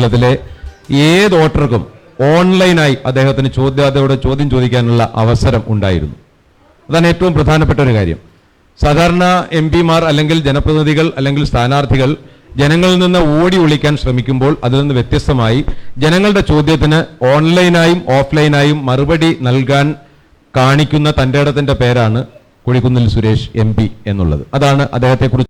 കേരളത്തിലെ ഏത് വോട്ടർക്കും ഓൺലൈനായി അദ്ദേഹത്തിന് ചോദ്യം ചോദിക്കാനുള്ള അവസരം ഉണ്ടായിരുന്നു. അതാണ് ഏറ്റവും പ്രധാനപ്പെട്ട ഒരു കാര്യം. സാധാരണ MP-മാർ അല്ലെങ്കിൽ ജനപ്രതിനിധികൾ അല്ലെങ്കിൽ സ്ഥാനാർത്ഥികൾ ജനങ്ങളിൽ നിന്ന് ഓടി ഒളിക്കാൻ ശ്രമിക്കുമ്പോൾ അതിൽ നിന്ന് വ്യത്യസ്തമായി ജനങ്ങളുടെ ചോദ്യത്തിന് ഓൺലൈനായും ഓഫ്ലൈനായും മറുപടി നൽകാൻ കാണിക്കുന്ന തൻ്റെ ഇടത്തിൻ്റെ പേരാണ് കൊടിക്കുന്നിൽ സുരേഷ് MP എന്നുള്ളത്. അതാണ് അദ്ദേഹത്തെക്കുറിച്ച്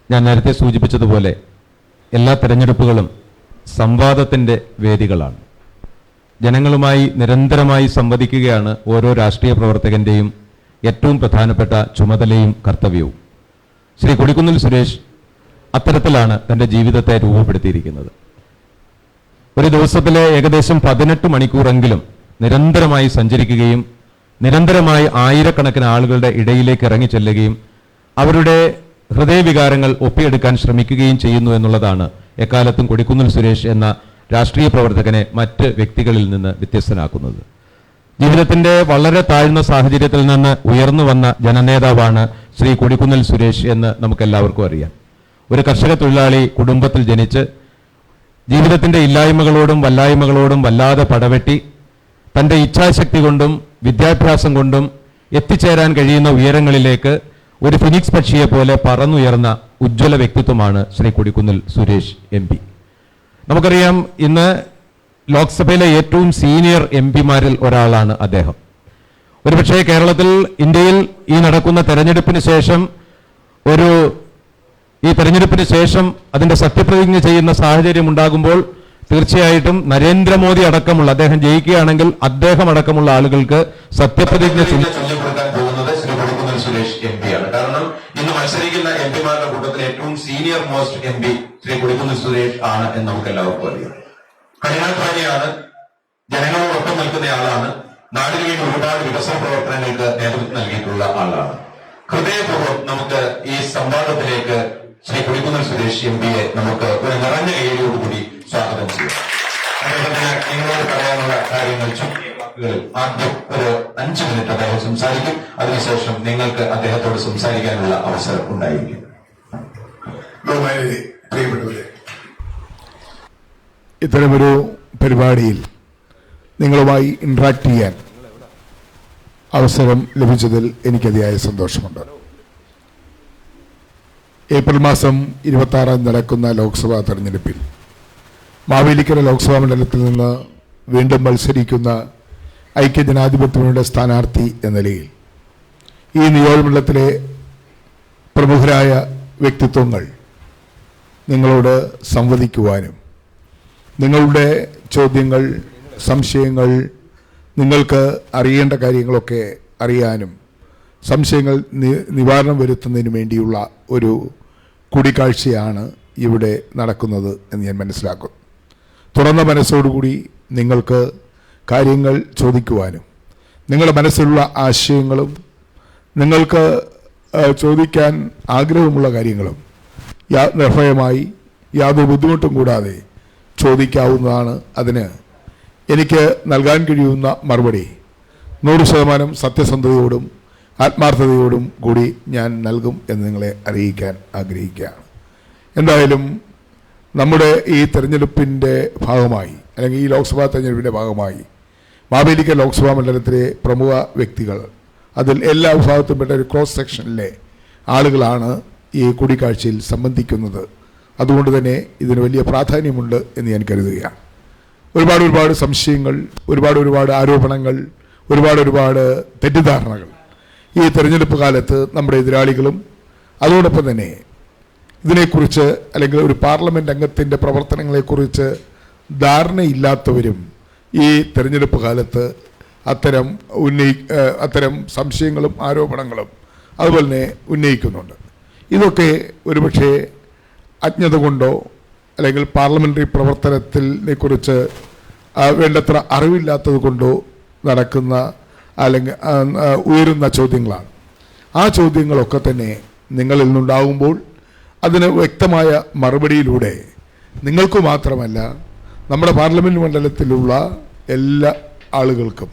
ഞാൻ നേരത്തെ സൂചിപ്പിച്ചതുപോലെ എല്ലാ തെരഞ്ഞെടുപ്പുകളും സംവാദത്തിൻ്റെ വേദികളാണ്. ജനങ്ങളുമായി നിരന്തരമായി സംവദിക്കുകയാണ് ഓരോ രാഷ്ട്രീയ പ്രവർത്തകന്റെയും ഏറ്റവും പ്രധാനപ്പെട്ട ചുമതലയും കർത്തവ്യവും. ശ്രീ കൊടിക്കുന്നിൽ സുരേഷ് അത്തരത്തിലാണ് തൻ്റെ ജീവിതത്തെ രൂപപ്പെടുത്തിയിരിക്കുന്നത്. ഒരു ദിവസത്തിലെ ഏകദേശം 18 മണിക്കൂറെങ്കിലും നിരന്തരമായി സഞ്ചരിക്കുകയും നിരന്തരമായി ആയിരക്കണക്കിന് ആളുകളുടെ ഇടയിലേക്ക് ഇറങ്ങിച്ചെല്ലുകയും അവരുടെ ഹൃദയവികാരങ്ങൾ ഒപ്പിയെടുക്കാൻ ശ്രമിക്കുകയും ചെയ്യുന്നു എന്നുള്ളതാണ് എക്കാലത്തും കൊടിക്കുന്നിൽ സുരേഷ് എന്ന രാഷ്ട്രീയ പ്രവർത്തകനെ മറ്റ് വ്യക്തികളിൽ നിന്ന് വ്യത്യസ്തനാക്കുന്നത്. ജീവിതത്തിന്റെ വളരെ താഴ്ന്ന സാഹചര്യത്തിൽ നിന്ന് ഉയർന്നു വന്ന ജനനേതാവാണ് ശ്രീ കൊടിക്കുന്നിൽ സുരേഷ് എന്ന് നമുക്കെല്ലാവർക്കും അറിയാം. ഒരു കർഷക തൊഴിലാളി കുടുംബത്തിൽ ജനിച്ച് ജീവിതത്തിന്റെ ഇല്ലായ്മകളോടും വല്ലായ്മകളോടും വല്ലാതെ പടവെട്ടി തന്റെ ഇച്ഛാശക്തി കൊണ്ടും വിദ്യാഭ്യാസം കൊണ്ടും എത്തിച്ചേരാൻ കഴിയുന്ന ഉയരങ്ങളിലേക്ക് ഒരു ഫിനിക്സ് പക്ഷിയെ പോലെ പറന്നുയർന്ന ഉജ്ജ്വല വ്യക്തിത്വമാണ് ശ്രീ കൊടിക്കുന്നിൽ സുരേഷ് MP. നമുക്കറിയാം, ഇന്ന് ലോക്സഭയിലെ ഏറ്റവും സീനിയർ MP-മാരിൽ ഒരാളാണ് അദ്ദേഹം. ഒരുപക്ഷെ കേരളത്തിൽ, ഇന്ത്യയിൽ ഈ നടക്കുന്ന തെരഞ്ഞെടുപ്പിന് ശേഷം അതിന്റെ സത്യപ്രതിജ്ഞ ചെയ്യുന്ന സാഹചര്യം ഉണ്ടാകുമ്പോൾ തീർച്ചയായിട്ടും നരേന്ദ്രമോദി അടക്കമുള്ള, അദ്ദേഹം ജയിക്കുകയാണെങ്കിൽ അദ്ദേഹം അടക്കമുള്ള ആളുകൾക്ക് സത്യപ്രതിജ്ഞ ചൊല്ലിക്കൊടുക്കാൻ പോകുന്നത് ശ്രീ കൊടിക്കുന്നിൽ സുരേഷ് MP ആണ്. കാരണം ഇന്ന് മത്സരിക്കുന്ന MP-മാരുടെ കൂട്ടത്തിൽ ഏറ്റവും senior most MP Shri Kodikunnil Suresh ആണ് എന്ന് നമുക്ക് എല്ലാവർക്കും അറിയാം. കഠിനാധ്വാനിയാണ്, ജനങ്ങളോടൊപ്പം നിൽക്കുന്നയാളാണ്, നാടിന് വേണ്ടി ഒരുപാട് വികസന പ്രവർത്തനങ്ങൾക്ക് നേതൃത്വം നൽകിയിട്ടുള്ള ആളാണ്. ഹൃദയപൂർവ്വം നമുക്ക് ഈ സംവാദത്തിലേക്ക് ശ്രീ കൊടിക്കുന്നിൽ സുരേഷ് MP-യെ നമുക്ക് ഒരു നിറഞ്ഞ കൈയോടുകൂടി സ്വാഗതം ചെയ്യാം. അദ്ദേഹത്തിന് നിങ്ങളോട് പറയാനുള്ള കാര്യങ്ങൾ ആദ്യം ഒരു 5 മിനിറ്റ് അദ്ദേഹം സംസാരിക്കും. അതിനുശേഷം നിങ്ങൾക്ക് അദ്ദേഹത്തോട് സംസാരിക്കാനുള്ള അവസരം ഉണ്ടായിരിക്കും. പ്രിയപ്പെട്ടവരെ, ഇത്തരമൊരു പരിപാടിയിൽ നിങ്ങളുമായി ഇന്ററാക്ട് ചെയ്യാൻ അവസരം ലഭിച്ചതിൽ എനിക്കതിയായ സന്തോഷമുണ്ട്. ഏപ്രിൽ മാസം 26 നടക്കുന്ന ലോക്സഭാ തെരഞ്ഞെടുപ്പിൽ മാവേലിക്കര ലോക്സഭാ മണ്ഡലത്തിൽ നിന്ന് വീണ്ടും മത്സരിക്കുന്ന ഐക്യജനാധിപത്യമുന്നണിയുടെ സ്ഥാനാർത്ഥി എന്ന നിലയിൽ ഈ നിയോജകമണ്ഡലത്തിലെ പ്രമുഖരായ വ്യക്തിത്വങ്ങൾ നിങ്ങളോട് സംവദിക്കുവാനും നിങ്ങളുടെ ചോദ്യങ്ങൾ, സംശയങ്ങൾ, നിങ്ങൾക്ക് അറിയേണ്ട കാര്യങ്ങളൊക്കെ അറിയാനും സംശയങ്ങൾ നിവാരണം വരുത്തുന്നതിന് വേണ്ടിയുള്ള ഒരു കൂടിക്കാഴ്ചയാണ് ഇവിടെ നടക്കുന്നത് എന്ന് ഞാൻ മനസ്സിലാക്കുന്നു. തുറന്ന മനസ്സോടുകൂടി നിങ്ങൾക്ക് കാര്യങ്ങൾ ചോദിക്കുവാനും നിങ്ങളുടെ മനസ്സിലുള്ള ആശയങ്ങളും നിങ്ങൾക്ക് ചോദിക്കാൻ ആഗ്രഹമുള്ള കാര്യങ്ങളും നിർഭയമായി യാതൊരു ബുദ്ധിമുട്ടും കൂടാതെ ചോദിക്കാവുന്നതാണ്. അതിന് എനിക്ക് നൽകാൻ കഴിയുന്ന മറുപടി 100% സത്യസന്ധതയോടും ആത്മാർത്ഥതയോടും കൂടി ഞാൻ നൽകും എന്ന് നിങ്ങളെ അറിയിക്കാൻ ആഗ്രഹിക്കുകയാണ്. എന്തായാലും നമ്മുടെ ഈ തെരഞ്ഞെടുപ്പിൻ്റെ ഭാഗമായി, അല്ലെങ്കിൽ ഈ ലോക്സഭാ തെരഞ്ഞെടുപ്പിൻ്റെ ഭാഗമായി മാവേലിക്കര ലോക്സഭാ മണ്ഡലത്തിലെ പ്രമുഖ വ്യക്തികൾ, അതിൽ എല്ലാ വിഭാഗത്തിൽപ്പെട്ട ഒരു ക്രോസ് സെക്ഷനിലെ ആളുകളാണ് ഈ കൂടിക്കാഴ്ചയിൽ സംബന്ധിക്കുന്നത്. അതുകൊണ്ട് തന്നെ ഇതിന് വലിയ പ്രാധാന്യമുണ്ട് എന്ന് ഞാൻ കരുതുകയാണ്. ഒരുപാട് സംശയങ്ങൾ, ഒരുപാട് ആരോപണങ്ങൾ, ഒരുപാട് തെറ്റിദ്ധാരണകൾ ഈ തെരഞ്ഞെടുപ്പ് കാലത്ത് നമ്മുടെ എതിരാളികളും അതോടൊപ്പം തന്നെ ഇതിനെക്കുറിച്ച്, അല്ലെങ്കിൽ ഒരു പാർലമെൻറ്റ് അംഗത്തിൻ്റെ പ്രവർത്തനങ്ങളെക്കുറിച്ച് ധാരണയില്ലാത്തവരും ഈ തെരഞ്ഞെടുപ്പ് കാലത്ത് അത്തരം സംശയങ്ങളും ആരോപണങ്ങളും അതുപോലെ തന്നെ ഉന്നയിക്കുന്നുണ്ട്. ഇതൊക്കെ ഒരുപക്ഷെ അജ്ഞത കൊണ്ടോ അല്ലെങ്കിൽ പാർലമെൻ്ററി പ്രവർത്തനത്തിനെ കുറിച്ച് വേണ്ടത്ര അറിവില്ലാത്തത് കൊണ്ടോ നടക്കുന്ന അല്ലെങ്കിൽ ഉയരുന്ന ചോദ്യങ്ങളാണ്. ആ ചോദ്യങ്ങളൊക്കെ തന്നെ നിങ്ങളിൽ നിന്നുണ്ടാകുമ്പോൾ അതിന് വ്യക്തമായ മറുപടിയിലൂടെ നിങ്ങൾക്ക് മാത്രമല്ല നമ്മുടെ പാർലമെൻറ്റ് മണ്ഡലത്തിലുള്ള എല്ലാ ആളുകൾക്കും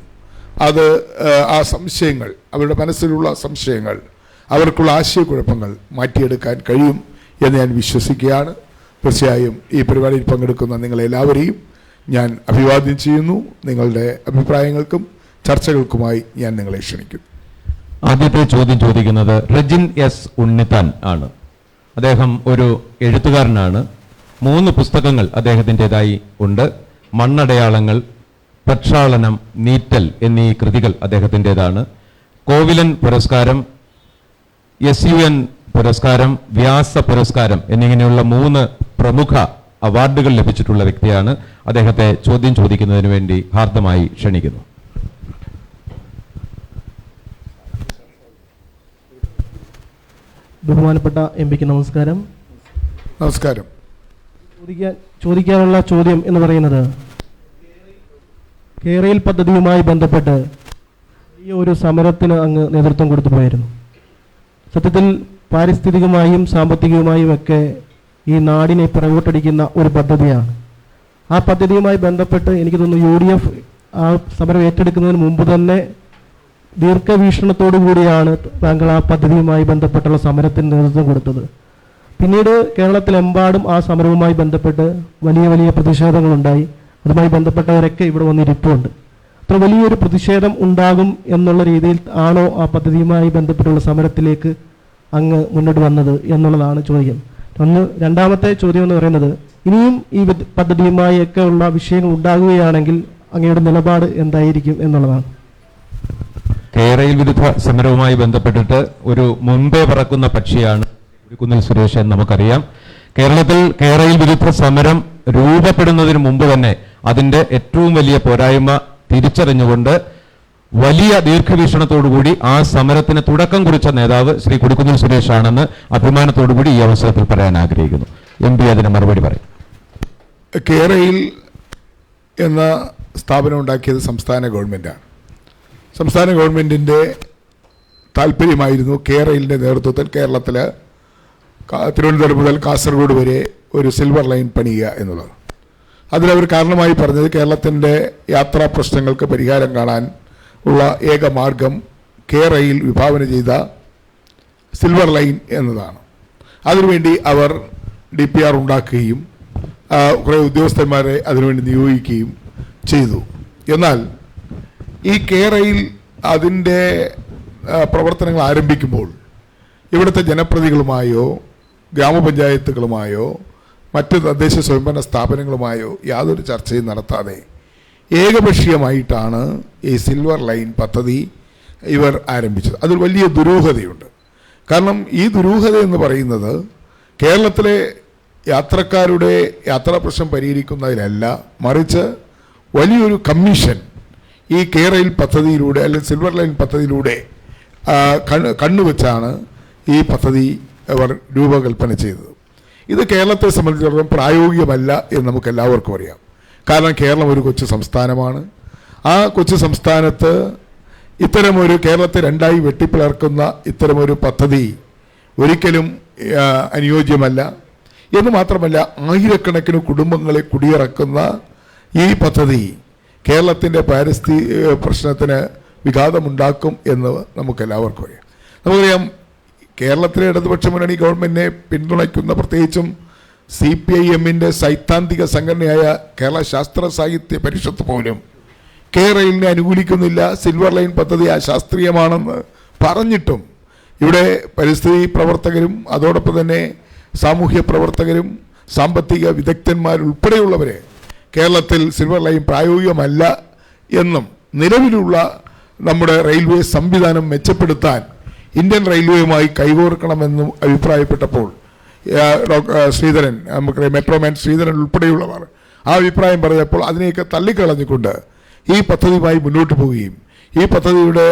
ആ സംശയങ്ങൾ, അവരുടെ മനസ്സിലുള്ള സംശയങ്ങൾ, അവർക്കുള്ള ആശയക്കുഴപ്പങ്ങൾ മാറ്റിയെടുക്കാൻ കഴിയും എന്ന് ഞാൻ വിശ്വസിക്കുകയാണ്. തീർച്ചയായും ഈ പരിപാടിയിൽ പങ്കെടുക്കുന്ന നിങ്ങളെല്ലാവരെയും ഞാൻ അഭിവാദ്യം ചെയ്യുന്നു. നിങ്ങളുടെ അഭിപ്രായങ്ങൾക്കും ചർച്ചകൾക്കുമായി ഞാൻ നിങ്ങളെ ക്ഷണിക്കുന്നു. ആദ്യത്തെ ചോദ്യം ചോദിക്കുന്നത് റെജിൻ S. ഉണ്ണിത്താൻ ആണ്. അദ്ദേഹം ഒരു എഴുത്തുകാരനാണ്. 3 പുസ്തകങ്ങൾ അദ്ദേഹത്തിൻ്റെതായി ഉണ്ട്. മണ്ണടയാളങ്ങൾ, പ്രക്ഷാളനം, നീറ്റൽ എന്നീ കൃതികൾ അദ്ദേഹത്തിൻ്റെതാണ്. കോവിലൻ പുരസ്കാരം, SUN പുരസ്കാരം, വ്യാസ പുരസ്കാരം എന്നിങ്ങനെയുള്ള 3 പ്രമുഖ അവാർഡുകൾ ലഭിച്ചിട്ടുള്ള വ്യക്തിയാണ്. അദ്ദേഹത്തെ ചോദ്യം ചോദിക്കുന്നതിന് വേണ്ടി ഹാർദമായി ക്ഷണിക്കുന്നു. ബഹുമാനപ്പെട്ട MP-ക്ക് നമസ്കാരം. നമസ്കാരം. ചോദിക്കാനുള്ള ചോദ്യം എന്ന് പറയുന്നത്, കേരയിൽ പദ്ധതിയുമായി ബന്ധപ്പെട്ട് ഈ ഒരു സമരത്തിന് അങ്ങ് നേതൃത്വം കൊടുത്തു പോയിരുന്നു. സത്യത്തിൽ പാരിസ്ഥിതികമായും സാമ്പത്തികമായും ഒക്കെ ഈ നാടിനെ പിറകോട്ടടിക്കുന്ന ഒരു പദ്ധതിയാണ്. ആ പദ്ധതിയുമായി ബന്ധപ്പെട്ട് എനിക്ക് തോന്നുന്നു UDF ആ സമരം ഏറ്റെടുക്കുന്നതിന് മുമ്പ് തന്നെ ദീർഘവീക്ഷണത്തോടു കൂടിയാണ് താങ്കൾ ആ പദ്ധതിയുമായി ബന്ധപ്പെട്ടുള്ള സമരത്തിന് നേതൃത്വം കൊടുത്തത്. പിന്നീട് കേരളത്തിലെമ്പാടും ആ സമരവുമായി ബന്ധപ്പെട്ട് വലിയ വലിയ പ്രതിഷേധങ്ങളുണ്ടായി. അതുമായി ബന്ധപ്പെട്ടവരൊക്കെ ഇവിടെ വന്നിരിപ്പുണ്ട്. അത്ര വലിയൊരു പ്രതിഷേധം ഉണ്ടാകും എന്നുള്ള രീതിയിൽ ആണോ ആ പദ്ധതിയുമായി ബന്ധപ്പെട്ടുള്ള സമരത്തിലേക്ക് അങ്ങ് മുന്നോട്ട് വന്നത് എന്നുള്ളതാണ് ചോദ്യം. രണ്ടാമത്തെ ചോദ്യം എന്ന് പറയുന്നത്, ഇനിയും ഈ പദ്ധതിയുമായി ഒക്കെ ഉള്ള വിഷയങ്ങൾ ഉണ്ടാകുകയാണെങ്കിൽ അങ്ങയുടെ നിലപാട് എന്തായിരിക്കും എന്നുള്ളതാണ്. കേരയിൽ വിരുദ്ധ സമരവുമായി ബന്ധപ്പെട്ടിട്ട് ഒരു മുൻപേ പറക്കുന്ന പക്ഷിയാണ് കുന്നിൽ സുരേഷ് എന്ന് നമുക്കറിയാം. കേരളത്തിൽ കേരയിൽ വിരുദ്ധ സമരം രൂപപ്പെടുന്നതിന് മുമ്പ് തന്നെ അതിന്റെ ഏറ്റവും വലിയ പോരായ്മ തിരിച്ചറിഞ്ഞുകൊണ്ട് വലിയ ദീർഘവീക്ഷണത്തോടുകൂടി ആ സമരത്തിന് തുടക്കം കുറിച്ച നേതാവ് ശ്രീ കൊടിക്കുന്നിൽ സുരേഷ് ആണെന്ന് അഭിമാനത്തോടുകൂടി ഈ അവസരത്തിൽ പറയാൻ ആഗ്രഹിക്കുന്നു. MP അതിന് മറുപടി പറയും. കേരയിൽ എന്ന സ്ഥാപനം ഉണ്ടാക്കിയത് സംസ്ഥാന ഗവൺമെൻറ്റാണ്. സംസ്ഥാന ഗവൺമെൻറ്റിൻ്റെ താല്പര്യമായിരുന്നു കേരളിൻ്റെ നേതൃത്വത്തിൽ കേരളത്തിൽ തിരുവനന്തപുരം മുതൽ കാസർഗോഡ് വരെ ഒരു സിൽവർ ലൈൻ പണിയുക എന്നുള്ളത്. അതിലവർ കാരണമായി പറഞ്ഞത് കേരളത്തിൻ്റെ യാത്രാ പ്രശ്നങ്ങൾക്ക് പരിഹാരം കാണാൻ ഉള്ള ഏക മാർഗം കേരയിൽ വിഭാവന ചെയ്ത സിൽവർ ലൈൻ എന്നതാണ്. അതിനുവേണ്ടി അവർ DPR ഉണ്ടാക്കുകയും കുറേ ഉദ്യോഗസ്ഥന്മാരെ അതിനുവേണ്ടി നിയോഗിക്കുകയും ചെയ്തു. എന്നാൽ ഈ കേരയിൽ അതിൻ്റെ പ്രവർത്തനങ്ങൾ ആരംഭിക്കുമ്പോൾ ഇവിടുത്തെ ജനപ്രതിനിധികളുമായോ ഗ്രാമപഞ്ചായത്തുകളുമായോ മറ്റ് തദ്ദേശ സ്വയംഭരണ സ്ഥാപനങ്ങളുമായോ യാതൊരു ചർച്ചയും നടത്താതെ ഏകപക്ഷീയമായിട്ടാണ് ഈ സിൽവർ ലൈൻ പദ്ധതി ഇവർ ആരംഭിച്ചത്. അതിൽ വലിയ ദുരൂഹതയുണ്ട്. കാരണം ഈ ദുരൂഹത എന്ന് പറയുന്നത് കേരളത്തിലെ യാത്രക്കാരുടെ യാത്രാ പ്രശ്നം പരിഹരിക്കുന്നതിലല്ല, മറിച്ച് വലിയൊരു കമ്മീഷൻ ഈ കേരയിൽ പദ്ധതിയിലൂടെ അല്ലെങ്കിൽ സിൽവർ ലൈൻ പദ്ധതിയിലൂടെ കണ്ണുവെച്ചാണ് ഈ പദ്ധതി അവർ രൂപകൽപ്പന ചെയ്തത്. ഇത് കേരളത്തെ സംബന്ധിച്ചിടത്തോളം പ്രായോഗികമല്ല എന്ന് നമുക്ക് എല്ലാവർക്കും അറിയാം. കാരണം കേരളം ഒരു കൊച്ചു സംസ്ഥാനമാണ്. ആ കൊച്ചു സംസ്ഥാനത്ത് ഇത്തരമൊരു കേരളത്തെ രണ്ടായി വെട്ടിപ്പിളർക്കുന്ന ഇത്തരമൊരു പദ്ധതി ഒരിക്കലും അനുയോജ്യമല്ല. എന്ന് മാത്രമല്ല, ആയിരക്കണക്കിന് കുടുംബങ്ങളെ കുടിയിറക്കുന്ന ഈ പദ്ധതി കേരളത്തിൻ്റെ പാരിസ്ഥിതിക പ്രശ്നത്തിന് വിഘാതമുണ്ടാക്കും എന്ന് നമുക്കെല്ലാവർക്കും അറിയാം. നമുക്കറിയാം, കേരളത്തിലെ ഇടതുപക്ഷ മുന്നണി ഗവൺമെൻറ്റിനെ പിന്തുണയ്ക്കുന്ന പ്രത്യേകിച്ചും CPIM-ൻ്റെ സൈദ്ധാന്തിക സംഘടനയായ കേരള ശാസ്ത്ര സാഹിത്യ പരിഷത്ത് പോലും കേരളിനെ അനുകൂലിക്കുന്നില്ല. സിൽവർ ലൈൻ പദ്ധതി അശാസ്ത്രീയമാണെന്ന് പറഞ്ഞിട്ടും ഇവിടെ പരിസ്ഥിതി പ്രവർത്തകരും അതോടൊപ്പം തന്നെ സാമൂഹ്യ പ്രവർത്തകരും സാമ്പത്തിക വിദഗ്ധന്മാരുൾപ്പെടെയുള്ളവരെ കേരളത്തിൽ സിൽവർ ലൈൻ പ്രായോഗികമല്ല എന്നും നിലവിലുള്ള നമ്മുടെ റെയിൽവേ സംവിധാനം മെച്ചപ്പെടുത്താൻ ഇന്ത്യൻ റെയിൽവേയുമായി കൈകോർക്കണമെന്നും അഭിപ്രായപ്പെട്ടപ്പോൾ ശ്രീധരൻ, നമുക്കറിയാം മെട്രോമാൻ ശ്രീധരൻ ഉൾപ്പെടെയുള്ളവർ ആ അഭിപ്രായം പറഞ്ഞപ്പോൾ അതിനെയൊക്കെ തള്ളിക്കളഞ്ഞുകൊണ്ട് ഈ പദ്ധതിയുമായി മുന്നോട്ട് പോവുകയും ഈ പദ്ധതിയുടെ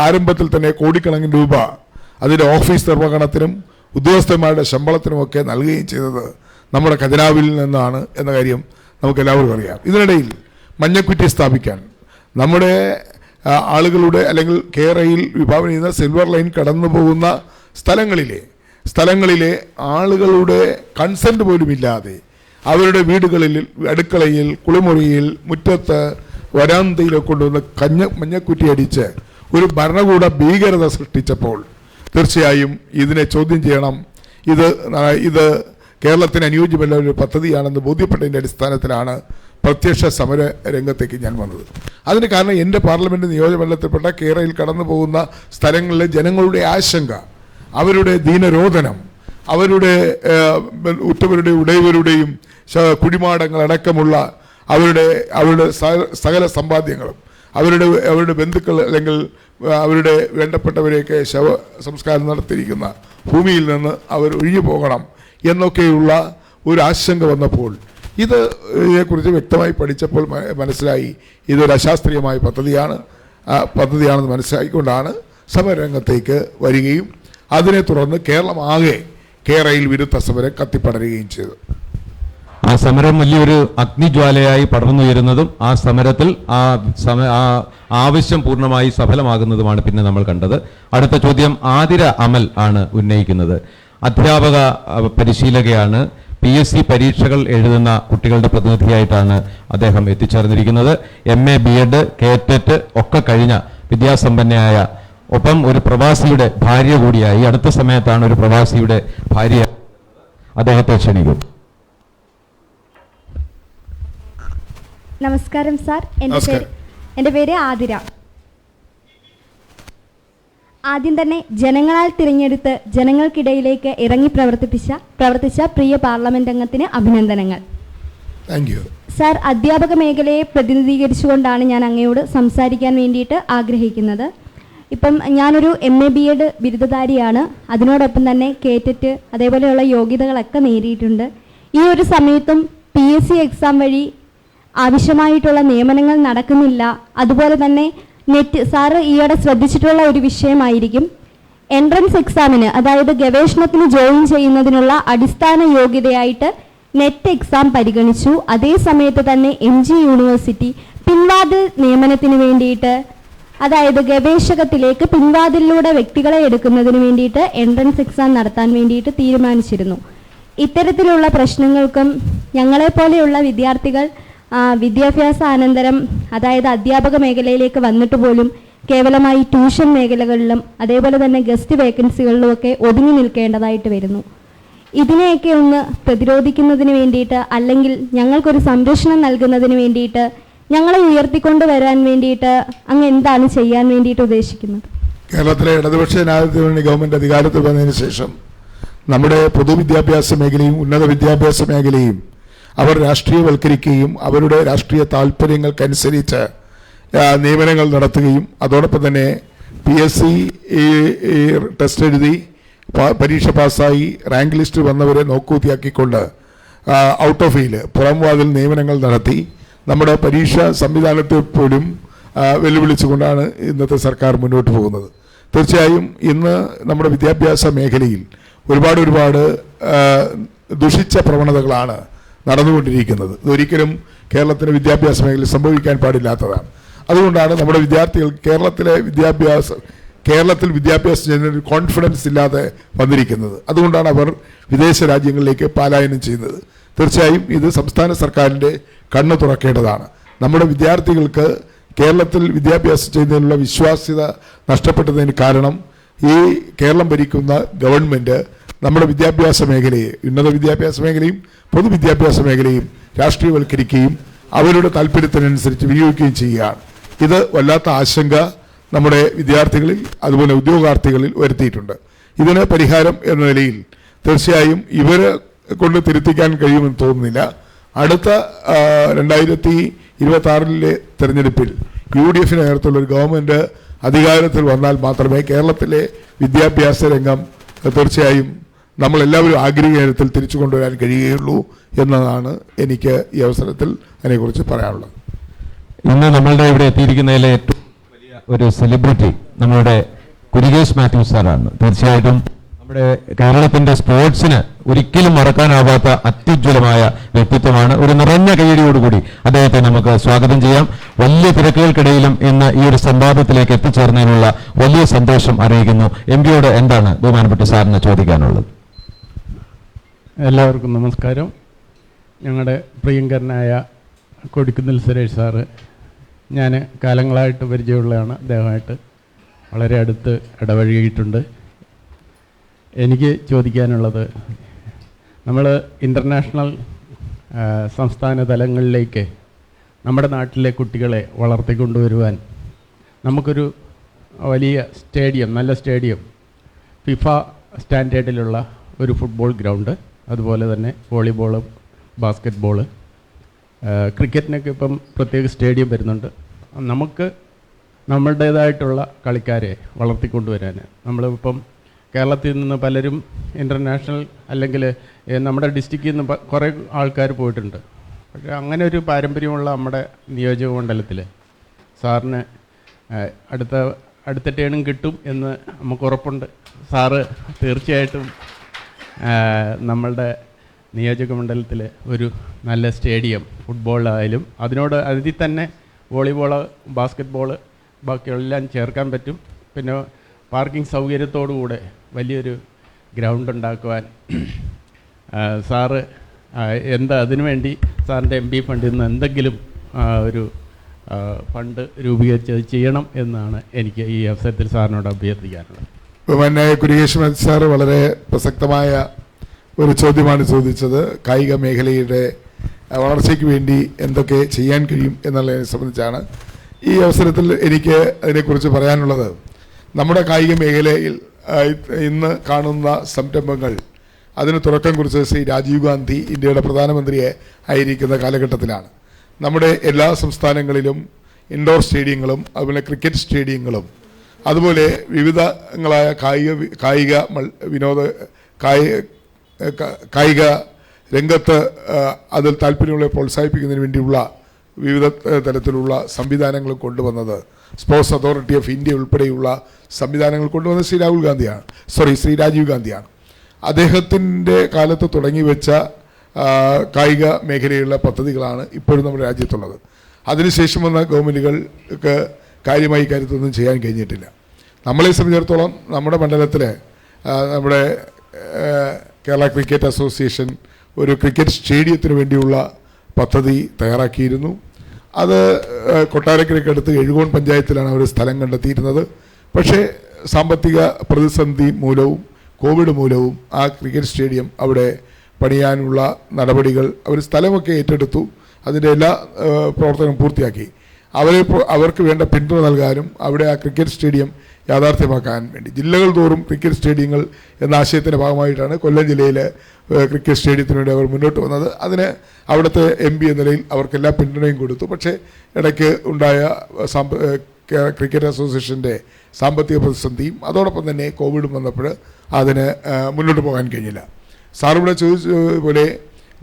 ആരംഭത്തിൽ തന്നെ കോടിക്കണക്കിന് രൂപ അതിൻ്റെ ഓഫീസ് നിർവഹണത്തിനും ഉദ്യോഗസ്ഥന്മാരുടെ ശമ്പളത്തിനുമൊക്കെ നൽകുകയും ചെയ്തത് നമ്മുടെ ഖജനാവിൽ നിന്നാണ് എന്ന കാര്യം നമുക്കെല്ലാവർക്കും അറിയാം. ഇതിനിടയിൽ മഞ്ഞക്കുറ്റി സ്ഥാപിക്കാൻ നമ്മുടെ ആളുകളുടെ അല്ലെങ്കിൽ കേരയിൽ വിഭാവന ചെയ്യുന്ന സിൽവർ ലൈൻ കടന്നു പോകുന്ന സ്ഥലങ്ങളിലെ ആളുകളുടെ കൺസെൻറ്റ് പോലും ഇല്ലാതെ അവരുടെ വീടുകളിൽ, അടുക്കളയിൽ, കുളിമുറിയിൽ, മുറ്റത്ത്, വരാന്തയിലൊക്കെ കൊണ്ടുവന്ന് മഞ്ഞക്കുറ്റി അടിച്ച് ഒരു ഭരണകൂട ഭീകരത സൃഷ്ടിച്ചപ്പോൾ തീർച്ചയായും ഇതിനെ ചോദ്യം ചെയ്യണം. ഇത് കേരളത്തിന് അനുയോജ്യമല്ല ഒരു പദ്ധതിയാണെന്ന് ബോധ്യപ്പെട്ടതിൻ്റെ അടിസ്ഥാനത്തിലാണ് പ്രത്യക്ഷ സമര രംഗത്തേക്ക് ഞാൻ വന്നത്. അതിന് കാരണം എൻ്റെ പാർലമെൻറ്റ് നിയോജകമണ്ഡലത്തിൽപ്പെട്ട കേരളയിൽ കടന്നു പോകുന്ന സ്ഥലങ്ങളിലെ ജനങ്ങളുടെ ആശങ്ക, അവരുടെ ദീനരോധനം, അവരുടെ ഉറ്റവരുടെയും ഉടയവരുടെയും കുഴിമാടങ്ങളടക്കമുള്ള അവരുടെ സകല സമ്പാദ്യങ്ങളും അവരുടെ ബന്ധുക്കൾ അല്ലെങ്കിൽ അവരുടെ വേണ്ടപ്പെട്ടവരെയൊക്കെ ശവ സംസ്കാരം നടത്തിയിരിക്കുന്ന ഭൂമിയിൽ നിന്ന് അവർ ഒഴിഞ്ഞു പോകണം എന്നൊക്കെയുള്ള ഒരു ആശങ്ക വന്നപ്പോൾ ഇതിനെക്കുറിച്ച് വ്യക്തമായി പഠിച്ചപ്പോൾ മനസ്സിലായി ഇതൊരു അശാസ്ത്രീയമായ പദ്ധതിയാണെന്ന് മനസ്സിലാക്കിക്കൊണ്ടാണ് സമരരംഗത്തേക്ക് വരികയും അതിനെ തുടർന്ന് കേരളം ആകെ കേരയിൽ വിരുദ്ധ സമരം കത്തിപ്പടരുകയും ചെയ്തു. ആ സമരം വലിയൊരു അഗ്നിജ്വാലയായി പടർന്നുയരുന്നതും ആ സമരത്തിൽ ആ ആവശ്യം പൂർണ്ണമായി സഫലമാകുന്നതുമാണ് പിന്നെ നമ്മൾ കണ്ടത്. അടുത്ത ചോദ്യം ആതിര അമൽ ആണ് ഉന്നയിക്കുന്നത്. അധ്യാപക പരിശീലകയാണ്. PSC പരീക്ഷകൾ എഴുതുന്ന കുട്ടികളുടെ പ്രതിനിധിയായിട്ടാണ് അദ്ദേഹം എത്തിച്ചേർന്നിരിക്കുന്നത്. MA B.Ed KTET ഒക്കെ കഴിഞ്ഞ വിദ്യാസമ്പന്നയായ, ഒപ്പം ഒരു പ്രവാസിയുടെ ഭാര്യ കൂടിയായി. അടുത്ത സമയത്താണ് ഒരു പ്രവാസിയുടെ ഭാര്യ. അദ്ദേഹത്തെ ക്ഷണിക്കും. നമസ്കാരം സാർ, എൻ്റെ പേര് ആതിര. ആദ്യം തന്നെ ജനങ്ങളാൽ തിരഞ്ഞെടുത്ത് ജനങ്ങൾക്കിടയിലേക്ക് ഇറങ്ങി പ്രവർത്തിച്ച പ്രിയ പാർലമെന്റ് അംഗത്തിന് അഭിനന്ദനങ്ങൾ. സാർ, അധ്യാപക മേഖലയെ പ്രതിനിധീകരിച്ചുകൊണ്ടാണ് ഞാൻ അങ്ങയോട് സംസാരിക്കാൻ വേണ്ടിയിട്ട് ആഗ്രഹിക്കുന്നത്. ഇപ്പം ഞാനൊരു MA B.Ed ബിരുദധാരിയാണ്. അതിനോടൊപ്പം തന്നെ KTET അതേപോലെയുള്ള യോഗ്യതകളൊക്കെ നേടിയിട്ടുണ്ട്. ഈ ഒരു സമയത്തും PSC എക്സാം വഴി ആവശ്യമായിട്ടുള്ള നിയമനങ്ങൾ നടക്കുന്നില്ല. അതുപോലെ തന്നെ സാറ് ഈയിടെ ശ്രദ്ധിച്ചിട്ടുള്ള ഒരു വിഷയമായിരിക്കും, എൻട്രൻസ് എക്സാമിന്, അതായത് ഗവേഷണത്തിന് ജോയിൻ ചെയ്യുന്നതിനുള്ള അടിസ്ഥാന യോഗ്യതയായിട്ട് നെറ്റ് എക്സാം പരിഗണിച്ചു. അതേ സമയത്ത് തന്നെ MG യൂണിവേഴ്സിറ്റി പിൻവാതിൽ നിയമനത്തിന് വേണ്ടിയിട്ട്, അതായത് ഗവേഷകത്തിലേക്ക് പിൻവാതിലൂടെ വ്യക്തികളെ എടുക്കുന്നതിന് വേണ്ടിയിട്ട് എൻട്രൻസ് എക്സാം നടത്താൻ വേണ്ടിയിട്ട് തീരുമാനിച്ചിരുന്നു. ഇത്തരത്തിലുള്ള പ്രശ്നങ്ങൾക്കും ഞങ്ങളെപ്പോലെയുള്ള വിദ്യാർത്ഥികൾ വിദ്യാഭ്യാസാനന്തരം, അതായത് അധ്യാപക മേഖലയിലേക്ക് വന്നിട്ട് പോലും കേവലമായി ട്യൂഷൻ മേഖലകളിലും അതേപോലെ തന്നെ ഗസ്റ്റ് വേക്കൻസികളിലും ഒക്കെ ഒതുങ്ങി നിൽക്കേണ്ടതായിട്ട് വരുന്നു. ഇതിനെയൊക്കെ ഒന്ന് പ്രതിരോധിക്കുന്നതിന് വേണ്ടിയിട്ട്, അല്ലെങ്കിൽ ഞങ്ങൾക്കൊരു സംരക്ഷണം നൽകുന്നതിന് വേണ്ടിയിട്ട്, ഞങ്ങളെ ഉയർത്തിക്കൊണ്ടുവരാൻ വേണ്ടിയിട്ട് അങ്ങ് എന്താണ് ചെയ്യാൻ വേണ്ടിയിട്ട് ഉദ്ദേശിക്കുന്നത്? കേരളത്തിലെ ഇടതുപക്ഷ ജനാധിപത്യ ഗവൺമെന്റ് അധികാരത്തിൽ വന്നതിന് ശേഷം നമ്മുടെ പൊതുവിദ്യാഭ്യാസ മേഖലയും ഉന്നത വിദ്യാഭ്യാസ മേഖലയും അവർ രാഷ്ട്രീയവൽക്കരിക്കുകയും അവരുടെ രാഷ്ട്രീയ താല്പര്യങ്ങൾക്കനുസരിച്ച് നിയമനങ്ങൾ നടത്തുകയും അതോടൊപ്പം തന്നെ PSC ടെസ്റ്റ് എഴുതി പരീക്ഷ പാസ്സായി റാങ്ക് ലിസ്റ്റ് വന്നവരെ നോക്കൂത്തിയാക്കിക്കൊണ്ട് ഔട്ട് ഓഫ് ഫീൽഡ് പുറംവാതിൽ നിയമനങ്ങൾ നടത്തി നമ്മുടെ പരീക്ഷാ സംവിധാനത്തെ പോലും വെല്ലുവിളിച്ചുകൊണ്ടാണ് ഇന്നത്തെ സർക്കാർ മുന്നോട്ട് പോകുന്നത്. തീർച്ചയായും ഇന്ന് നമ്മുടെ വിദ്യാഭ്യാസ മേഖലയിൽ ഒരുപാട് ദുഷിച്ച പ്രവണതകളാണ് നടന്നുകൊണ്ടിരിക്കുന്നത്. ഇതൊരിക്കലും കേരളത്തിലെ വിദ്യാഭ്യാസ മേഖലയിൽ സംഭവിക്കാൻ പാടില്ലാത്തതാണ്. അതുകൊണ്ടാണ് നമ്മുടെ വിദ്യാർത്ഥികൾ കേരളത്തിൽ വിദ്യാഭ്യാസം ചെയ്യുന്നതിന് കോൺഫിഡൻസ് ഇല്ലാതെ വന്നിരിക്കുന്നത്. അതുകൊണ്ടാണ് അവർ വിദേശ രാജ്യങ്ങളിലേക്ക് പലായനം ചെയ്യുന്നത്. തീർച്ചയായും ഇത് സംസ്ഥാന സർക്കാരിൻ്റെ കണ്ണ് തുറക്കേണ്ടതാണ്. നമ്മുടെ വിദ്യാർത്ഥികൾക്ക് കേരളത്തിൽ വിദ്യാഭ്യാസം ചെയ്യുന്നതിനുള്ള വിശ്വാസ്യത നഷ്ടപ്പെട്ടതിന് കാരണം ഈ കേരളം ഭരിക്കുന്ന ഗവൺമെൻറ് നമ്മുടെ വിദ്യാഭ്യാസ മേഖലയെ, ഉന്നത വിദ്യാഭ്യാസ മേഖലയും പൊതുവിദ്യാഭ്യാസ മേഖലയും രാഷ്ട്രീയവൽക്കരിക്കുകയും അവരുടെ താല്പര്യത്തിനനുസരിച്ച് വിനിയോഗിക്കുകയും ചെയ്യുകയാണ്. ഇത് വല്ലാത്ത ആശങ്ക നമ്മുടെ വിദ്യാർത്ഥികളിൽ അതുപോലെ ഉദ്യോഗാർത്ഥികളിൽ വരുത്തിയിട്ടുണ്ട്. ഇതിന് പരിഹാരം എന്ന നിലയിൽ തീർച്ചയായും ഇവരെ കൊണ്ട് തിരുത്തിക്കാൻ കഴിയുമെന്ന് തോന്നുന്നില്ല. അടുത്ത 2026 തെരഞ്ഞെടുപ്പിൽ UDF നേതൃത്വമുള്ള ഒരു ഗവൺമെൻറ് അധികാരത്തിൽ വന്നാൽ മാത്രമേ കേരളത്തിലെ വിദ്യാഭ്യാസ രംഗം തീർച്ചയായും നമ്മളെല്ലാവരും ആഗ്രഹിക്കുന്ന തരത്തിൽ തിരിച്ചു കൊണ്ടുവരാൻ കഴിയുകയുള്ളൂ എന്നതാണ് എനിക്ക് ഈ അവസരത്തിൽ അതിനെക്കുറിച്ച് പറയാനുള്ളത്. ഇന്ന് നമ്മളുടെ ഇവിടെ എത്തിയിരിക്കുന്നതിലെ ഏറ്റവും വലിയ ഒരു സെലിബ്രിറ്റി നമ്മളുടെ കുരികേഷ് മാത്യു സാറാണ്. തീർച്ചയായിട്ടും നമ്മുടെ കേരളത്തിന്റെ സ്പോർട്സിന് ഒരിക്കലും മറക്കാനാവാത്ത അത്യുജ്വലമായ വ്യക്തിത്വമാണ്. ഒരു നിറഞ്ഞ കയ്യടിയോടുകൂടി അദ്ദേഹത്തെ നമുക്ക് സ്വാഗതം ചെയ്യാം. വലിയ തിരക്കുകൾക്കിടയിലും ഇന്ന് ഈ ഒരു സംവാദത്തിലേക്ക് എത്തിച്ചേർന്നതിനുള്ള വലിയ സന്തോഷം അറിയിക്കുന്നു. MPയോട് എന്താണ് ബഹുമാനപ്പെട്ട സാറിന് ചോദിക്കാനുള്ളത്? എല്ലാവർക്കും നമസ്കാരം. ഞങ്ങളുടെ പ്രിയങ്കരനായ കൊടിക്കുന്നിൽ സുരേഷ് സാറ് ഞാൻ കാലങ്ങളായിട്ട് പരിചയമുള്ളതാണ്. അദ്ദേഹമായിട്ട് വളരെ അടുത്ത് ഇടപഴകിയിട്ടുണ്ട്. എനിക്ക് ചോദിക്കാനുള്ളത്, നമ്മൾ ഇൻ്റർനാഷണൽ സംസ്ഥാന തലങ്ങളിലേക്ക് നമ്മുടെ നാട്ടിലെ കുട്ടികളെ വളർത്തിക്കൊണ്ടുവരുവാൻ നമുക്കൊരു വലിയ സ്റ്റേഡിയം, നല്ല സ്റ്റേഡിയം, ഫിഫ സ്റ്റാൻഡേർഡിലുള്ള ഒരു ഫുട്ബോൾ ഗ്രൗണ്ട്, അതുപോലെ തന്നെ വോളിബോൾ, ബാസ്ക്കറ്റ് ബോൾ, ക്രിക്കറ്റിനൊക്കെ ഇപ്പം പ്രത്യേക സ്റ്റേഡിയം വരുന്നുണ്ട്. നമുക്ക് നമ്മളുടേതായിട്ടുള്ള കളിക്കാരെ വളർത്തിക്കൊണ്ടുവരാൻ നമ്മളിപ്പം കേരളത്തിൽ നിന്ന് പലരും ഇൻ്റർനാഷണൽ അല്ലെങ്കിൽ നമ്മുടെ ഡിസ്ട്രിക്റ്റിൽ നിന്ന് കുറേ ആൾക്കാർ പോയിട്ടുണ്ട്. പക്ഷേ അങ്ങനെ ഒരു പാരമ്പര്യമുള്ള നമ്മുടെ നിയോജക മണ്ഡലത്തിൽ സാറിന് അടുത്ത ടേണും കിട്ടും എന്ന് നമുക്ക് ഉറപ്പുണ്ട്. സാറ് തീർച്ചയായിട്ടും നമ്മളുടെ നിയോജക മണ്ഡലത്തിൽ ഒരു നല്ല സ്റ്റേഡിയം ഫുട്ബോളായാലും അതിൽ തന്നെ വോളിബോള് ബാസ്ക്കറ്റ് ബാക്കിയെല്ലാം ചേർക്കാൻ പറ്റും. പിന്നെ പാർക്കിംഗ് സൗകര്യത്തോടുകൂടെ വലിയൊരു ഗ്രൗണ്ട് ഉണ്ടാക്കുവാൻ സാറ് അതിനുവേണ്ടി സാറിൻ്റെ MP ഫണ്ടിൽ നിന്ന് എന്തെങ്കിലും ഒരു ഫണ്ട് രൂപീകരിച്ച് ചെയ്യണം എന്നാണ് എനിക്ക് ഈ അവസരത്തിൽ സാറിനോട് അഭ്യർത്ഥിക്കാനുള്ളത്. ബഹുമാന്യായ കുര്യേഷ് സാറ് വളരെ പ്രസക്തമായ ഒരു ചോദ്യമാണ് ചോദിച്ചത്. കായിക മേഖലയുടെ വളർച്ചയ്ക്ക് വേണ്ടി എന്തൊക്കെ ചെയ്യാൻ കഴിയും എന്നുള്ളതിനെ സംബന്ധിച്ചാണ്. ഈ അവസരത്തിൽ എനിക്ക് അതിനെക്കുറിച്ച് പറയാനുള്ളത്, നമ്മുടെ കായിക മേഖലയിൽ ഇന്ന് കാണുന്ന സംരംഭങ്ങൾ അതിന് തുടക്കം കുറിച്ച് ശ്രീ രാജീവ് ഗാന്ധി ഇന്ത്യയുടെ പ്രധാനമന്ത്രിയെ ആയിരിക്കുന്ന കാലഘട്ടത്തിലാണ്. നമ്മുടെ എല്ലാ സംസ്ഥാനങ്ങളിലും ഇൻഡോർ സ്റ്റേഡിയങ്ങളും അതുപോലെ ക്രിക്കറ്റ് സ്റ്റേഡിയങ്ങളും അതുപോലെ വിവിധങ്ങളായ കായിക രംഗത്ത് അതിൽ താല്പര്യങ്ങളെ പ്രോത്സാഹിപ്പിക്കുന്നതിന് വേണ്ടിയുള്ള വിവിധ തരത്തിലുള്ള സംവിധാനങ്ങൾ കൊണ്ടുവന്നത് സ്പോർട്സ് അതോറിറ്റി ഓഫ് ഇന്ത്യ ഉൾപ്പെടെയുള്ള സംവിധാനങ്ങൾ കൊണ്ടുവന്നത് ശ്രീ രാജീവ് ഗാന്ധിയാണ്. അദ്ദേഹത്തിൻ്റെ കാലത്ത് തുടങ്ങി വെച്ച കായിക മേഖലയിലുള്ള പദ്ധതികളാണ് ഇപ്പോഴും നമ്മുടെ രാജ്യത്തുള്ളത്. അതിനുശേഷം വന്ന ഗവൺമെൻറ്റുകൾക്ക് കാര്യമായി കാര്യത്തൊന്നും ചെയ്യാൻ കഴിഞ്ഞിട്ടില്ല. നമ്മളെ സംബന്ധിച്ചിടത്തോളം നമ്മുടെ മണ്ഡലത്തിൽ നമ്മുടെ കേരള ക്രിക്കറ്റ് അസോസിയേഷൻ ഒരു ക്രിക്കറ്റ് സ്റ്റേഡിയത്തിന് വേണ്ടിയുള്ള പദ്ധതി തയ്യാറാക്കിയിരുന്നു. അത് കൊട്ടാരക്കരയ്ക്കടുത്ത് എഴുകോൺ പഞ്ചായത്തിലാണ് അവർ സ്ഥലം കണ്ടെത്തിയിരുന്നത്. പക്ഷേ സാമ്പത്തിക പ്രതിസന്ധി മൂലവും കോവിഡ് മൂലവും ആ ക്രിക്കറ്റ് സ്റ്റേഡിയം അവിടെ പണിയാനുള്ള നടപടികൾ അവർ സ്ഥലമൊക്കെ ഏറ്റെടുത്തു. അതിൻ്റെ എല്ലാ പ്രവർത്തനവും പൂർത്തിയാക്കി. അവർക്ക് വേണ്ട പിന്തുണ നൽകാനും അവിടെ ആ ക്രിക്കറ്റ് സ്റ്റേഡിയം യാഥാർത്ഥ്യമാക്കാൻ വേണ്ടി ജില്ലകൾ തോറും ക്രിക്കറ്റ് സ്റ്റേഡിയങ്ങൾ എന്ന ആശയത്തിൻ്റെ ഭാഗമായിട്ടാണ് കൊല്ലം ജില്ലയിലെ ക്രിക്കറ്റ് സ്റ്റേഡിയത്തിന് വേണ്ടി അവർ മുന്നോട്ട് വന്നത്. അതിന് അവിടുത്തെ MP എന്ന നിലയിൽ അവർക്കെല്ലാ പിന്തുണയും കൊടുത്തു. പക്ഷേ ഇടയ്ക്ക് ഉണ്ടായ ക്രിക്കറ്റ് അസോസിയേഷൻ്റെ സാമ്പത്തിക പ്രതിസന്ധിയും അതോടൊപ്പം തന്നെ കോവിഡും വന്നപ്പോൾ അതിന് മുന്നോട്ട് പോകാൻ കഴിഞ്ഞില്ല. സാറിവിടെ ചോദിച്ചതുപോലെ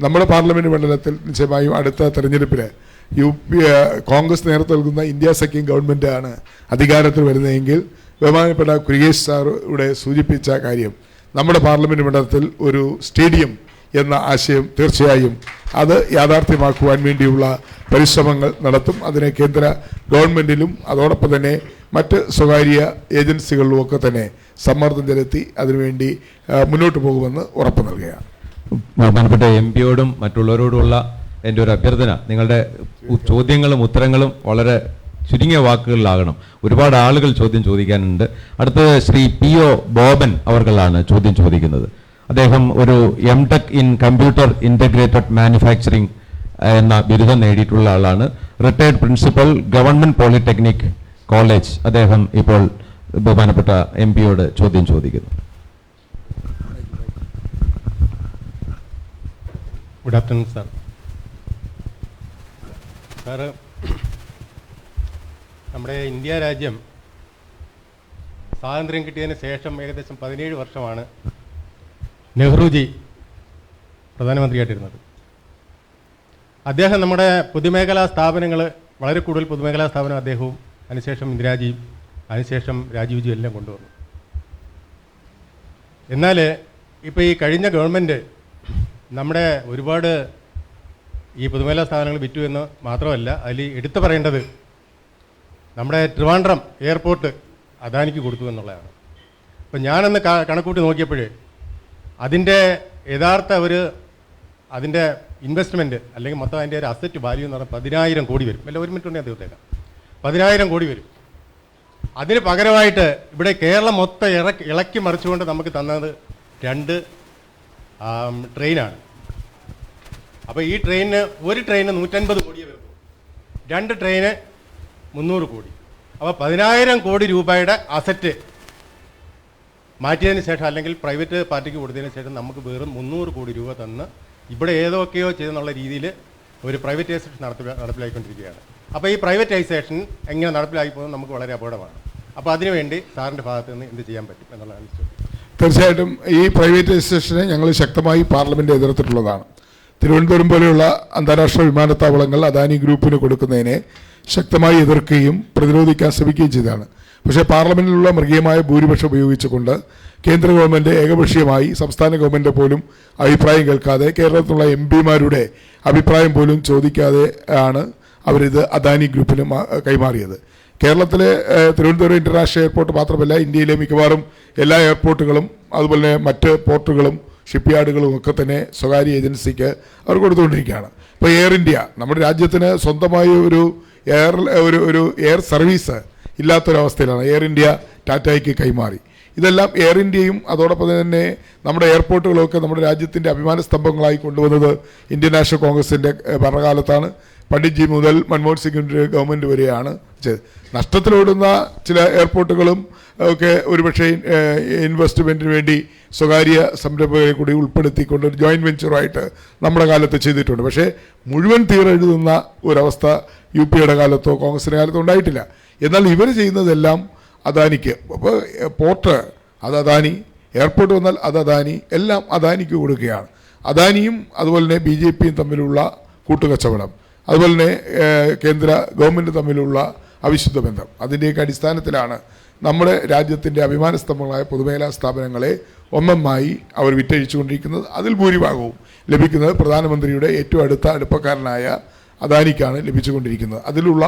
നമ്മുടെ പാർലമെൻറ്റ് മണ്ഡലത്തിൽ നിശ്ചയമായും അടുത്ത തെരഞ്ഞെടുപ്പിൽ കോൺഗ്രസ് നേതൃത്വം നൽകുന്ന ഇന്ത്യ സഖ്യം ഗവൺമെൻറ്റാണ് അധികാരത്തിൽ വരുന്നതെങ്കിൽ ബഹുമാനപ്പെട്ട കുര്യേഷ് സാർ ഇവിടെ സൂചിപ്പിച്ച കാര്യം, നമ്മുടെ പാർലമെൻറ്റ് മണ്ഡലത്തിൽ ഒരു സ്റ്റേഡിയം എന്ന ആശയം തീർച്ചയായും അത് യാഥാർത്ഥ്യമാക്കുവാൻ വേണ്ടിയുള്ള പരിശ്രമങ്ങൾ നടത്തും. അതിനെ കേന്ദ്ര ഗവൺമെൻറ്റിലും അതോടൊപ്പം തന്നെ മറ്റ് സ്വകാര്യ ഏജൻസികളിലും ഒക്കെ തന്നെ സമ്മർദ്ദം ചെലുത്തി അതിനുവേണ്ടി മുന്നോട്ട് പോകുമെന്ന് ഉറപ്പ് നൽകുകയാണ്. ബഹുമാനപ്പെട്ട MP-യോടും മറ്റുള്ളവരോടുമുള്ള എൻ്റെ ഒരു അഭ്യർത്ഥന, നിങ്ങളുടെ ചോദ്യങ്ങളും ഉത്തരങ്ങളും വളരെ ചുരുങ്ങിയ വാക്കുകളിലാകണം. ഒരുപാട് ആളുകൾ ചോദ്യം ചോദിക്കാനുണ്ട്. അടുത്തത് ശ്രീ P.O. ബോബൻ അവർകളാണ് ചോദ്യം ചോദിക്കുന്നത്. അദ്ദേഹം ഒരു M.Tech in computer integrated manufacturing എന്ന ബിരുദം നേടിയിട്ടുള്ള ആളാണ്. Retired principal government polytechnic college. അദ്ദേഹം ഇപ്പോൾ ബഹുമാനപ്പെട്ട MP-യോട് ചോദ്യം ചോദിക്കുന്നു. Good afternoon sir. സാറ്, നമ്മുടെ ഇന്ത്യ രാജ്യം സ്വാതന്ത്ര്യം കിട്ടിയതിന് ശേഷം ഏകദേശം 17 വർഷമാണ് നെഹ്റുജി പ്രധാനമന്ത്രിയായിട്ടിരുന്നത്. അദ്ദേഹം നമ്മുടെ പൊതുമേഖലാ സ്ഥാപനങ്ങൾ, വളരെ കൂടുതൽ പൊതുമേഖലാ സ്ഥാപനം അദ്ദേഹവും അതിനുശേഷം ഇന്ദിരാജിയും അതിനുശേഷം രാജീവ്ജിയും എല്ലാം കൊണ്ടുവന്നു. എന്നാൽ ഇപ്പോൾ ഈ കഴിഞ്ഞ ഗവൺമെൻറ് നമ്മുടെ ഒരുപാട് ഈ പൊതുമേഖലാ സ്ഥാപനങ്ങൾ വിറ്റു എന്ന് മാത്രമല്ല, അതിൽ എടുത്തു പറയേണ്ടത് നമ്മുടെ ട്രിവാൻഡ്രം എയർപോർട്ട് അദാനിക്ക് കൊടുത്തു എന്നുള്ളതാണ്. അപ്പം ഞാനന്ന് കണക്കൂട്ടി നോക്കിയപ്പോഴേ അതിൻ്റെ യഥാർത്ഥ അതിൻ്റെ ഇൻവെസ്റ്റ്മെൻറ്റ് അല്ലെങ്കിൽ മൊത്തം അതിൻ്റെ ഒരു അസറ്റ് വാല്യൂ എന്ന് പറഞ്ഞാൽ 10,000 കോടി വരും. അല്ല, 1 മിനിറ്റ് ഉണ്ടെങ്കിൽ അദ്ദേഹത്തേക്കാം 10,000 കോടി വരും. അതിന് പകരമായിട്ട് ഇവിടെ കേരളം മൊത്തം ഇളക്കി മറിച്ചുകൊണ്ട് നമുക്ക് തന്നത് 2 ട്രെയിനാണ്. അപ്പോൾ ഈ ഒരു ട്രെയിന് 150 കോടിയേ വരുള്ളൂ, 2 ട്രെയിന് 300 കോടി. അപ്പോൾ 10,000 കോടി രൂപയുടെ അസറ്റ് മാറ്റിയതിന് ശേഷം അല്ലെങ്കിൽ പ്രൈവറ്റ് പാർട്ടിക്ക് കൊടുത്തതിന് ശേഷം നമുക്ക് വെറും 300 കോടി രൂപ തന്ന് ഇവിടെ ഏതൊക്കെയോ ചെയ്തെന്നുള്ള രീതിയിൽ ഒരു പ്രൈവറ്റൈസേഷൻ നടപ്പിലാക്കിക്കൊണ്ടിരിക്കുകയാണ്. അപ്പോൾ ഈ പ്രൈവറ്റൈസേഷൻ എങ്ങനെ നടപ്പിലാക്കി പോകുന്നത് നമുക്ക് വളരെ അപകടമാണ്. അപ്പോൾ അതിനുവേണ്ടി സാറിൻ്റെ ഭാഗത്ത് നിന്ന് എന്ത് ചെയ്യാൻ പറ്റും എന്നുള്ളതാണ് ചോദ്യം. തീർച്ചയായിട്ടും ഈ പ്രൈവറ്റൈസേഷനെ ഞങ്ങൾ ശക്തമായി പാർലമെൻറ്റ് എതിർത്തിട്ടുള്ളതാണ്. തിരുവനന്തപുരം പോലെയുള്ള അന്താരാഷ്ട്ര വിമാനത്താവളങ്ങൾ അദാനി ഗ്രൂപ്പിന് കൊടുക്കുന്നതിനെ ശക്തമായി എതിർക്കുകയും പ്രതിരോധിക്കാൻ ശ്രമിക്കുകയും ചെയ്തതാണ്. പക്ഷേ പാർലമെൻറ്റിലുള്ള മൃഗീയമായ ഭൂരിപക്ഷം ഉപയോഗിച്ചുകൊണ്ട് കേന്ദ്ര ഗവൺമെൻറ് ഏകപക്ഷീയമായി സംസ്ഥാന ഗവൺമെൻറ് പോലും അഭിപ്രായം കേൾക്കാതെ കേരളത്തിലുള്ള MP-മാരുടെ അഭിപ്രായം പോലും ചോദിക്കാതെ ആണ് അവരിത് അദാനി ഗ്രൂപ്പിന് കൈമാറിയത്. കേരളത്തിലെ തിരുവനന്തപുരം ഇൻ്റർനാഷണൽ എയർപോർട്ട് മാത്രമല്ല, ഇന്ത്യയിലെ മിക്കവാറും എല്ലാ എയർപോർട്ടുകളും അതുപോലെ മറ്റ് പോർട്ടുകളും ഷിപ്പ്യാർഡുകളും ഒക്കെ തന്നെ സ്വകാര്യ ഏജൻസിക്ക് അവർ കൊടുത്തുകൊണ്ടിരിക്കുകയാണ്. ഇപ്പോൾ എയർ ഇന്ത്യ, നമ്മുടെ രാജ്യത്തിന് സ്വന്തമായ ഒരു എയർ സർവീസ് ഇല്ലാത്തൊരവസ്ഥയിലാണ്. എയർ ഇന്ത്യ ടാറ്റയ്ക്ക് കൈമാറി. ഇതെല്ലാം എയർ ഇന്ത്യയും അതോടൊപ്പം തന്നെ നമ്മുടെ എയർപോർട്ടുകളൊക്കെ നമ്മുടെ രാജ്യത്തിൻ്റെ അഭിമാന സ്തംഭങ്ങളായി കൊണ്ടുവന്നത് ഇന്ത്യൻ നാഷണൽ കോൺഗ്രസിൻ്റെ ഭരണകാലത്താണ്. പണ്ഡിറ്റ്ജി മുതൽ മൻമോഹൻ സിംഗിൻ്റെ ഗവൺമെൻറ് വരെയാണ് നഷ്ടത്തിലോടുന്ന ചില എയർപോർട്ടുകളും ഒക്കെ ഒരുപക്ഷെ ഇൻവെസ്റ്റ്മെൻറ്റിന് വേണ്ടി സ്വകാര്യ സംരംഭകരെ കൂടി ഉൾപ്പെടുത്തിക്കൊണ്ട് ഒരു ജോയിൻറ്റ് വെഞ്ചറുമായിട്ട് നമ്മുടെ കാലത്ത് ചെയ്തിട്ടുണ്ട്. പക്ഷേ മുഴുവൻ തീരെഴുതുന്ന ഒരവസ്ഥ UP-യുടെ കാലത്തോ കോൺഗ്രസിൻ്റെ കാലത്തോ ഉണ്ടായിട്ടില്ല. എന്നാൽ ഇവർ ചെയ്യുന്നതെല്ലാം അദാനിക്ക്. അപ്പോൾ പോർട്ട് അത് അദാനി, എയർപോർട്ട് വന്നാൽ അത് അദാനി, എല്ലാം അദാനിക്ക് കൊടുക്കുകയാണ്. അദാനിയും അതുപോലെ തന്നെ BJP-യും തമ്മിലുള്ള കൂട്ടുകച്ചവടം, അതുപോലെ തന്നെ കേന്ദ്ര ഗവൺമെൻറ് തമ്മിലുള്ള അവിശുദ്ധ ബന്ധം, അതിൻ്റെയൊക്കെ അടിസ്ഥാനത്തിലാണ് നമ്മുടെ രാജ്യത്തിൻ്റെ അഭിമാന സ്തംഭങ്ങളായ പൊതുമേഖലാ സ്ഥാപനങ്ങളെ ഒന്നൊന്നായി അവർ വിറ്റഴിച്ചുകൊണ്ടിരിക്കുന്നത്. അതിൽ ഭൂരിഭാഗവും ലഭിക്കുന്നത് പ്രധാനമന്ത്രിയുടെ ഏറ്റവും അടുപ്പക്കാരനായ അദാനിക്കാണ് ലഭിച്ചുകൊണ്ടിരിക്കുന്നത്. അതിലുള്ള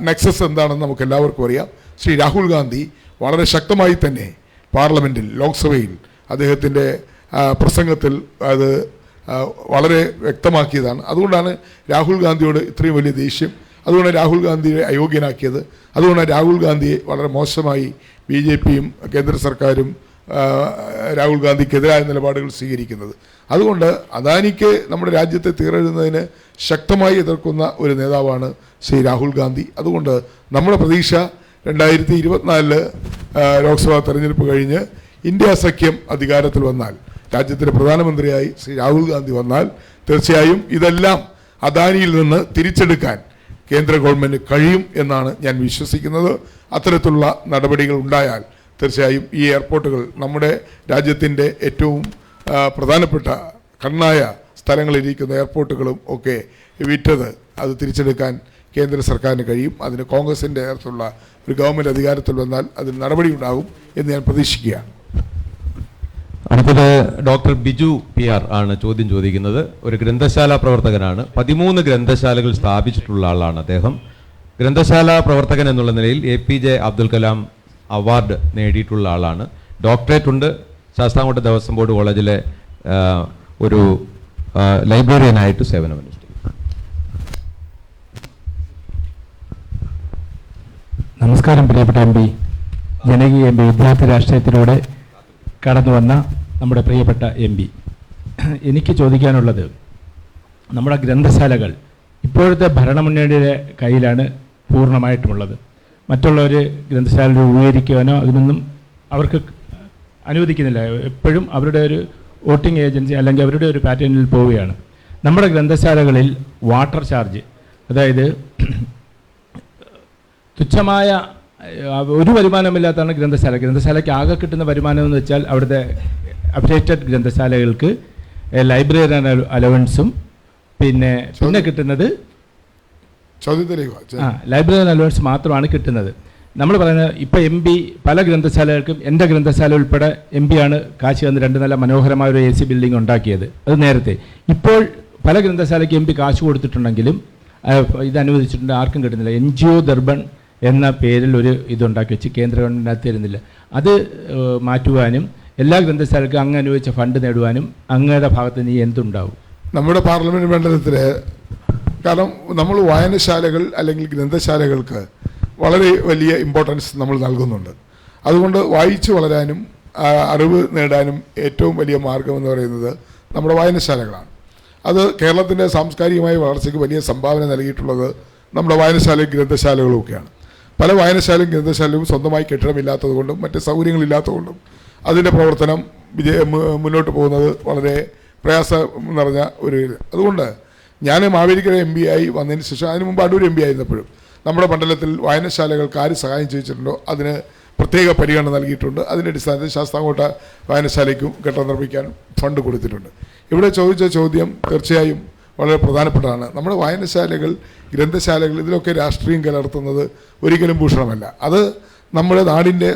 നെക്സസ് എന്താണെന്ന് നമുക്ക് എല്ലാവർക്കും അറിയാം. ശ്രീ രാഹുൽ ഗാന്ധി വളരെ ശക്തമായി തന്നെ പാർലമെൻറ്റിൽ, ലോക്സഭയിൽ അദ്ദേഹത്തിൻ്റെ പ്രസംഗത്തിൽ അത് വളരെ വ്യക്തമാക്കിയതാണ്. അതുകൊണ്ടാണ് രാഹുൽ ഗാന്ധിയോട് ഇത്രയും വലിയ ദേഷ്യം, അതുകൊണ്ടാണ് രാഹുൽ ഗാന്ധിയെ അയോഗ്യനാക്കിയത്, അതുകൊണ്ടാണ് രാഹുൽ ഗാന്ധിയെ വളരെ മോശമായി BJP-യും കേന്ദ്ര സർക്കാരും രാഹുൽ ഗാന്ധിക്കെതിരായ നിലപാടുകൾ സ്വീകരിക്കുന്നത്. അതുകൊണ്ട് അദാനിക്ക് നമ്മുടെ രാജ്യത്തെ തീരെഴുതുന്നതിന് ശക്തമായി എതിർക്കുന്ന ഒരു നേതാവാണ് ശ്രീ രാഹുൽ ഗാന്ധി. അതുകൊണ്ട് നമ്മുടെ പ്രതീക്ഷ 2024 ലോക്സഭാ തെരഞ്ഞെടുപ്പ് കഴിഞ്ഞ് ഇന്ത്യ സഖ്യം അധികാരത്തിൽ വന്നാൽ, രാജ്യത്തിൻ്റെ പ്രധാനമന്ത്രിയായി ശ്രീ രാഹുൽ ഗാന്ധി വന്നാൽ തീർച്ചയായും ഇതെല്ലാം അദാനിയിൽ നിന്ന് തിരിച്ചെടുക്കാൻ കേന്ദ്ര ഗവൺമെൻറ് കഴിയും എന്നാണ് ഞാൻ വിശ്വസിക്കുന്നത്. അത്തരത്തിലുള്ള നടപടികൾ ഉണ്ടായാൽ തീർച്ചയായും ഈ എയർപോർട്ടുകൾ, നമ്മുടെ രാജ്യത്തിൻ്റെ ഏറ്റവും പ്രധാനപ്പെട്ട കണ്ണായ സ്ഥലങ്ങളിലിരിക്കുന്ന എയർപോർട്ടുകളും ഒക്കെ വിറ്റത് അത് തിരിച്ചെടുക്കാൻ കേന്ദ്ര സർക്കാരിന് കഴിയും. അതിന് കോൺഗ്രസിൻ്റെ നേതൃത്വത്തിലുള്ള ഒരു ഗവൺമെൻറ് അധികാരത്തിൽ വന്നാൽ അതിന് നടപടി ഉണ്ടാകും എന്ന് ഞാൻ പ്രതീക്ഷിക്കുകയാണ്. അടുത്തത് ഡോക്ടർ ബിജു PR ആണ് ചോദ്യം ചോദിക്കുന്നത്. ഒരു ഗ്രന്ഥശാല പ്രവർത്തകനാണ്. 13 ഗ്രന്ഥശാലകൾ സ്ഥാപിച്ചിട്ടുള്ള ആളാണ് അദ്ദേഹം. ഗ്രന്ഥശാല പ്രവർത്തകൻ എന്നുള്ള നിലയിൽ APJ അബ്ദുൽ കലാം അവാർഡ് നേടിയിട്ടുള്ള ആളാണ്. ഡോക്ടറേറ്റ് ഉണ്ട്. ശാസ്താംകോട്ട ദേവസ്വം ബോർഡ് കോളേജിലെ ഒരു ലൈബ്രറിയനായിട്ട് സേവനമനുഷ്ഠിക്കും. നമസ്കാരം പ്രിയപ്പെട്ട MP, ജനകീയ MP, വിദ്യാർത്ഥി രാഷ്ട്രീയത്തിലൂടെ കടന്നു വന്ന നമ്മുടെ പ്രിയപ്പെട്ട MP, എനിക്ക് ചോദിക്കാനുള്ളത്, നമ്മുടെ ഗ്രന്ഥശാലകൾ ഇപ്പോഴത്തെ ഭരണമുന്നണിയുടെ കയ്യിലാണ് പൂർണ്ണമായിട്ടുമുള്ളത്. മറ്റുള്ളവർ ഗ്രന്ഥശാല രൂപീകരിക്കുവാനോ അതിനൊന്നും അവർക്ക് അനുവദിക്കുന്നില്ല. എപ്പോഴും അവരുടെ ഒരു വോട്ടിംഗ് ഏജൻസി അല്ലെങ്കിൽ അവരുടെ ഒരു പാറ്റേണിൽ പോവുകയാണ്. നമ്മുടെ ഗ്രന്ഥശാലകളിൽ വാട്ടർ ചാർജ്, അതായത് തുച്ഛമായ ഒരു വരുമാനമില്ലാത്തതാണ് ഗ്രന്ഥശാലയ്ക്ക് ആകെ കിട്ടുന്ന വരുമാനം എന്ന് വെച്ചാൽ അവിടുത്തെ അഫിലിയേറ്റഡ് ഗ്രന്ഥശാലകൾക്ക് ലൈബ്രറി അലവൻസും പിന്നെ കിട്ടുന്നത് ലൈബ്രറി അലവൻസ് മാത്രമാണ് കിട്ടുന്നത്. നമ്മൾ പറയുന്നത് ഇപ്പോൾ MP പല ഗ്രന്ഥശാലകൾക്കും, എൻ്റെ ഗ്രന്ഥശാല ഉൾപ്പെടെ MP ആണ് കാശ് തന്ന് 2 നല്ല മനോഹരമായ ഒരു AC ബിൽഡിംഗ് ഉണ്ടാക്കിയത്. അത് നേരത്തെ. ഇപ്പോൾ പല ഗ്രന്ഥശാലയ്ക്ക് MP കാശ് കൊടുത്തിട്ടുണ്ടെങ്കിലും ഇത് അനുവദിച്ചിട്ടുണ്ട്, ആർക്കും കിട്ടുന്നില്ല. NGO ദർബൺ എന്ന പേരിൽ ഒരു ഇതുണ്ടാക്കി വെച്ച് കേന്ദ്ര ഗവൺമെൻറ് തരുന്നില്ല. അത് മാറ്റുവാനും എല്ലാ ഗ്രന്ഥശാലയ്ക്കും അങ്ങ് അനുവദിച്ച ഫണ്ട് നേടുവാനും അങ്ങയുടെ ഭാഗത്ത് നിന്ന് എന്തുണ്ടാവും? നമ്മുടെ പാർലമെൻറ്റ് മണ്ഡലത്തിൽ, കാരണം നമ്മൾ വായനശാലകൾ അല്ലെങ്കിൽ ഗ്രന്ഥശാലകൾക്ക് വളരെ വലിയ ഇമ്പോർട്ടൻസ് നമ്മൾ നൽകുന്നുണ്ട്. അതുകൊണ്ട് വായിച്ചു വളരാനും അറിവ് നേടാനും ഏറ്റവും വലിയ മാർഗമെന്ന് പറയുന്നത് നമ്മുടെ വായനശാലകളാണ്. അത് കേരളത്തിൻ്റെ സാംസ്കാരികമായ വളർച്ചയ്ക്ക് വലിയ സംഭാവന നൽകിയിട്ടുള്ളത് നമ്മുടെ വായനശാലയും ഗ്രന്ഥശാലകളുമൊക്കെയാണ്. പല വായനശാലയും ഗ്രന്ഥശാലയും സ്വന്തമായി കെട്ടിടമില്ലാത്തതുകൊണ്ടും മറ്റ് സൗകര്യങ്ങളില്ലാത്തതുകൊണ്ടും അതിൻ്റെ പ്രവർത്തനം മുന്നോട്ട് പോകുന്നത് വളരെ പ്രയാസം നിറഞ്ഞ ഒരു. അതുകൊണ്ട് ഞാൻ മാവേലിക്കര MP ആയി വന്നതിന് ശേഷം, അതിന് മുമ്പ് അടൂർ MP ആയിരുന്നപ്പോഴും നമ്മുടെ മണ്ഡലത്തിൽ വായനശാലകൾക്ക് ആര് സഹായം ചോദിച്ചിട്ടുണ്ടോ അതിന് പ്രത്യേക പരിഗണന നൽകിയിട്ടുണ്ട്. അതിൻ്റെ അടിസ്ഥാനത്തിൽ ശാസ്താംകോട്ട വായനശാലയ്ക്കും കെട്ടിടം നിർമ്മിക്കാൻ ഫണ്ട് കൊടുത്തിട്ടുണ്ട്. ഇവിടെ ചോദിച്ച ചോദ്യം തീർച്ചയായും വളരെ പ്രധാനപ്പെട്ടതാണ്. നമ്മുടെ വായനശാലകൾ, ഗ്രന്ഥശാലകൾ, ഇതിലൊക്കെ രാഷ്ട്രീയം കലർത്തുന്നത് ഒരിക്കലും ഭൂഷണമല്ല. അത് നമ്മുടെ നാടിൻ്റെ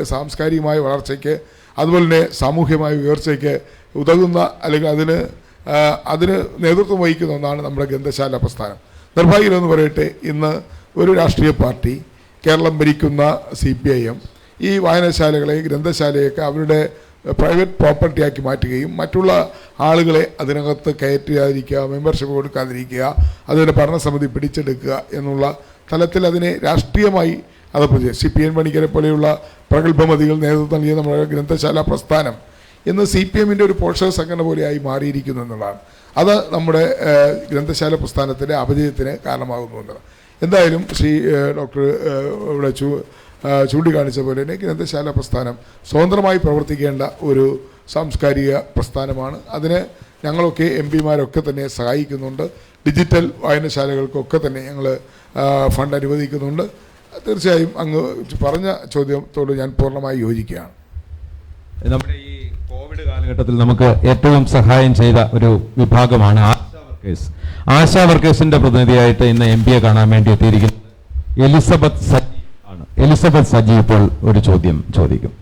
സാംസ്കാരികമായ വളർച്ചയ്ക്ക് അതുപോലെ തന്നെ സാമൂഹ്യമായ ഉയർച്ചയ്ക്ക് ഉതകുന്ന അല്ലെങ്കിൽ അതിന് നേതൃത്വം വഹിക്കുന്ന ഒന്നാണ് നമ്മുടെ ഗ്രന്ഥശാല പ്രസ്ഥാനം. നിർഭാഗ്യമെന്ന് പറയട്ടെ, ഇന്ന് ഒരു രാഷ്ട്രീയ പാർട്ടി, കേരളം ഭരിക്കുന്ന CPIM ഈ വായനശാലകളെ, ഗ്രന്ഥശാലയൊക്കെ അവരുടെ പ്രൈവറ്റ് പ്രോപ്പർട്ടിയാക്കി മാറ്റുകയും മറ്റുള്ള ആളുകളെ അതിനകത്ത് കയറ്റാതിരിക്കുക, മെമ്പർഷിപ്പ് കൊടുക്കാതിരിക്കുക, അതിൻ്റെ ഭരണസമിതി പിടിച്ചെടുക്കുക എന്നുള്ള തലത്തിൽ അതിനെ രാഷ്ട്രീയമായി അതപ്പോൾ CPN പണിക്കരെ പോലെയുള്ള പ്രഗത്ഭമതികൾ നേതൃത്വം നൽകിയ നമ്മുടെ ഗ്രന്ഥശാല പ്രസ്ഥാനം ഇന്ന് CPMൻ്റെ ഒരു പോഷക സംഘടന പോലെയായി മാറിയിരിക്കുന്നു എന്നുള്ളതാണ്. അത് നമ്മുടെ ഗ്രന്ഥശാല പ്രസ്ഥാനത്തിൻ്റെ അപജയത്തിന് കാരണമാകുന്നു എന്നുള്ളത്. എന്തായാലും ഡോക്ടർ ഇവിടെ ചൂണ്ടിക്കാണിച്ച പോലെ തന്നെ ഗ്രന്ഥശാല പ്രസ്ഥാനം സ്വതന്ത്രമായി പ്രവർത്തിക്കേണ്ട ഒരു സാംസ്കാരിക പ്രസ്ഥാനമാണ്. അതിന് ഞങ്ങളൊക്കെ MP-മാരൊക്കെ തന്നെ സഹായിക്കുന്നുണ്ട്. ഡിജിറ്റൽ വായനശാലകൾക്കൊക്കെ തന്നെ ഞങ്ങൾ ഫണ്ട് അനുവദിക്കുന്നുണ്ട്. തീർച്ചയായും അങ്ങ് പറഞ്ഞ ചോദ്യത്തോട് ഞാൻ പൂർണ്ണമായി യോജിക്കുകയാണ്. നമ്മുടെ ഈ കോവിഡ് കാലഘട്ടത്തിൽ നമുക്ക് ഏറ്റവും സഹായം ചെയ്ത ഒരു വിഭാഗമാണ് ആശാ വർക്കേഴ്സിന്റെ പ്രതിനിധിയായിട്ട് ഇന്ന് MP-യെ കാണാൻ വേണ്ടി എത്തിയിരിക്കുന്നത് എലിസബത്ത് സജി ആണ്. എലിസബത്ത് സജി ഇപ്പോൾ ഒരു ചോദ്യം ചോദിക്കും.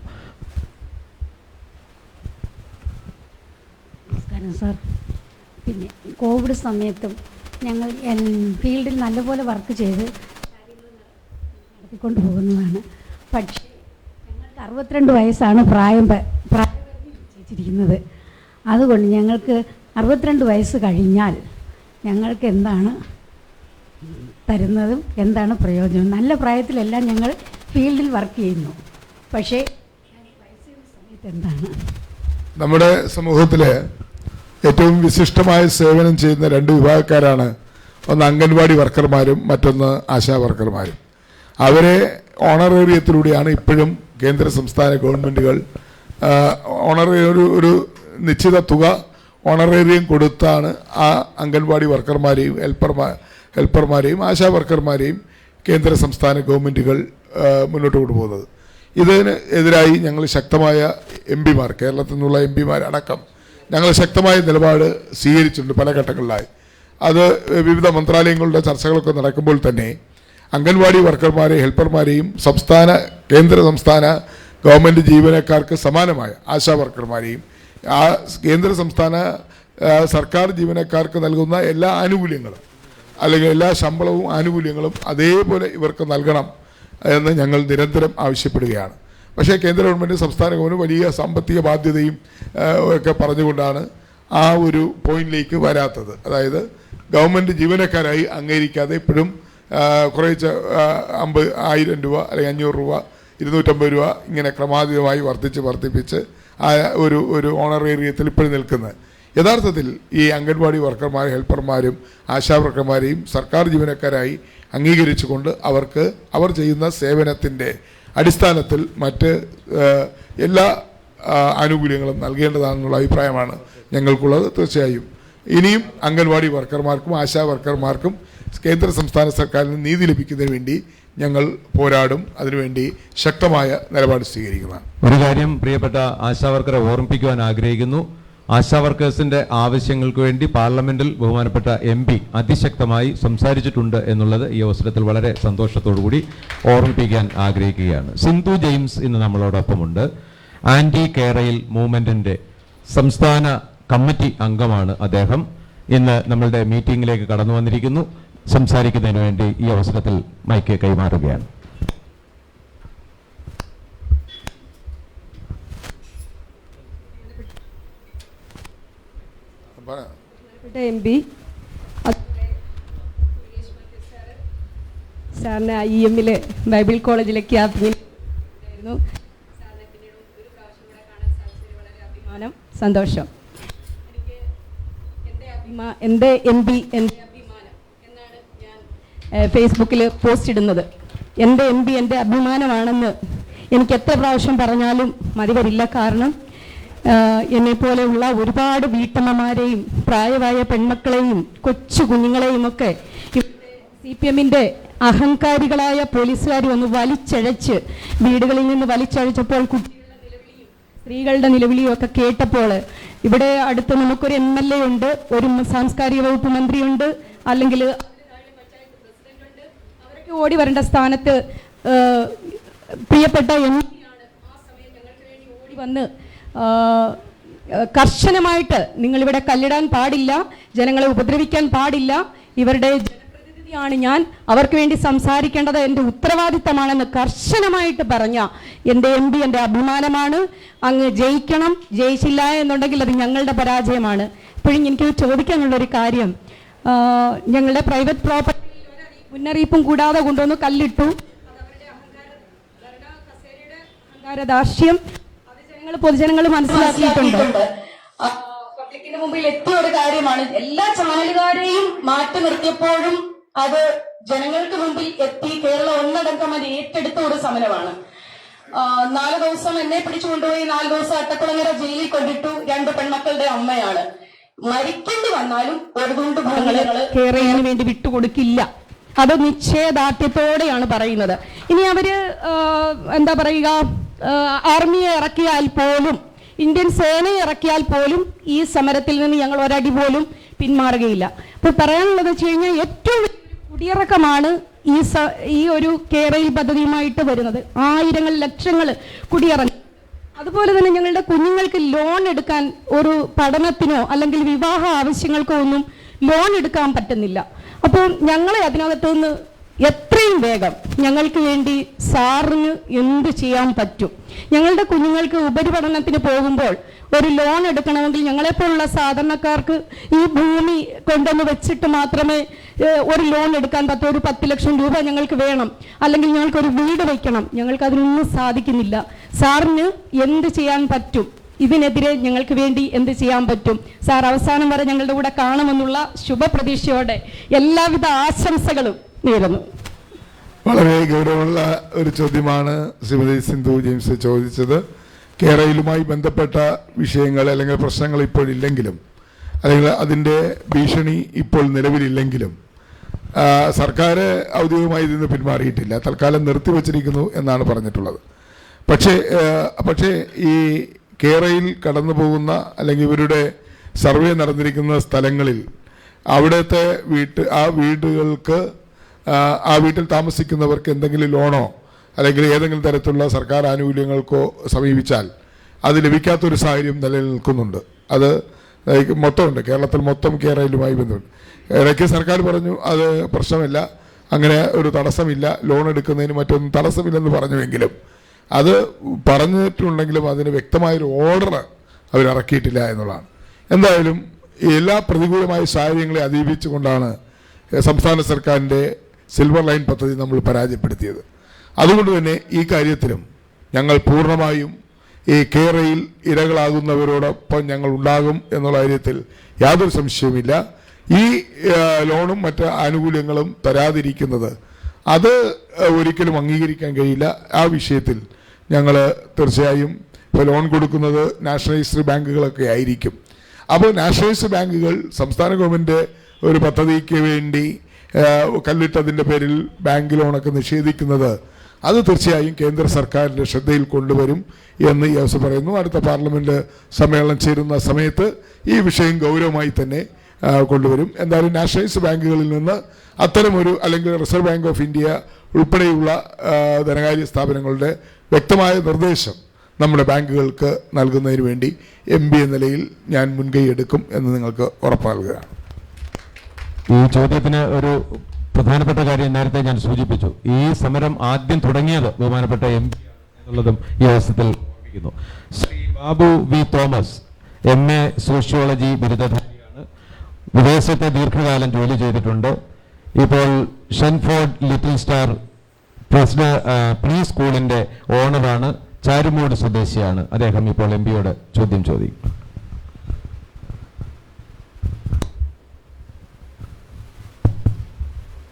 നമസ്കാരം സാർ. പിന്നെ കോവിഡ് സമയത്തും ഞങ്ങൾ ഫീൽഡിൽ നല്ലപോലെ വർക്ക് ചെയ്ത് നടത്തിക്കൊണ്ട് പോകുന്നതാണ്. പക്ഷേ ഞങ്ങൾക്ക് 62 വയസ്സാണ് പ്രായം നിശ്ചയിച്ചിരിക്കുന്നത്. അതുകൊണ്ട് ഞങ്ങൾക്ക് 62 വയസ്സ് കഴിഞ്ഞാൽ ഞങ്ങൾക്ക് എന്താണ് തരുന്നതും എന്താണ് പ്രയോജനം? നല്ല പ്രായത്തിലെല്ലാം ഞങ്ങൾ ഫീൽഡിൽ വർക്ക് ചെയ്യുന്നു. പക്ഷേ സമയത്ത് എന്താണ്? നമ്മുടെ സമൂഹത്തിലെ ഏറ്റവും വിശിഷ്ടമായ സേവനം ചെയ്യുന്ന 2 വിഭാഗക്കാരാണ്. ഒന്ന് അംഗൻവാടി വർക്കർമാരും മറ്റൊന്ന് ആശാ വർക്കർമാരും. അവരെ ഓണറേറിയത്തിലൂടെയാണ് ഇപ്പോഴും കേന്ദ്ര സംസ്ഥാന ഗവൺമെൻറ്റുകൾ ഒരു നിശ്ചിത തുക ഓണറേറിയം കൊടുത്താണ് ആ അംഗൻവാടി വർക്കർമാരെയും ഹെൽപ്പർമാരെയും ആശാ വർക്കർമാരെയും കേന്ദ്ര സംസ്ഥാന ഗവൺമെൻറ്റുകൾ മുന്നോട്ട് കൊണ്ടുപോകുന്നത്. ഇതിന് എതിരായി ഞങ്ങൾ ശക്തമായ MP-മാർ, കേരളത്തിൽ നിന്നുള്ള MP-മാരടക്കം ഞങ്ങൾ ശക്തമായ നിലപാട് സ്വീകരിച്ചിട്ടുണ്ട് പല ഘട്ടങ്ങളിലായി. അത് വിവിധ മന്ത്രാലയങ്ങളുടെ ചർച്ചകളൊക്കെ നടക്കുമ്പോൾ തന്നെ അംഗൻവാടി വർക്കർമാരെയും ഹെൽപ്പർമാരെയും കേന്ദ്ര സംസ്ഥാന ഗവൺമെൻറ് ജീവനക്കാർക്ക് സമാനമായ ആശാ വർക്കർമാരെയും കേന്ദ്ര സംസ്ഥാന സർക്കാർ ജീവനക്കാർക്ക് നൽകുന്ന എല്ലാ ആനുകൂല്യങ്ങളും അല്ലെങ്കിൽ എല്ലാ ശമ്പളവും ആനുകൂല്യങ്ങളും അതേപോലെ ഇവർക്ക് നൽകണം എന്ന് ഞങ്ങൾ നിരന്തരം ആവശ്യപ്പെടുകയാണ്. പക്ഷേ കേന്ദ്ര ഗവൺമെൻറ് സംസ്ഥാന ഗവൺമെൻറ് വലിയ സാമ്പത്തിക ബാധ്യതയും ഒക്കെ പറഞ്ഞുകൊണ്ടാണ് ആ ഒരു പോയിന്റിലേക്ക് വരാത്തത്. അതായത് ഗവൺമെൻറ് ജീവനക്കാരായി അംഗീകരിക്കാതെ ഇപ്പോഴും കുറേശ്ശെ 1000 രൂപ അല്ലെങ്കിൽ 500 രൂപ 250 രൂപ ഇങ്ങനെ ക്രമാതീതമായി വർദ്ധിപ്പിച്ച് ആ ഒരു ഓണറേറിയത്തിൽ ഇപ്പോഴും നിൽക്കുന്നത്. യഥാർത്ഥത്തിൽ ഈ അംഗൻവാടി വർക്കർമാരും ഹെൽപ്പർമാരും ആശാ വർക്കർമാരെയും സർക്കാർ ജീവനക്കാരായി അംഗീകരിച്ചുകൊണ്ട് അവർ ചെയ്യുന്ന സേവനത്തിൻ്റെ അടിസ്ഥാനത്തിൽ മറ്റ് എല്ലാ ആനുകൂല്യങ്ങളും നൽകേണ്ടതാണെന്നുള്ള അഭിപ്രായമാണ് ഞങ്ങൾക്കുള്ളത്. തീർച്ചയായും ഇനിയും അംഗൻവാടി വർക്കർമാർക്കും ആശാ വർക്കർമാർക്കും കേന്ദ്ര സംസ്ഥാന സർക്കാരിന് നീതി ലഭിക്കുന്നതിന് വേണ്ടി ഞങ്ങൾ പോരാടും. അതിനുവേണ്ടി ശക്തമായ നിലപാട് സ്വീകരിക്കുന്നതാണ്. ഒരു കാര്യം പ്രിയപ്പെട്ട ആശാ വർക്കറെ ഓർമ്മിപ്പിക്കുവാൻ ആഗ്രഹിക്കുന്നു. ആശാ വർക്കേഴ്സിന്റെ ആവശ്യങ്ങൾക്ക് വേണ്ടി പാർലമെന്റിൽ ബഹുമാനപ്പെട്ട MP അതിശക്തമായി സംസാരിച്ചിട്ടുണ്ട് എന്നുള്ളത് ഈ അവസരത്തിൽ വളരെ സന്തോഷത്തോടു കൂടി ഓർമ്മിപ്പിക്കാൻ ആഗ്രഹിക്കുകയാണ്. സിന്ധു ജെയിംസ് ഇന്ന് നമ്മളോടൊപ്പമുണ്ട്. ആന്റി കേരയിൽ മൂവ്മെന്റിന്റെ സംസ്ഥാന കമ്മിറ്റി അംഗമാണ് അദ്ദേഹം. ഇന്ന് നമ്മളുടെ മീറ്റിംഗിലേക്ക് കടന്നു വന്നിരിക്കുന്നു. സംസാരിക്കുന്നതിന് വേണ്ടി ഈ അവസരത്തിൽ മൈക്ക് കൈമാറുകയാണ്. MP സാറിന് IEM-ലെ ബൈബിൾ കോളേജിലെ ക്യാപ്റ്റനായിരുന്നു. സാറിനെ പിന്നീട് ഒരു പ്രാവശ്യം കൂടെ കാണാൻ സാധിച്ചതിൽ വളരെ അഭിമാനം, സന്തോഷം. എനിക്ക് എൻ്റെ MP എൻ്റെ അഭിമാനം എന്നാണ് ഞാൻ ഫേസ്ബുക്കിൽ പോസ്റ്റ് ഇടുന്നത്. എൻ്റെ MP എൻ്റെ അഭിമാനമാണെന്ന് എനിക്ക് എത്ര പ്രാവശ്യം പറഞ്ഞാലും മതി വരില്ല. കാരണം എന്നെപ്പോലെയുള്ള ഒരുപാട് വീട്ടമ്മമാരെയും പ്രായമായ പെൺമക്കളെയും കൊച്ചു കുഞ്ഞുങ്ങളെയും ഒക്കെ CPM-ന്റെ അഹങ്കാരികളായ പോലീസുകാർ വന്ന് വലിച്ചഴച്ച് വീടുകളിൽ നിന്ന് വലിച്ചഴച്ചപ്പോൾ കുട്ടികളുടെ നിലവിളിയും സ്ത്രീകളുടെ നിലവിളിയും ഒക്കെ കേട്ടപ്പോൾ ഇവിടെ അടുത്ത് നമുക്കൊരു MLA ഉണ്ട്, ഒരു സാംസ്കാരിക വകുപ്പ് മന്ത്രിയുണ്ട്, അല്ലെങ്കിൽ പഞ്ചായത്ത് പ്രസിഡന്റ് ഉണ്ട്. അവരൊക്കെ ഓടി വരേണ്ട സ്ഥാനത്ത് പ്രിയപ്പെട്ട MP ആണ് ആ സമയം ഞങ്ങൾക്ക് വേണ്ടി ഓടി വന്ന് കർശനമായിട്ട് നിങ്ങളിവിടെ കല്ലിടാൻ പാടില്ല, ജനങ്ങളെ ഉപദ്രവിക്കാൻ പാടില്ല, ഇവരുടെ ജനപ്രതിനിധിയാണ് ഞാൻ, അവർക്ക് വേണ്ടി സംസാരിക്കേണ്ടത് എൻ്റെ ഉത്തരവാദിത്തമാണെന്ന് കർശനമായിട്ട് പറഞ്ഞ എൻ്റെ MP എൻ്റെ അഭിമാനമാണ്. അങ്ങ് ജയിക്കണം, ജയിച്ചില്ല എന്നുണ്ടെങ്കിൽ അത് ഞങ്ങളുടെ പരാജയമാണ്. ഇപ്പോഴും എനിക്ക് ചോദിക്കാനുള്ളൊരു കാര്യം, ഞങ്ങളുടെ പ്രൈവറ്റ് പ്രോപ്പർട്ടിയിൽ മുന്നറിയിപ്പും കൂടാതെ കൊണ്ടുവന്ന് കല്ലിട്ടു. അതവരുടെ അഹങ്കാരദാർഷ്ട്യം അത് പൊതുജനങ്ങൾ മനസ്സിലാക്കിയിട്ടുണ്ട്. പബ്ലിക്കിന്റെ മുമ്പിൽ എത്തിയ ഒരു കാര്യമാണ്. എല്ലാ ചാനലുകാരെയും മാറ്റി നിർത്തിയപ്പോഴും അത് ജനങ്ങൾക്ക് മുമ്പിൽ എത്തി. കേരളം ഒന്നടങ്കം അത് ഏറ്റെടുത്ത ഒരു സമരമാണ്. 4 ദിവസം എന്നെ പിടിച്ചുകൊണ്ടുപോയി, 4 ദിവസം അട്ടക്കുളങ്ങര ജയിലിൽ കൊണ്ടിട്ടു. 2 പെൺമക്കളുടെ അമ്മയാണ്. മരിക്കേണ്ടി വന്നാലും ഒരു തുണ്ട് ഭൂമികള് കേരളത്തിന് വേണ്ടി വിട്ടുകൊടുക്കില്ല. അത് നിശ്ചയദാർഢ്യത്തോടെയാണ് പറയുന്നത്. ഇനി അവര് എന്താ പറയുക, ആർമിയെ ഇറക്കിയാൽ പോലും, ഇന്ത്യൻ സേനയെ ഇറക്കിയാൽ പോലും ഈ സമരത്തിൽ നിന്ന് ഞങ്ങൾ ഒരടി പോലും പിന്മാറുകയില്ല. അപ്പോൾ പറയാനുള്ളത് വെച്ച് കഴിഞ്ഞാൽ ഏറ്റവും കുടിയിറക്കമാണ് ഈ ഒരു കേരയിൽ പദ്ധതിയുമായിട്ട് വരുന്നത്. ആയിരങ്ങൾ ലക്ഷങ്ങൾ കുടിയിറങ്ങി. അതുപോലെ തന്നെ ഞങ്ങളുടെ കുഞ്ഞുങ്ങൾക്ക് ലോൺ എടുക്കാൻ, ഒരു പഠനത്തിനോ അല്ലെങ്കിൽ വിവാഹ ആവശ്യങ്ങൾക്കോ ഒന്നും ലോൺ എടുക്കാൻ പറ്റുന്നില്ല. അപ്പോൾ ഞങ്ങളെ അതിനകത്തു നിന്ന് എത്രയും വേഗം ഞങ്ങൾക്ക് വേണ്ടി സാറിന് എന്ത് ചെയ്യാൻ പറ്റും? ഞങ്ങളുടെ കുഞ്ഞുങ്ങൾക്ക് ഉപരിപഠനത്തിന് പോകുമ്പോൾ ഒരു ലോൺ എടുക്കണമെങ്കിൽ ഞങ്ങളെപ്പോലുള്ള സാധാരണക്കാർക്ക് ഈ ഭൂമി കൊണ്ടുവന്ന് വെച്ചിട്ട് മാത്രമേ ഒരു ലോൺ എടുക്കാൻ പറ്റൂ. ഒരു 10 ലക്ഷം രൂപ ഞങ്ങൾക്ക് വേണം, അല്ലെങ്കിൽ ഞങ്ങൾക്കൊരു വീട് വയ്ക്കണം. ഞങ്ങൾക്ക് അതിനൊന്നും സാധിക്കുന്നില്ല. സാറിന് എന്ത് ചെയ്യാൻ പറ്റും? ഇതിനെതിരെ ഞങ്ങൾക്ക് വേണ്ടി എന്ത് ചെയ്യാൻ പറ്റും? സാർ അവസാനം വരെ ഞങ്ങളുടെ കൂടെ കാണുമെന്നുള്ള ശുഭപ്രതീക്ഷയോടെ എല്ലാവിധ ആശംസകളും നേരുന്നു. വളരെ ഗൗരവമുള്ള ഒരു ചോദ്യമാണ് ശ്രീമതി സിന്ധു ജെയിംസ് ചോദിച്ചത്. കേരളയിലുമായി ബന്ധപ്പെട്ട വിഷയങ്ങൾ അല്ലെങ്കിൽ പ്രശ്നങ്ങൾ ഇപ്പോഴില്ലെങ്കിലും, അല്ലെങ്കിൽ അതിൻ്റെ ഭീഷണി ഇപ്പോൾ നിലവിലില്ലെങ്കിലും, സർക്കാർ ഔദ്യോഗികമായി ഇതിന് പിന്മാറിയിട്ടില്ല. തൽക്കാലം നിർത്തിവച്ചിരിക്കുന്നു എന്നാണ് പറഞ്ഞിട്ടുള്ളത്. പക്ഷേ ഈ കേരളയിൽ കടന്നു പോകുന്ന അല്ലെങ്കിൽ ഇവരുടെ സർവേ നടന്നിരിക്കുന്ന സ്ഥലങ്ങളിൽ അവിടുത്തെ വീടുകൾക്ക്, ആ വീട്ടിൽ താമസിക്കുന്നവർക്ക് എന്തെങ്കിലും ലോണോ അല്ലെങ്കിൽ ഏതെങ്കിലും തരത്തിലുള്ള സർക്കാർ ആനുകൂല്യങ്ങൾക്കോ സമീപിച്ചാൽ അത് ലഭിക്കാത്തൊരു സാഹചര്യം നിലനിൽക്കുന്നുണ്ട്. അത് മൊത്തമുണ്ട്, കേരളത്തിൽ മൊത്തം കേരളയിലുമായി ബന്ധപ്പെട്ട്. ഇടയ്ക്ക് സർക്കാർ പറഞ്ഞു അത് പ്രശ്നമില്ല, അങ്ങനെ ഒരു തടസ്സമില്ല, ലോൺ എടുക്കുന്നതിന് മറ്റൊന്നും തടസ്സമില്ലെന്ന് പറഞ്ഞുവെങ്കിലും അത് പറഞ്ഞിട്ടുണ്ടെങ്കിലും അതിന് വ്യക്തമായൊരു ഓർഡർ അവരിറക്കിയിട്ടില്ല എന്നുള്ളതാണ്. എന്തായാലും എല്ലാ പ്രതികൂലമായ സാഹചര്യങ്ങളെ അതിജീവിച്ചുകൊണ്ടാണ് സംസ്ഥാന സർക്കാരിൻ്റെ സിൽവർ ലൈൻ പദ്ധതി നമ്മൾ പരാജയപ്പെടുത്തിയത്. അതുകൊണ്ട് തന്നെ ഈ കാര്യത്തിലും ഞങ്ങൾ പൂർണ്ണമായും ഈ കേരളയിൽ ഇരകളാകുന്നവരോടൊപ്പം ഞങ്ങൾ ഉണ്ടാകും എന്നുള്ള കാര്യത്തിൽ യാതൊരു സംശയവുമില്ല. ഈ ലോണും മറ്റ് ആനുകൂല്യങ്ങളും തരാതിരിക്കുന്നത് അത് ഒരിക്കലും അംഗീകരിക്കാൻ കഴിയില്ല. ആ വിഷയത്തിൽ ഞങ്ങൾ തീർച്ചയായും ഇപ്പോൾ ലോൺ കൊടുക്കുന്നത് നാഷണലൈസ്ഡ് ബാങ്കുകളൊക്കെ ആയിരിക്കും. അപ്പോൾ നാഷണലൈസ്ഡ് ബാങ്കുകൾ സംസ്ഥാന ഗവൺമെൻറ് ഒരു പദ്ധതിക്ക് വേണ്ടി കല്ലിട്ടതിൻ്റെ പേരിൽ ബാങ്ക് ലോണൊക്കെ നിഷേധിക്കുന്നത് അത് തീർച്ചയായും കേന്ദ്ര സർക്കാരിൻ്റെ ശ്രദ്ധയിൽ കൊണ്ടുവരും എന്ന് ഈ അവസരം പറയുന്നു. അടുത്ത പാർലമെൻറ്റ് സമ്മേളനം ചേരുന്ന സമയത്ത് ഈ വിഷയം ഗൗരവമായി തന്നെ കൊണ്ടുവരും. എന്തായാലും നാഷണലൈസ്ഡ് ബാങ്കുകളിൽ നിന്ന് അത്തരമൊരു, അല്ലെങ്കിൽ റിസർവ് ബാങ്ക് ഓഫ് ഇന്ത്യ ഉൾപ്പെടെയുള്ള ധനകാര്യ സ്ഥാപനങ്ങളുടെ വ്യക്തമായ നിർദ്ദേശം നമ്മുടെ ബാങ്കുകൾക്ക് നൽകുന്നതിന് വേണ്ടി MP എന്ന നിലയിൽ ഞാൻ മുൻകൈ എടുക്കും എന്ന് നിങ്ങൾക്ക് ഉറപ്പ് നൽകുകയാണ്. ഈ ചോദ്യത്തിന് ഒരു പ്രധാനപ്പെട്ട കാര്യം നേരത്തെ ഞാൻ സൂചിപ്പിച്ചു. ഈ സമരം ആദ്യം തുടങ്ങിയത് ബഹുമാനപ്പെട്ട MP എന്നുള്ളതും ഈ അവസരത്തിൽ ഓർമ്മിക്കുന്നു. Shri Babu V Thomas MA sociology ബിരുദധാരിയാണ്. വിദേശത്തെ ദീർഘകാലം ജോലി ചെയ്തിട്ടുണ്ട്. ഇപ്പോൾ ഷെൻഫോർഡ് ലിറ്റിൽ സ്റ്റാർ പ്രീ സ്കൂളിൻ്റെ ഓണറാണ്. ചാരുമൂട് സ്വദേശിയാണ് അദ്ദേഹം. ഇപ്പോൾ MP-യോട് ചോദ്യം ചോദിക്കും.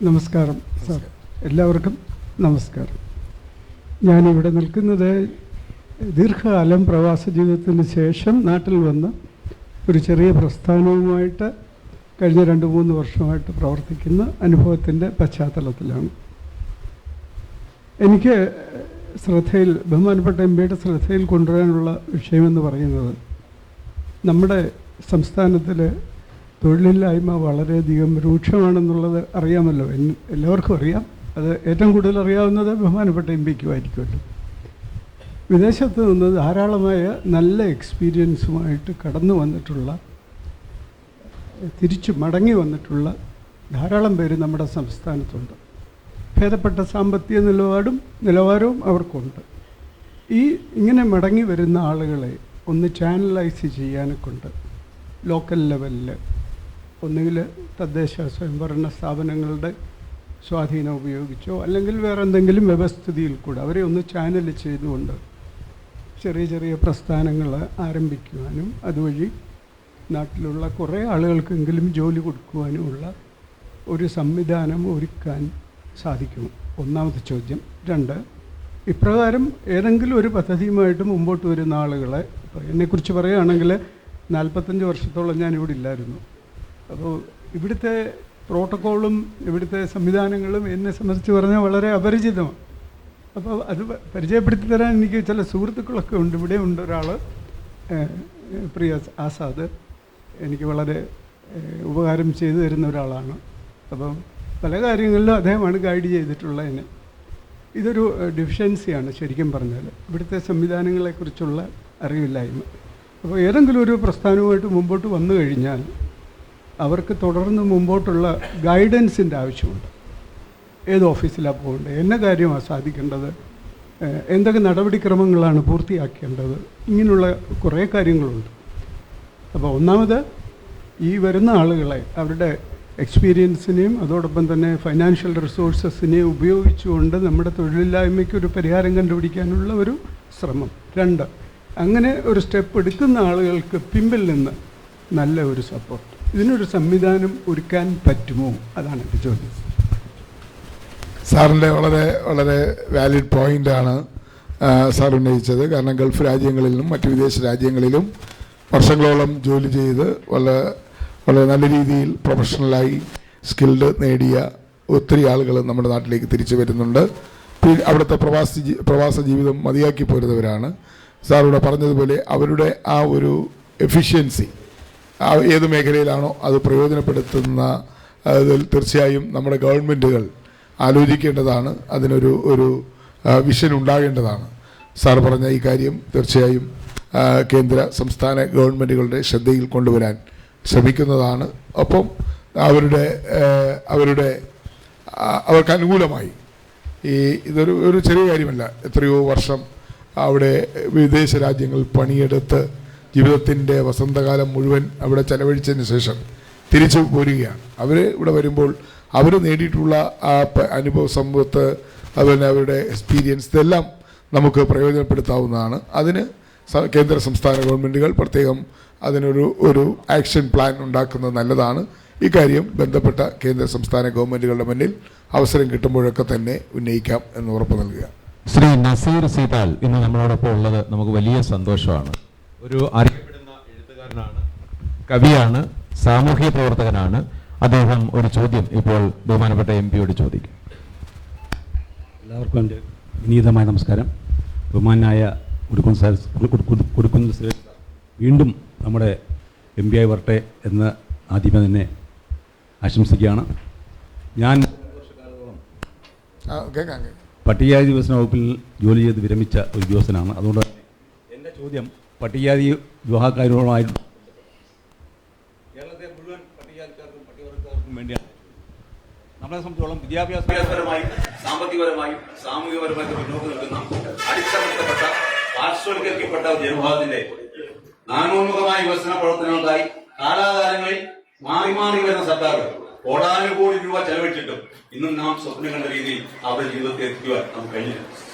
നമസ്കാരം സാർ, എല്ലാവർക്കും നമസ്കാരം. ഞാനിവിടെ നിൽക്കുന്നത് ദീർഘകാലം പ്രവാസ ജീവിതത്തിന് ശേഷം നാട്ടിൽ വന്ന് ഒരു ചെറിയ പ്രസ്ഥാനവുമായിട്ട് കഴിഞ്ഞ 2-3 വർഷമായിട്ട് പ്രവർത്തിക്കുന്ന അനുഭവത്തിൻ്റെ പശ്ചാത്തലത്തിലാണ്. എനിക്ക് ബഹുമാനപ്പെട്ട MP-യുടെ ശ്രദ്ധയിൽ കൊണ്ടുവരാനുള്ള വിഷയമെന്ന് പറയുന്നത്, നമ്മുടെ സംസ്ഥാനത്തിൽ തൊഴിലില്ലായ്മ വളരെയധികം രൂക്ഷമാണെന്നുള്ളത് അറിയാമല്ലോ, എല്ലാവർക്കും അറിയാം. അത് ഏറ്റവും കൂടുതൽ അറിയാവുന്നത് ബഹുമാനപ്പെട്ട എം പിക്കുമായിരിക്കുമല്ലോ. വിദേശത്ത് നിന്ന് ധാരാളമായ നല്ല എക്സ്പീരിയൻസുമായിട്ട് കടന്നു വന്നിട്ടുള്ള, തിരിച്ചു മടങ്ങി വന്നിട്ടുള്ള ധാരാളം പേര് നമ്മുടെ സംസ്ഥാനത്തുണ്ട്. ഭേദപ്പെട്ട സാമ്പത്തിക നിലവാരവും അവർക്കുണ്ട്. ഇങ്ങനെ മടങ്ങി വരുന്ന ആളുകളെ ഒന്ന് ചാനലൈസ് ചെയ്യാനൊക്കെയുണ്ട്. ലോക്കൽ ലെവലിൽ ഒന്നുകിൽ തദ്ദേശ സ്വയംഭരണ സ്ഥാപനങ്ങളുടെ സ്വാധീനം ഉപയോഗിച്ചോ അല്ലെങ്കിൽ വേറെ എന്തെങ്കിലും വ്യവസ്ഥിതിയിൽ കൂടെ അവരെ ഒന്ന് ചാനൽ ചെയ്തുകൊണ്ട് ചെറിയ ചെറിയ പ്രസ്ഥാനങ്ങൾ ആരംഭിക്കുവാനും അതുവഴി നാട്ടിലുള്ള കുറേ ആളുകൾക്കെങ്കിലും ജോലി കൊടുക്കുവാനുമുള്ള ഒരു സംവിധാനം ഒരുക്കാൻ സാധിക്കും. ഒന്നാമത്തെ ചോദ്യം. 2, ഇപ്രകാരം ഏതെങ്കിലും ഒരു പദ്ധതിയുമായിട്ട് മുമ്പോട്ട് വരുന്ന ആളുകളെ, ഇപ്പോൾ എന്നെക്കുറിച്ച് പറയുകയാണെങ്കിൽ 45 വർഷത്തോളം ഞാനിവിടെ ഇല്ലായിരുന്നു. അപ്പോൾ ഇവിടുത്തെ പ്രോട്ടോക്കോളും ഇവിടുത്തെ സംവിധാനങ്ങളും എന്നെ സംബന്ധിച്ച് പറഞ്ഞാൽ വളരെ അപരിചിതമാണ്. അപ്പോൾ അത് പരിചയപ്പെടുത്തി തരാൻ എനിക്ക് ചില സുഹൃത്തുക്കളൊക്കെ ഉണ്ട്. ഇവിടെ ഉണ്ട് ഒരാൾ, പ്രിയ ആസാദ്, എനിക്ക് വളരെ ഉപകാരം ചെയ്തു തരുന്ന ഒരാളാണ്. അപ്പം പല കാര്യങ്ങളിലും അദ്ദേഹമാണ് ഗൈഡ് ചെയ്തിട്ടുള്ളത് എന്നെ. ഇതൊരു ഡെഫിഷ്യൻസിയാണ് ശരിക്കും പറഞ്ഞാൽ, ഇവിടുത്തെ സംവിധാനങ്ങളെക്കുറിച്ചുള്ള അറിവില്ലായ്മ. അപ്പോൾ ഏതെങ്കിലും ഒരു പ്രസ്ഥാനവുമായിട്ട് മുമ്പോട്ട് വന്നു കഴിഞ്ഞാൽ അവർക്ക് തുടർന്ന് മുമ്പോട്ടുള്ള ഗൈഡൻസിൻ്റെ ആവശ്യമുണ്ട്. ഏത് ഓഫീസിലാണ് പോകേണ്ടത്, എന്ന കാര്യമാണ് സാധിക്കേണ്ടത്, എന്തൊക്കെ നടപടിക്രമങ്ങളാണ് പൂർത്തിയാക്കേണ്ടത്, ഇങ്ങനെയുള്ള കുറേ കാര്യങ്ങളുണ്ട്. അപ്പോൾ ഒന്നാമത് ഈ വരുന്ന ആളുകളെ അവരുടെ എക്സ്പീരിയൻസിനെയും അതോടൊപ്പം തന്നെ ഫൈനാൻഷ്യൽ റിസോഴ്സസിനെയും ഉപയോഗിച്ചുകൊണ്ട് നമ്മുടെ തൊഴിലില്ലായ്മയ്ക്ക് ഒരു പരിഹാരം കണ്ടുപിടിക്കാനുള്ള ഒരു ശ്രമം. 2, അങ്ങനെ ഒരു സ്റ്റെപ്പ് എടുക്കുന്ന ആളുകൾക്ക് പിമ്പിൽ നിന്ന് നല്ല ഒരു സപ്പോർട്ട്. ഇതിനൊരു സംവിധാനം ഒരുക്കാൻ പറ്റുമോ? അതാണ് എൻ്റെ ചോദ്യം. സാറിൻ്റെ വളരെ വളരെ വാലിഡ് പോയിൻ്റാണ് സാർ ഉന്നയിച്ചത്. കാരണം ഗൾഫ് രാജ്യങ്ങളിലും മറ്റ് വിദേശ രാജ്യങ്ങളിലും വർഷങ്ങളോളം ജോലി ചെയ്ത് വളരെ നല്ല രീതിയിൽ പ്രൊഫഷണലായി സ്കിൽഡ് നേടിയ ഒത്തിരി ആളുകൾ നമ്മുടെ നാട്ടിലേക്ക് തിരിച്ചു വരുന്നുണ്ട്. അവിടുത്തെ പ്രവാസ ജീവിതം മതിയാക്കി പോരുന്നവരാണ്. സാറിവിടെ പറഞ്ഞതുപോലെ അവരുടെ ആ ഒരു എഫിഷ്യൻസി ഏത് മേഖലയിലാണോ അത് പ്രയോജനപ്പെടുത്തുന്ന അതിൽ തീർച്ചയായും നമ്മുടെ ഗവൺമെൻറ്റുകൾ ആലോചിക്കേണ്ടതാണ്. അതിനൊരു വിഷൻ ഉണ്ടാകേണ്ടതാണ്. സാർ പറഞ്ഞ ഈ കാര്യം തീർച്ചയായും കേന്ദ്ര സംസ്ഥാന ഗവൺമെൻറ്റുകളുടെ ശ്രദ്ധയിൽ കൊണ്ടുവരാൻ ശ്രമിക്കുന്നതാണ്. ഒപ്പം അവർക്ക് അനുകൂലമായി ഇതൊരു ചെറിയ കാര്യമല്ല. എത്രയോ വർഷം അവിടെ വിദേശ രാജ്യങ്ങളിൽ പണിയെടുത്ത് ജീവിതത്തിൻ്റെ വസന്തകാലം മുഴുവൻ അവിടെ ചെലവഴിച്ചതിന് ശേഷം തിരിച്ചു പോരുകയാണ്. അവർ ഇവിടെ വരുമ്പോൾ അവർ നേടിയിട്ടുള്ള ആ അനുഭവ സമ്പത്ത്, അതുപോലെ അവരുടെ എക്സ്പീരിയൻസ്, ഇതെല്ലാം നമുക്ക് പ്രയോജനപ്പെടുത്താവുന്നതാണ്. അതിന് കേന്ദ്ര സംസ്ഥാന ഗവൺമെൻറ്റുകൾ പ്രത്യേകം അതിനൊരു ആക്ഷൻ പ്ലാൻ ഉണ്ടാക്കുന്നത് നല്ലതാണ്. ഇക്കാര്യം ബന്ധപ്പെട്ട കേന്ദ്ര സംസ്ഥാന ഗവൺമെൻറ്റുകളുടെ മുന്നിൽ അവസരം കിട്ടുമ്പോഴൊക്കെ തന്നെ ഉന്നയിക്കാം എന്ന് ഉറപ്പ് നൽകുക. ശ്രീ നസീർ സീതാൽ ഇന്ന് നമ്മളോടൊപ്പം ഉള്ളത് നമുക്ക് വലിയ സന്തോഷമാണ്. ഒരു അറിയപ്പെടുന്ന എഴുത്തുകാരനാണ്, കവിയാണ്, സാമൂഹ്യ പ്രവർത്തകനാണ്. അദ്ദേഹം ഒരു ചോദ്യം ഇപ്പോൾ ബഹുമാനപ്പെട്ട എം പിയോട് ചോദിക്കും. എല്ലാവർക്കും എൻ്റെ വിനീതമായ നമസ്കാരം. ബഹുമാനായ കൊടുക്കുന്ന വീണ്ടും നമ്മുടെ എം പി ആയി വരട്ടെ എന്ന് ആദ്യമേ തന്നെ ആശംസിക്കുകയാണ്. ഞാൻ പട്ടികജാതി വികസന വകുപ്പിൽ ജോലി ചെയ്ത് വിരമിച്ച ഒരു ഉദ്യോഗസ്ഥനാണ്. അതുകൊണ്ട് എൻ്റെ ചോദ്യം പട്ടികജാതി വിവാഹക്കാരുമായിട്ട് കേരളത്തെ മുഴുവൻ പട്ടികജാതിക്കാർക്കും പട്ടികവർഗക്കാർക്കും വേണ്ടിയാണ്. നമ്മളെ സംബന്ധിച്ചോളം വിദ്യാഭ്യാസപരമായും സാമ്പത്തികപരമായും സാമൂഹികപരമായും മുന്നോട്ട് നിൽക്കുന്ന അടിച്ചമർത്തപ്പെട്ട പാർശ്വവൽക്കരിക്കപ്പെട്ട ജനവിഭാഗത്തിന്റെ നാനോന്മുഖമായ വികസന പ്രവർത്തനങ്ങൾക്കായി കാലാകാലങ്ങളിൽ മാറി മാറി വരുന്ന സർക്കാരുകൾ കോടാനുകോടി രൂപ ചെലവഴിച്ചിട്ടും ഇന്നും നാം സ്വപ്നം കണ്ട രീതിയിൽ അവരുടെ ജീവിതത്തെ എത്തിക്കുവാൻ നമുക്ക് കഴിഞ്ഞില്ല.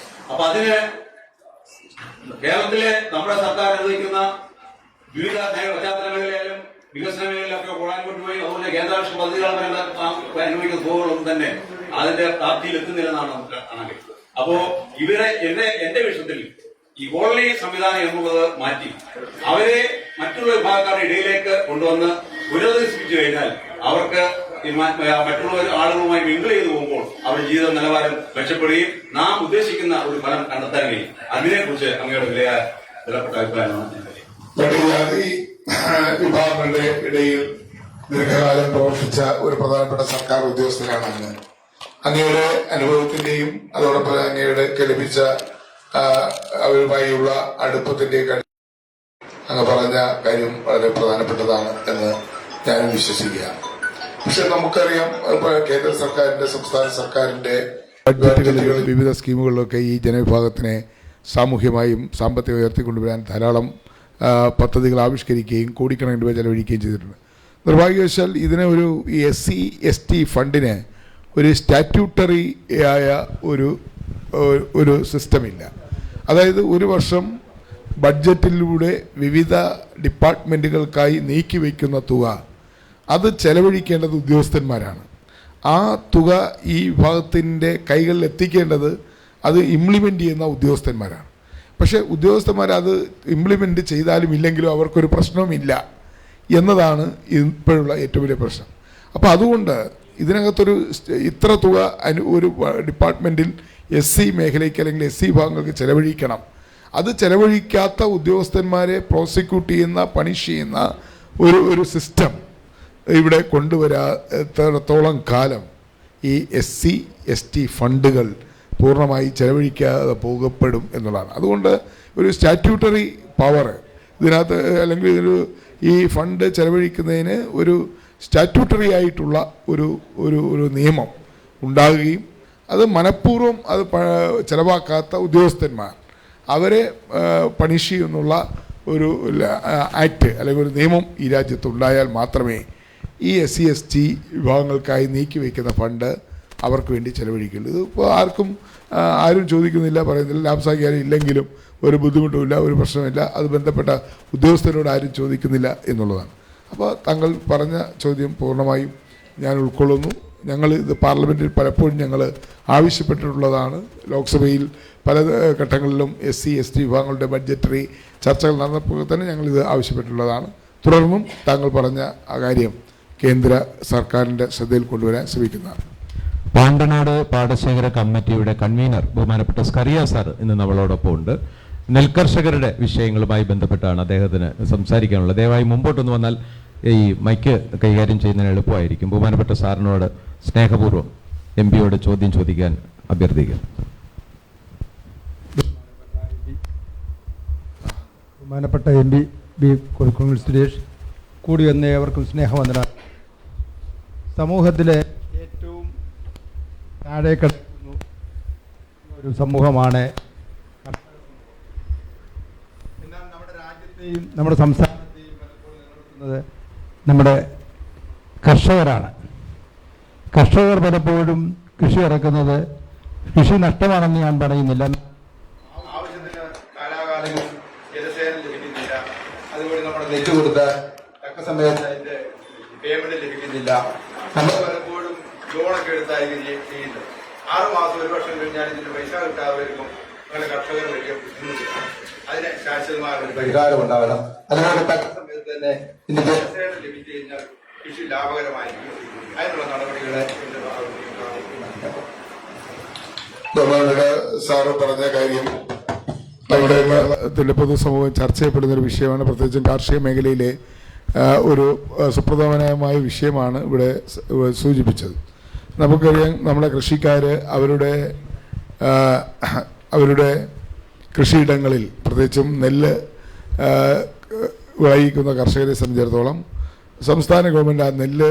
അപ്പൊ അതിന് കേരളത്തിലെ നമ്മുടെ സർക്കാർ അനുവദിക്കുന്ന വിവിധ പശ്ചാത്തലങ്ങളിലായാലും വികസന മേഖലയിലൊക്കെ കോടാനുകോടി പോയി, അതുപോലെ കേന്ദ്രാവിഷ്യ പദ്ധതികൾ അനുവദിക്കുന്ന തുകകളൊന്നും തന്നെ അതിന്റെ പ്രാപ്തിയിൽ എത്തുന്നില്ലെന്നാണ് നമുക്ക് കാണാൻ കഴിയുന്നത്. അപ്പോ എന്റെ വിഷയത്തിൽ ഈ കോളനി സംവിധാനം എന്നുള്ളത് മാറ്റി അവരെ മറ്റുള്ള വിഭാഗക്കാരുടെ ഇടയിലേക്ക് കൊണ്ടുവന്ന് പുനരധിവസിപ്പിച്ചു കഴിഞ്ഞാൽ അവർക്ക് മറ്റുള്ള ആളുകളുമായി മിങ്കിൾ ചെയ്തു പോകുമ്പോൾ അവരുടെ ജീവിത നിലവാരം മെച്ചപ്പെടുകയും നാം ഉദ്ദേശിക്കുന്ന ഒരു ഫലം കണ്ടെത്താൻ കഴിയും. അതിനെക്കുറിച്ച് അങ്ങയുടെ വിലപ്പെട്ട അഭിപ്രായമാണ്. പട്ടികജാതി വിഭാഗങ്ങളുടെ ഇടയിൽ ദീർഘകാലം പ്രവർത്തിച്ച ഒരു പ്രധാനപ്പെട്ട സർക്കാർ ഉദ്യോഗസ്ഥനാണ് അങ്ങ്. അങ്ങയുടെ അനുഭവത്തിന്റെയും അതോടൊപ്പം അങ്ങയുടെ ലഭിച്ച അവരുമായുള്ള അടുപ്പത്തിന്റെയും അങ്ങ് പറഞ്ഞ കാര്യം വളരെ പ്രധാനപ്പെട്ടതാണ് എന്ന് ഞാൻ വിശ്വസിക്കുകയാണ്. പക്ഷെ നമുക്കറിയാം കേന്ദ്ര സർക്കാരിന്റെ സംസ്ഥാന സർക്കാരിന്റെ ബഡ്ജറ്റുകളിലും വിവിധ സ്കീമുകളിലൊക്കെ ഈ ജനവിഭാഗത്തിനെ സാമൂഹ്യമായും സാമ്പത്തികം ഉയർത്തിക്കൊണ്ടുവരാൻ ധാരാളം പദ്ധതികൾ ആവിഷ്കരിക്കുകയും കോടിക്കണക്കിന് രൂപ ചെലവഴിക്കുകയും ചെയ്തിട്ടുണ്ട്. നിർഭാഗ്യവശാൽ ഇതിനെ ഈ SC/ST ഫണ്ടിന് ഒരു സ്റ്റാറ്റ്യൂട്ടറി ആയ ഒരു സിസ്റ്റമില്ല. അതായത് ഒരു വർഷം ബഡ്ജറ്റിലൂടെ വിവിധ ഡിപ്പാർട്ട്മെൻറ്റുകൾക്കായി നീക്കിവെക്കുന്ന തുക അത് ചെലവഴിക്കേണ്ടത് ഉദ്യോഗസ്ഥന്മാരാണ്. ആ തുക ഈ വിഭാഗത്തിൻ്റെ കൈകളിൽ എത്തിക്കേണ്ടത് അത് ഇംപ്ലിമെൻ്റ് ചെയ്യുന്ന ഉദ്യോഗസ്ഥന്മാരാണ്. പക്ഷേ ഉദ്യോഗസ്ഥന്മാർ അത് ഇംപ്ലിമെൻ്റ് ചെയ്താലും ഇല്ലെങ്കിലും അവർക്കൊരു പ്രശ്നവുമില്ല എന്നതാണ് ഇപ്പോഴുള്ള ഏറ്റവും വലിയ പ്രശ്നം. അപ്പോൾ അതുകൊണ്ട് ഇതിനകത്തൊരു ഇത്ര തുക ഒരു ഡിപ്പാർട്ട്മെൻറ്റിൽ SC മേഖലയ്ക്ക് അല്ലെങ്കിൽ SC വിഭാഗങ്ങൾക്ക് ചെലവഴിക്കണം. അത് ചെലവഴിക്കാത്ത ഉദ്യോഗസ്ഥന്മാരെ പ്രോസിക്യൂട്ട് ചെയ്യുന്ന പണിഷ് ചെയ്യുന്ന ഒരു സിസ്റ്റം ഇവിടെ കൊണ്ടുവരാത്തോളം കാലം ഈ SC/ST ഫണ്ടുകൾ പൂർണ്ണമായി ചെലവഴിക്കാതെ പോകപ്പെടും എന്നുള്ളതാണ്. അതുകൊണ്ട് ഒരു സ്റ്റാറ്റ്യൂട്ടറി പവർ ഇതിനകത്ത് അല്ലെങ്കിൽ ഈ ഫണ്ട് ചെലവഴിക്കുന്നതിന് ഒരു സ്റ്റാറ്റ്യൂട്ടറി ആയിട്ടുള്ള ഒരു നിയമം ഉണ്ടാകുകയും അത് മനഃപൂർവ്വം അത് ചെലവാക്കാത്ത ഉദ്യോഗസ്ഥന്മാർ അവരെ പണിഷ് ചെയ്യുന്നുള്ള ഒരു ആക്ട് അല്ലെങ്കിൽ ഒരു നിയമം ഈ രാജ്യത്ത് ഉണ്ടായാൽ മാത്രമേ ഈ SC/ST വിഭാഗങ്ങൾക്കായി നീക്കിവെക്കുന്ന ഫണ്ട് അവർക്ക് വേണ്ടി ചെലവഴിക്കുള്ളൂ. ഇതിപ്പോൾ ആരും ചോദിക്കുന്നില്ല, പറയുന്നില്ല, ലാഭസാഖ്യം ഇല്ലെങ്കിലും ഒരു ബുദ്ധിമുട്ടുമില്ല, ഒരു പ്രശ്നമില്ല, അത് ബന്ധപ്പെട്ട ഉദ്യോഗസ്ഥരോട് ആരും ചോദിക്കുന്നില്ല എന്നുള്ളതാണ്. അപ്പോൾ താങ്കൾ പറഞ്ഞ ചോദ്യം പൂർണ്ണമായും ഞാൻ ഉൾക്കൊള്ളുന്നു. ഇത് പാർലമെൻറ്റിൽ പലപ്പോഴും ഞങ്ങൾ ആവശ്യപ്പെട്ടിട്ടുള്ളതാണ്. ലോക്സഭയിൽ പല ഘട്ടങ്ങളിലും SC/ST വിഭാഗങ്ങളുടെ ബഡ്ജറ്ററി ചർച്ചകൾ നടന്നപ്പോൾ തന്നെ ഞങ്ങളിത് ആവശ്യപ്പെട്ടിട്ടുള്ളതാണ്. തുടർന്നും താങ്കൾ പറഞ്ഞ ആ കാര്യം കേന്ദ്ര സർക്കാരിൻ്റെ ശ്രദ്ധയിൽ കൊണ്ടുവരാൻ ശ്രമിക്കുന്നതാണ്. പാണ്ടനാട് പാടശേഖര കമ്മിറ്റിയുടെ കൺവീനർ ബഹുമാനപ്പെട്ട സ്കറിയ സാർ ഇന്ന് നമ്മളോടൊപ്പം ഉണ്ട്. നെൽകർഷകരുടെ വിഷയങ്ങളുമായി ബന്ധപ്പെട്ടാണ് അദ്ദേഹത്തിന് സംസാരിക്കാനുള്ളത്. ദയവായി മുമ്പോട്ടൊന്ന് വന്നാൽ ഈ മൈക്ക് കൈകാര്യം ചെയ്യുന്നതിന് എളുപ്പമായിരിക്കും. ബഹുമാനപ്പെട്ട സാറിനോട് സ്നേഹപൂർവ്വം MP-യോട് ചോദ്യം ചോദിക്കാൻ അഭ്യർത്ഥിക്കുന്നു. ബഹുമാനപ്പെട്ട MP കൊടിക്കുന്നിൽ സുരേഷ്, കൂടി വന്ന ഏവർക്കും സ്നേഹവന്ദനം. സമൂഹത്തിലെ ഏറ്റവും താഴെ കിടക്കുന്ന ഒരു സമൂഹമാണ്. എന്നാൽ നമ്മുടെ രാജ്യത്തെയും നമ്മുടെ സംസ്ഥാനത്തെയും പലപ്പോഴും നിലനിർത്തുന്നത് നമ്മുടെ കർഷകരാണ്. കർഷകർ പലപ്പോഴും കൃഷി ഇറക്കുന്നത് കൃഷി നഷ്ടമാണെന്ന് ഞാൻ പറയുന്നില്ല. ആവശ്യത്തിന് കാലാകാലങ്ങളിൽ ജലസേചനം ലഭിക്കുന്നില്ല. അതുപോലെ നമ്മുടെ നെറ്റ് കൊടുത്ത തക്ക സമയത്ത് അതിന്റെ പേയ്മെന്റ് ലഭിക്കുന്നില്ല. നമ്മൾ പലപ്പോഴും ലോണൊക്കെ എടുത്തായിരിക്കും ചെയ്യുന്നത്. 6 മാസം 1 വർഷം കഴിഞ്ഞാൽ ഇതിന്റെ പൈസ കിട്ടാതെ വരുമ്പോൾ അങ്ങനെ കർഷകർ വലിയ ബുദ്ധിമുട്ടില്ല. അതിന് ശാശ്വതമായ ഒരു പരിഹാരം ഉണ്ടാവണം. അതുകൊണ്ട് തക്ക സമയത്ത് തന്നെ ഇതിന്റെ ജലസേചനം ലഭിച്ചു കഴിഞ്ഞാൽ കൃഷി ലാഭകരമായിരിക്കും. അതിനുള്ള നടപടികളെ എന്റെ സാറ് പറഞ്ഞ കാര്യം നമ്മുടെ പൊതുസമൂഹം ചർച്ച ചെയ്യപ്പെടുന്ന ഒരു വിഷയമാണ്. പ്രത്യേകിച്ചും കാർഷിക മേഖലയിലെ ഒരു സുപ്രധാനമായ വിഷയമാണ് ഇവിടെ സൂചിപ്പിച്ചത്. നമുക്കറിയാം, നമ്മുടെ കൃഷിക്കാർ അവരുടെ കൃഷിയിടങ്ങളിൽ പ്രത്യേകിച്ചും നെല്ല് വിളയിക്കുന്ന കർഷകരെ സംബന്ധിച്ചിടത്തോളം സംസ്ഥാന ഗവൺമെൻറ് ആ നെല്ല്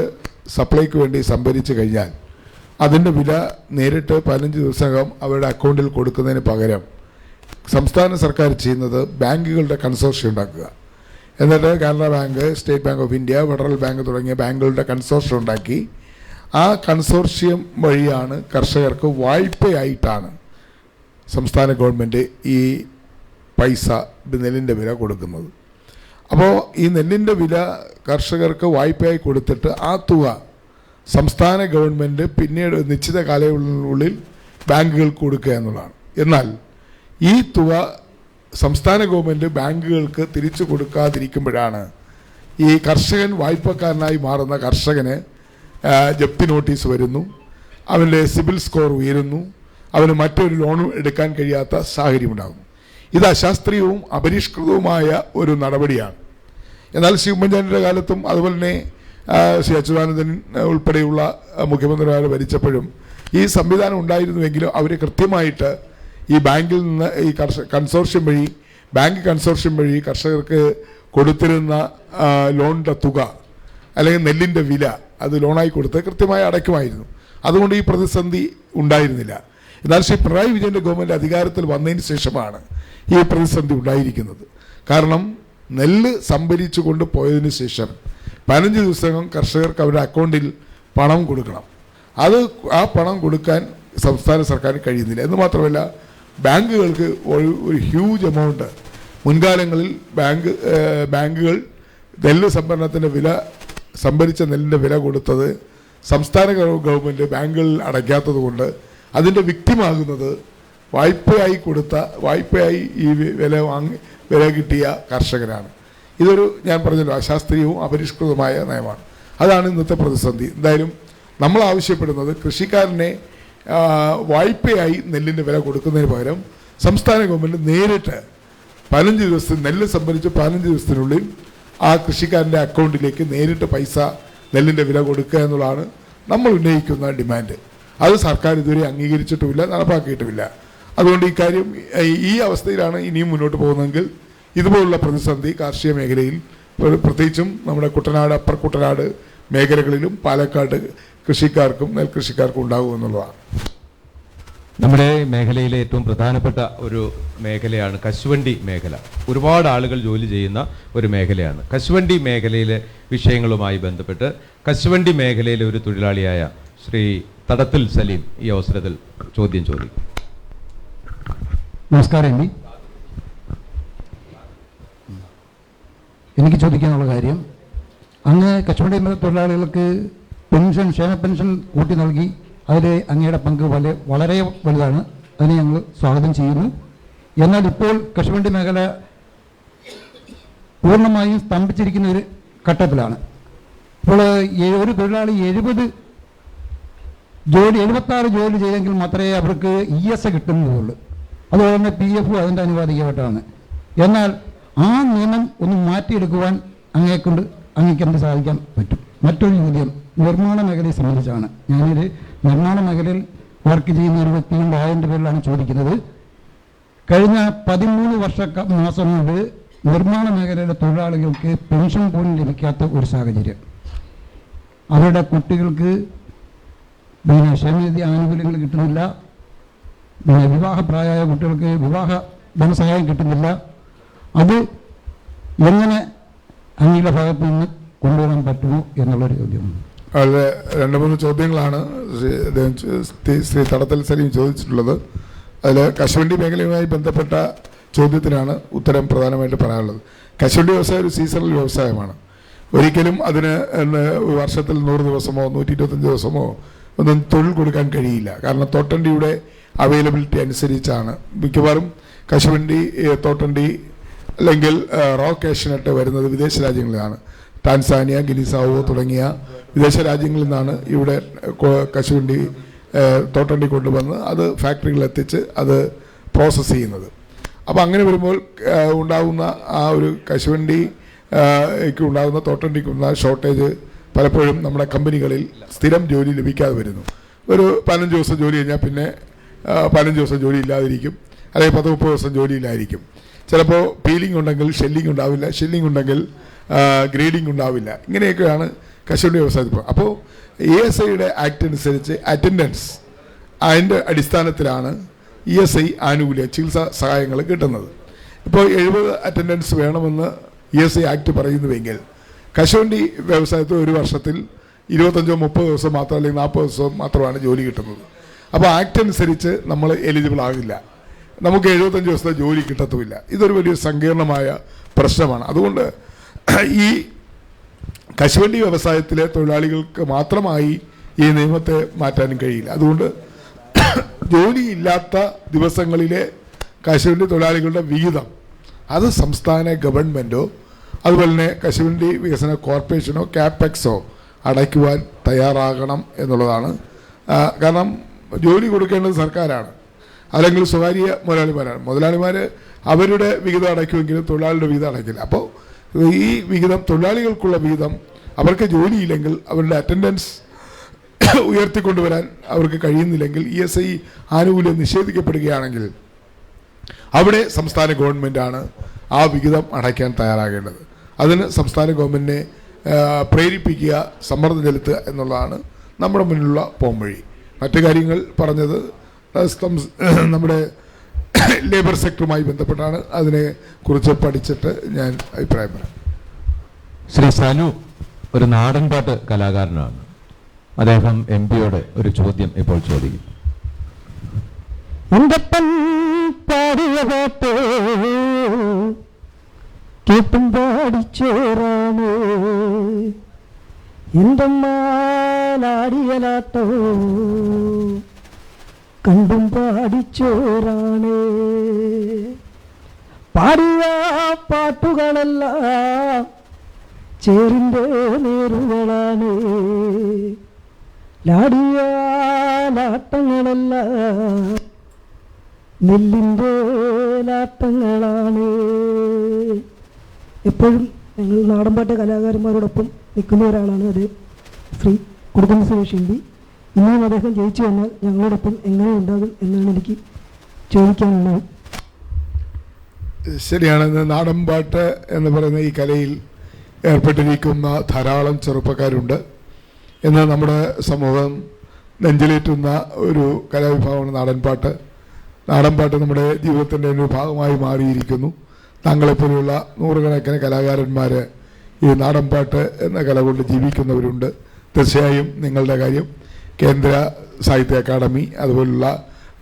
സപ്ലൈക്ക് വേണ്ടി സംഭരിച്ചു കഴിഞ്ഞാൽ അതിൻ്റെ വില നേരിട്ട് 15 ദിവസമകം അവരുടെ അക്കൗണ്ടിൽ കൊടുക്കുന്നതിന് പകരം സംസ്ഥാന സർക്കാർ ചെയ്യുന്നത് ബാങ്കുകളുടെ കൺസോർഷ്യം ഉണ്ടാക്കുക. എന്നിട്ട് Canara bank, state bank of India, federal bank തുടങ്ങിയ ബാങ്കുകളുടെ കൺസോർഷ്യം ഉണ്ടാക്കി ആ കൺസോർഷ്യം വഴിയാണ് കർഷകർക്ക് വായ്പയായിട്ടാണ് സംസ്ഥാന ഗവൺമെൻറ് ഈ പൈസ നെല്ലിൻ്റെ വില കൊടുക്കുന്നത്. അപ്പോൾ ഈ നെല്ലിൻ്റെ വില കർഷകർക്ക് വായ്പയായി കൊടുത്തിട്ട് ആ തുക സംസ്ഥാന ഗവൺമെൻറ് പിന്നീട് നിശ്ചിത കാലയളവിനുള്ളിൽ ബാങ്കുകൾക്ക് കൊടുക്കുക എന്നുള്ളതാണ്. എന്നാൽ ഈ തുക സംസ്ഥാന ഗവൺമെൻറ് ബാങ്കുകൾക്ക് തിരിച്ചു കൊടുക്കാതിരിക്കുമ്പോഴാണ് ഈ കർഷകൻ വായ്പക്കാരനായി മാറുന്ന കർഷകന് ജപ്തി നോട്ടീസ് വരുന്നു, അവൻ്റെ സിബിൽ സ്കോർ ഉയരുന്നു, അവന് മറ്റൊരു ലോണും എടുക്കാൻ കഴിയാത്ത സാഹചര്യമുണ്ടാകുന്നു. ഇത് അശാസ്ത്രീയവും അപരിഷ്കൃതവുമായ ഒരു നടപടിയാണ്. എന്നാൽ ശ്രീ ഉമ്മൻചാണ്ടിയുടെ കാലത്തും അതുപോലെ തന്നെ ശ്രീ അച്യുതാനന്ദൻ ഉൾപ്പെടെയുള്ള മുഖ്യമന്ത്രിമാർ ഭരിച്ചപ്പോഴും ഈ സംവിധാനം ഉണ്ടായിരുന്നുവെങ്കിലും അവർ കൃത്യമായിട്ട് ഈ ബാങ്കിൽ നിന്ന് ഈ കൺസോർഷ്യം വഴി ബാങ്ക് കൺസോർഷ്യം വഴി കർഷകർക്ക് കൊടുത്തിരുന്ന ലോണിൻ്റെ തുക അല്ലെങ്കിൽ നെല്ലിൻ്റെ വില അത് ലോണായി കൊടുത്ത് കൃത്യമായി അടയ്ക്കുമായിരുന്നു. അതുകൊണ്ട് ഈ പ്രതിസന്ധി ഉണ്ടായിരുന്നില്ല. എന്നാൽ ശ്രീ പിണറായി വിജയൻ്റെ ഗവൺമെൻറ് അധികാരത്തിൽ വന്നതിന് ശേഷമാണ് ഈ പ്രതിസന്ധി ഉണ്ടായിരിക്കുന്നത്. കാരണം നെല്ല് സംഭരിച്ചു കൊണ്ട് പോയതിന് ശേഷം 15 ദിവസം കർഷകർക്ക് അവരുടെ അക്കൗണ്ടിൽ പണം കൊടുക്കണം. ആ പണം കൊടുക്കാൻ സംസ്ഥാന സർക്കാരിന് കഴിയുന്നില്ല. എന്ന് മാത്രമല്ല ബാങ്കുകൾക്ക് ഒരു ഹ്യൂജ് എമൗണ്ട് മുൻകാലങ്ങളിൽ ബാങ്കുകൾ നെല്ല് സംഭരിച്ച നെല്ലിൻ്റെ വില കൊടുത്തത് സംസ്ഥാന ഗവൺമെൻറ് ബാങ്കുകളിൽ അടയ്ക്കാത്തത് കൊണ്ട് അതിൻ്റെ വിക്ടിമാകുന്നത് വായ്പയായി ഈ വില കിട്ടിയ കർഷകരാണ്. ഇതൊരു ഞാൻ പറഞ്ഞല്ലോ അശാസ്ത്രീയവും അപരിഷ്കൃതമായ നയമാണ്. അതാണ് ഇന്നത്തെ പ്രതിസന്ധി. എന്തായാലും നമ്മൾ ആവശ്യപ്പെടുന്നത് കൃഷിക്കാരനെ വായ്പയായി നെല്ലിൻ്റെ വില കൊടുക്കുന്നതിന് പകരം സംസ്ഥാന ഗവൺമെൻറ് നേരിട്ട് 15 ദിവസത്തിന് നെല്ല് സംഭരിച്ച് 15 ദിവസത്തിനുള്ളിൽ ആ കൃഷിക്കാരൻ്റെ അക്കൗണ്ടിലേക്ക് നേരിട്ട് പൈസ നെല്ലിൻ്റെ വില കൊടുക്കുക എന്നുള്ളതാണ് നമ്മൾ ഉന്നയിക്കുന്ന ഡിമാൻഡ്. അത് സർക്കാർ ഇതുവരെ അംഗീകരിച്ചിട്ടുമില്ല, നടപ്പാക്കിയിട്ടുമില്ല. അതുകൊണ്ട് ഈ കാര്യം ഈ അവസ്ഥയിലാണ് ഇനിയും മുന്നോട്ട് പോകുന്നതെങ്കിൽ ഇതുപോലുള്ള പ്രതിസന്ധി കാർഷിക മേഖലയിൽ പ്രത്യേകിച്ചും നമ്മുടെ കുട്ടനാട് അപ്പർ കുട്ടനാട് മേഖലകളിലും പാലക്കാട് കൃഷിക്കാർക്കും നെൽകൃഷിക്കാർക്കും ഉണ്ടാകുമെന്നുള്ളതാണ്. നമ്മുടെ മേഖലയിലെ ഏറ്റവും പ്രധാനപ്പെട്ട ഒരു മേഖലയാണ് കശുവണ്ടി മേഖല. ഒരുപാട് ആളുകൾ ജോലി ചെയ്യുന്ന ഒരു മേഖലയാണ്. കശുവണ്ടി മേഖലയിലെ വിഷയങ്ങളുമായി ബന്ധപ്പെട്ട് കശുവണ്ടി മേഖലയിലെ ഒരു തൊഴിലാളിയായ ശ്രീ തടത്തിൽ സലീം ഈ അവസരത്തിൽ ചോദ്യം ചോദിക്കും. നമസ്കാരം. എനിക്ക് ചോദിക്കാനുള്ള കാര്യം, അങ്ങ് കശുവണ്ടി തൊഴിലാളികൾക്ക് പെൻഷൻ, ക്ഷേമ പെൻഷൻ കൂട്ടി നൽകി. അതിൽ അങ്ങയുടെ പങ്ക് വളരെ വലുതാണ്. അതിനെ ഞങ്ങൾ സ്വാഗതം ചെയ്യുന്നു. എന്നാൽ ഇപ്പോൾ കശുവണ്ടി മേഖല പൂർണ്ണമായും സ്തംഭിച്ചിരിക്കുന്ന ഒരു ഘട്ടത്തിലാണ്. ഇപ്പോൾ ഒരു തൊഴിലാളി 76 ജോലി ചെയ്തെങ്കിൽ മാത്രമേ അവർക്ക് ESA കിട്ടുന്നതുള്ളൂ. അതുപോലെ തന്നെ PF അതിൻ്റെ അനുവാദിക്കപ്പെട്ടാണ്. എന്നാൽ ആ നിയമം ഒന്ന് മാറ്റിയെടുക്കുവാൻ അങ്ങേക്ക് എന്ത് സാധിക്കാൻ പറ്റും? മറ്റൊരു ചോദ്യം നിർമ്മാണ മേഖലയെ സംബന്ധിച്ചാണ്. ഞാനൊരു നിർമ്മാണ മേഖലയിൽ വർക്ക് ചെയ്യുന്ന ഒരു വ്യക്തിയുടെ ആയതിൻ്റെ പേരിലാണ് ചോദിക്കുന്നത്. കഴിഞ്ഞ 13 മാസം കൊണ്ട് നിർമ്മാണ മേഖലയിലെ തൊഴിലാളികൾക്ക് പെൻഷൻ പോലും ലഭിക്കാത്ത ഒരു സാഹചര്യം. അവരുടെ കുട്ടികൾക്ക് ക്ഷേമനിധി ആനുകൂല്യങ്ങൾ കിട്ടുന്നില്ല. വിവാഹപ്രായമായ കുട്ടികൾക്ക് വിവാഹ ധനസഹായം കിട്ടുന്നില്ല. അത് എങ്ങനെ അങ്ങയുടെ ഭാഗത്ത് നിന്ന് കൊണ്ടുവരാൻ പറ്റുമോ എന്നുള്ളൊരു ചോദ്യമാണ്. വളരെ 2-3 ചോദ്യങ്ങളാണ് ശ്രീ തടത്തിൽ സലീം ചോദിച്ചിട്ടുള്ളത്. അതിൽ കശുവണ്ടി മേഖലയുമായി ബന്ധപ്പെട്ട ചോദ്യത്തിനാണ് ഉത്തരം പ്രധാനമായിട്ട് പറയാനുള്ളത്. കശുവണ്ടി വ്യവസായം ഒരു സീസണൽ വ്യവസായമാണ്. ഒരിക്കലും അതിന് വർഷത്തിൽ 100 ദിവസമോ 125 ദിവസമോ ഒന്നും തൊഴിൽ കൊടുക്കാൻ കഴിയില്ല. കാരണം തോട്ടണ്ടിയുടെ അവൈലബിലിറ്റി അനുസരിച്ചാണ് മിക്കവാറും കശുവണ്ടി, തോട്ടണ്ടി അല്ലെങ്കിൽ റോ കാഷ്നട്ട് വരുന്നത് വിദേശ രാജ്യങ്ങളിലാണ്. ടാൻസാനിയ, ഗിനിസാവോ തുടങ്ങിയ വിദേശ രാജ്യങ്ങളിൽ നിന്നാണ് ഇവിടെ കശുവണ്ടി, തോട്ടണ്ടി കൊണ്ടുവന്ന് അത് ഫാക്ടറികളിൽ എത്തിച്ച് അത് പ്രോസസ്സ് ചെയ്യുന്നത്. അപ്പോൾ അങ്ങനെ വരുമ്പോൾ ഉണ്ടാകുന്ന ആ ഒരു കശുവണ്ടിക്ക് ഉണ്ടാകുന്ന തോട്ടണ്ടിക്കുള്ള ഷോർട്ടേജ് പലപ്പോഴും നമ്മുടെ കമ്പനികളിൽ സ്ഥിരം ജോലി ലഭിക്കാതെ വരുന്നു. ഒരു 15 ദിവസം ജോലി കഴിഞ്ഞാൽ പിന്നെ 15 ദിവസം ജോലി ഇല്ലാതിരിക്കും, അല്ലെങ്കിൽ 10-30 ദിവസം ജോലിയില്ലായിരിക്കും. ചിലപ്പോൾ പീലിംഗ് ഉണ്ടെങ്കിൽ ഷെല്ലിംഗ് ഉണ്ടാവില്ല, ഷെല്ലിംഗ് ഉണ്ടെങ്കിൽ ഗ്രേഡിംഗ് ഉണ്ടാവില്ല. ഇങ്ങനെയൊക്കെയാണ് കശുവണ്ടി വ്യവസായത്തിൽ. അപ്പോൾ ESIയുടെ ആക്ട് അനുസരിച്ച് അറ്റൻഡൻസ് അതിൻ്റെ അടിസ്ഥാനത്തിലാണ് ESI ആനുകൂല്യ ചികിത്സാ സഹായങ്ങൾ കിട്ടുന്നത്. ഇപ്പോൾ 70 അറ്റൻഡൻസ് വേണമെന്ന് ESI ആക്ട് പറയുന്നുവെങ്കിൽ കശുവണ്ടി വ്യവസായത്തിൽ ഒരു വർഷത്തിൽ 25-30 ദിവസം മാത്രം, അല്ലെങ്കിൽ 40 ദിവസം മാത്രമാണ് ജോലി കിട്ടുന്നത്. അപ്പോൾ ആക്ട് അനുസരിച്ച് നമ്മൾ എലിജിബിൾ ആകില്ല. നമുക്ക് 75 ദിവസത്തെ ജോലി കിട്ടത്തുമില്ല. ഇതൊരു വലിയ സങ്കീർണമായ പ്രശ്നമാണ്. അതുകൊണ്ട് ഈ കശുവണ്ടി വ്യവസായത്തിലെ തൊഴിലാളികൾക്ക് മാത്രമായി ഈ നിയമത്തെ മാറ്റാനും കഴിയില്ല. അതുകൊണ്ട് ജോലിയില്ലാത്ത ദിവസങ്ങളിലെ കശുവണ്ടി തൊഴിലാളികളുടെ വിഹിതം അത് സംസ്ഥാന ഗവൺമെൻറ്റോ അതുപോലെ തന്നെ കശുവണ്ടി വികസന കോർപ്പറേഷനോ CAPEXോ അടയ്ക്കുവാൻ തയ്യാറാകണം എന്നുള്ളതാണ്. കാരണം ജോലി കൊടുക്കേണ്ടത് സർക്കാരാണ്, അല്ലെങ്കിൽ സ്വകാര്യ മുതലാളിമാരാണ്. മുതലാളിമാർ അവരുടെ വിഹിതം അടയ്ക്കുമെങ്കിലും തൊഴിലാളിയുടെ വിഹിതം അടയ്ക്കില്ല. അപ്പോൾ ഈ വിഹിതം, തൊഴിലാളികൾക്കുള്ള വിഹിതം, അവർക്ക് ജോലിയില്ലെങ്കിൽ അവരുടെ അറ്റൻഡൻസ് ഉയർത്തിക്കൊണ്ടുവരാൻ അവർക്ക് കഴിയുന്നില്ലെങ്കിൽ ESI ആനുകൂല്യം നിഷേധിക്കപ്പെടുകയാണെങ്കിൽ അവിടെ സംസ്ഥാന ഗവൺമെൻറ്റാണ് ആ വിഹിതം അടയ്ക്കാൻ തയ്യാറാകേണ്ടത്. അതിന് സംസ്ഥാന ഗവൺമെൻറ്റിനെ പ്രേരിപ്പിക്കുക, സമ്മർദ്ദം ചെലുത്തുക എന്നുള്ളതാണ് നമ്മുടെ മുന്നിലുള്ള പോംവഴി. മറ്റു കാര്യങ്ങൾ പറഞ്ഞത് നമ്മുടെ ലേബർ സെക്ടറുമായി ബന്ധപ്പെട്ടാണ്. അതിനെ കുറിച്ച് പഠിച്ചിട്ട് ഞാൻ അഭിപ്രായം പറയാം. ശ്രീ സാനു ഒരു നാടൻപാട്ട് കലാകാരനാണ്. അദ്ദേഹം MP-യോട് ഒരു ചോദ്യം ഇപ്പോൾ ചോദിക്കും. എന്തപ്പൻ പാടിയ പാട്ട് കേട്ടും പാടിച്ചോറാണ്, എന്തമ്മാടിയലാട്ടോ കണ്ടും പാടിച്ചോറാണ്. പാടിയ പാട്ടുകളെല്ലാം ചേറിൻ്റെ നേരുകളാണ്, ലാടിയ ലാട്ടങ്ങളെല്ലാം നെല്ലിൻ്റെ ലാട്ടങ്ങളാണ്. എപ്പോഴും ഞങ്ങൾ നാടൻപാട്ട് കലാകാരന്മാരോടൊപ്പം നിൽക്കുന്ന ഒരാളാണ് അത് ശ്രീ കൊടുക്കുന്ന സുരേഷ് MP. ഇനിയും അദ്ദേഹം ജയിച്ചു വന്നാൽ ഞങ്ങളോടൊപ്പം എങ്ങനെ ഉണ്ടാകും എന്നാണ് എനിക്ക് ചോദിക്കാനുള്ളത്. ശരിയാണ്. നാടൻപാട്ട് എന്ന് പറയുന്ന ഈ കലയിൽ ഏർപ്പെട്ടിരിക്കുന്ന ധാരാളം ചെറുപ്പക്കാരുണ്ട്. എന്നാൽ നമ്മുടെ സമൂഹം നെഞ്ചിലേറ്റുന്ന ഒരു കലാവിഭാഗമാണ് നാടൻപാട്ട്. നാടൻപാട്ട് നമ്മുടെ ജീവിതത്തിൻ്റെ ഒരു ഭാഗമായി മാറിയിരിക്കുന്നു. താങ്കളെപ്പോലെയുള്ള നൂറുകണക്കിന് കലാകാരന്മാർ ഈ നാടൻപാട്ട് എന്ന കല കൊണ്ട് ജീവിക്കുന്നവരുണ്ട്. തീർച്ചയായും നിങ്ങളുടെ കാര്യം കേന്ദ്ര സാഹിത്യ അക്കാദമി അതുപോലുള്ള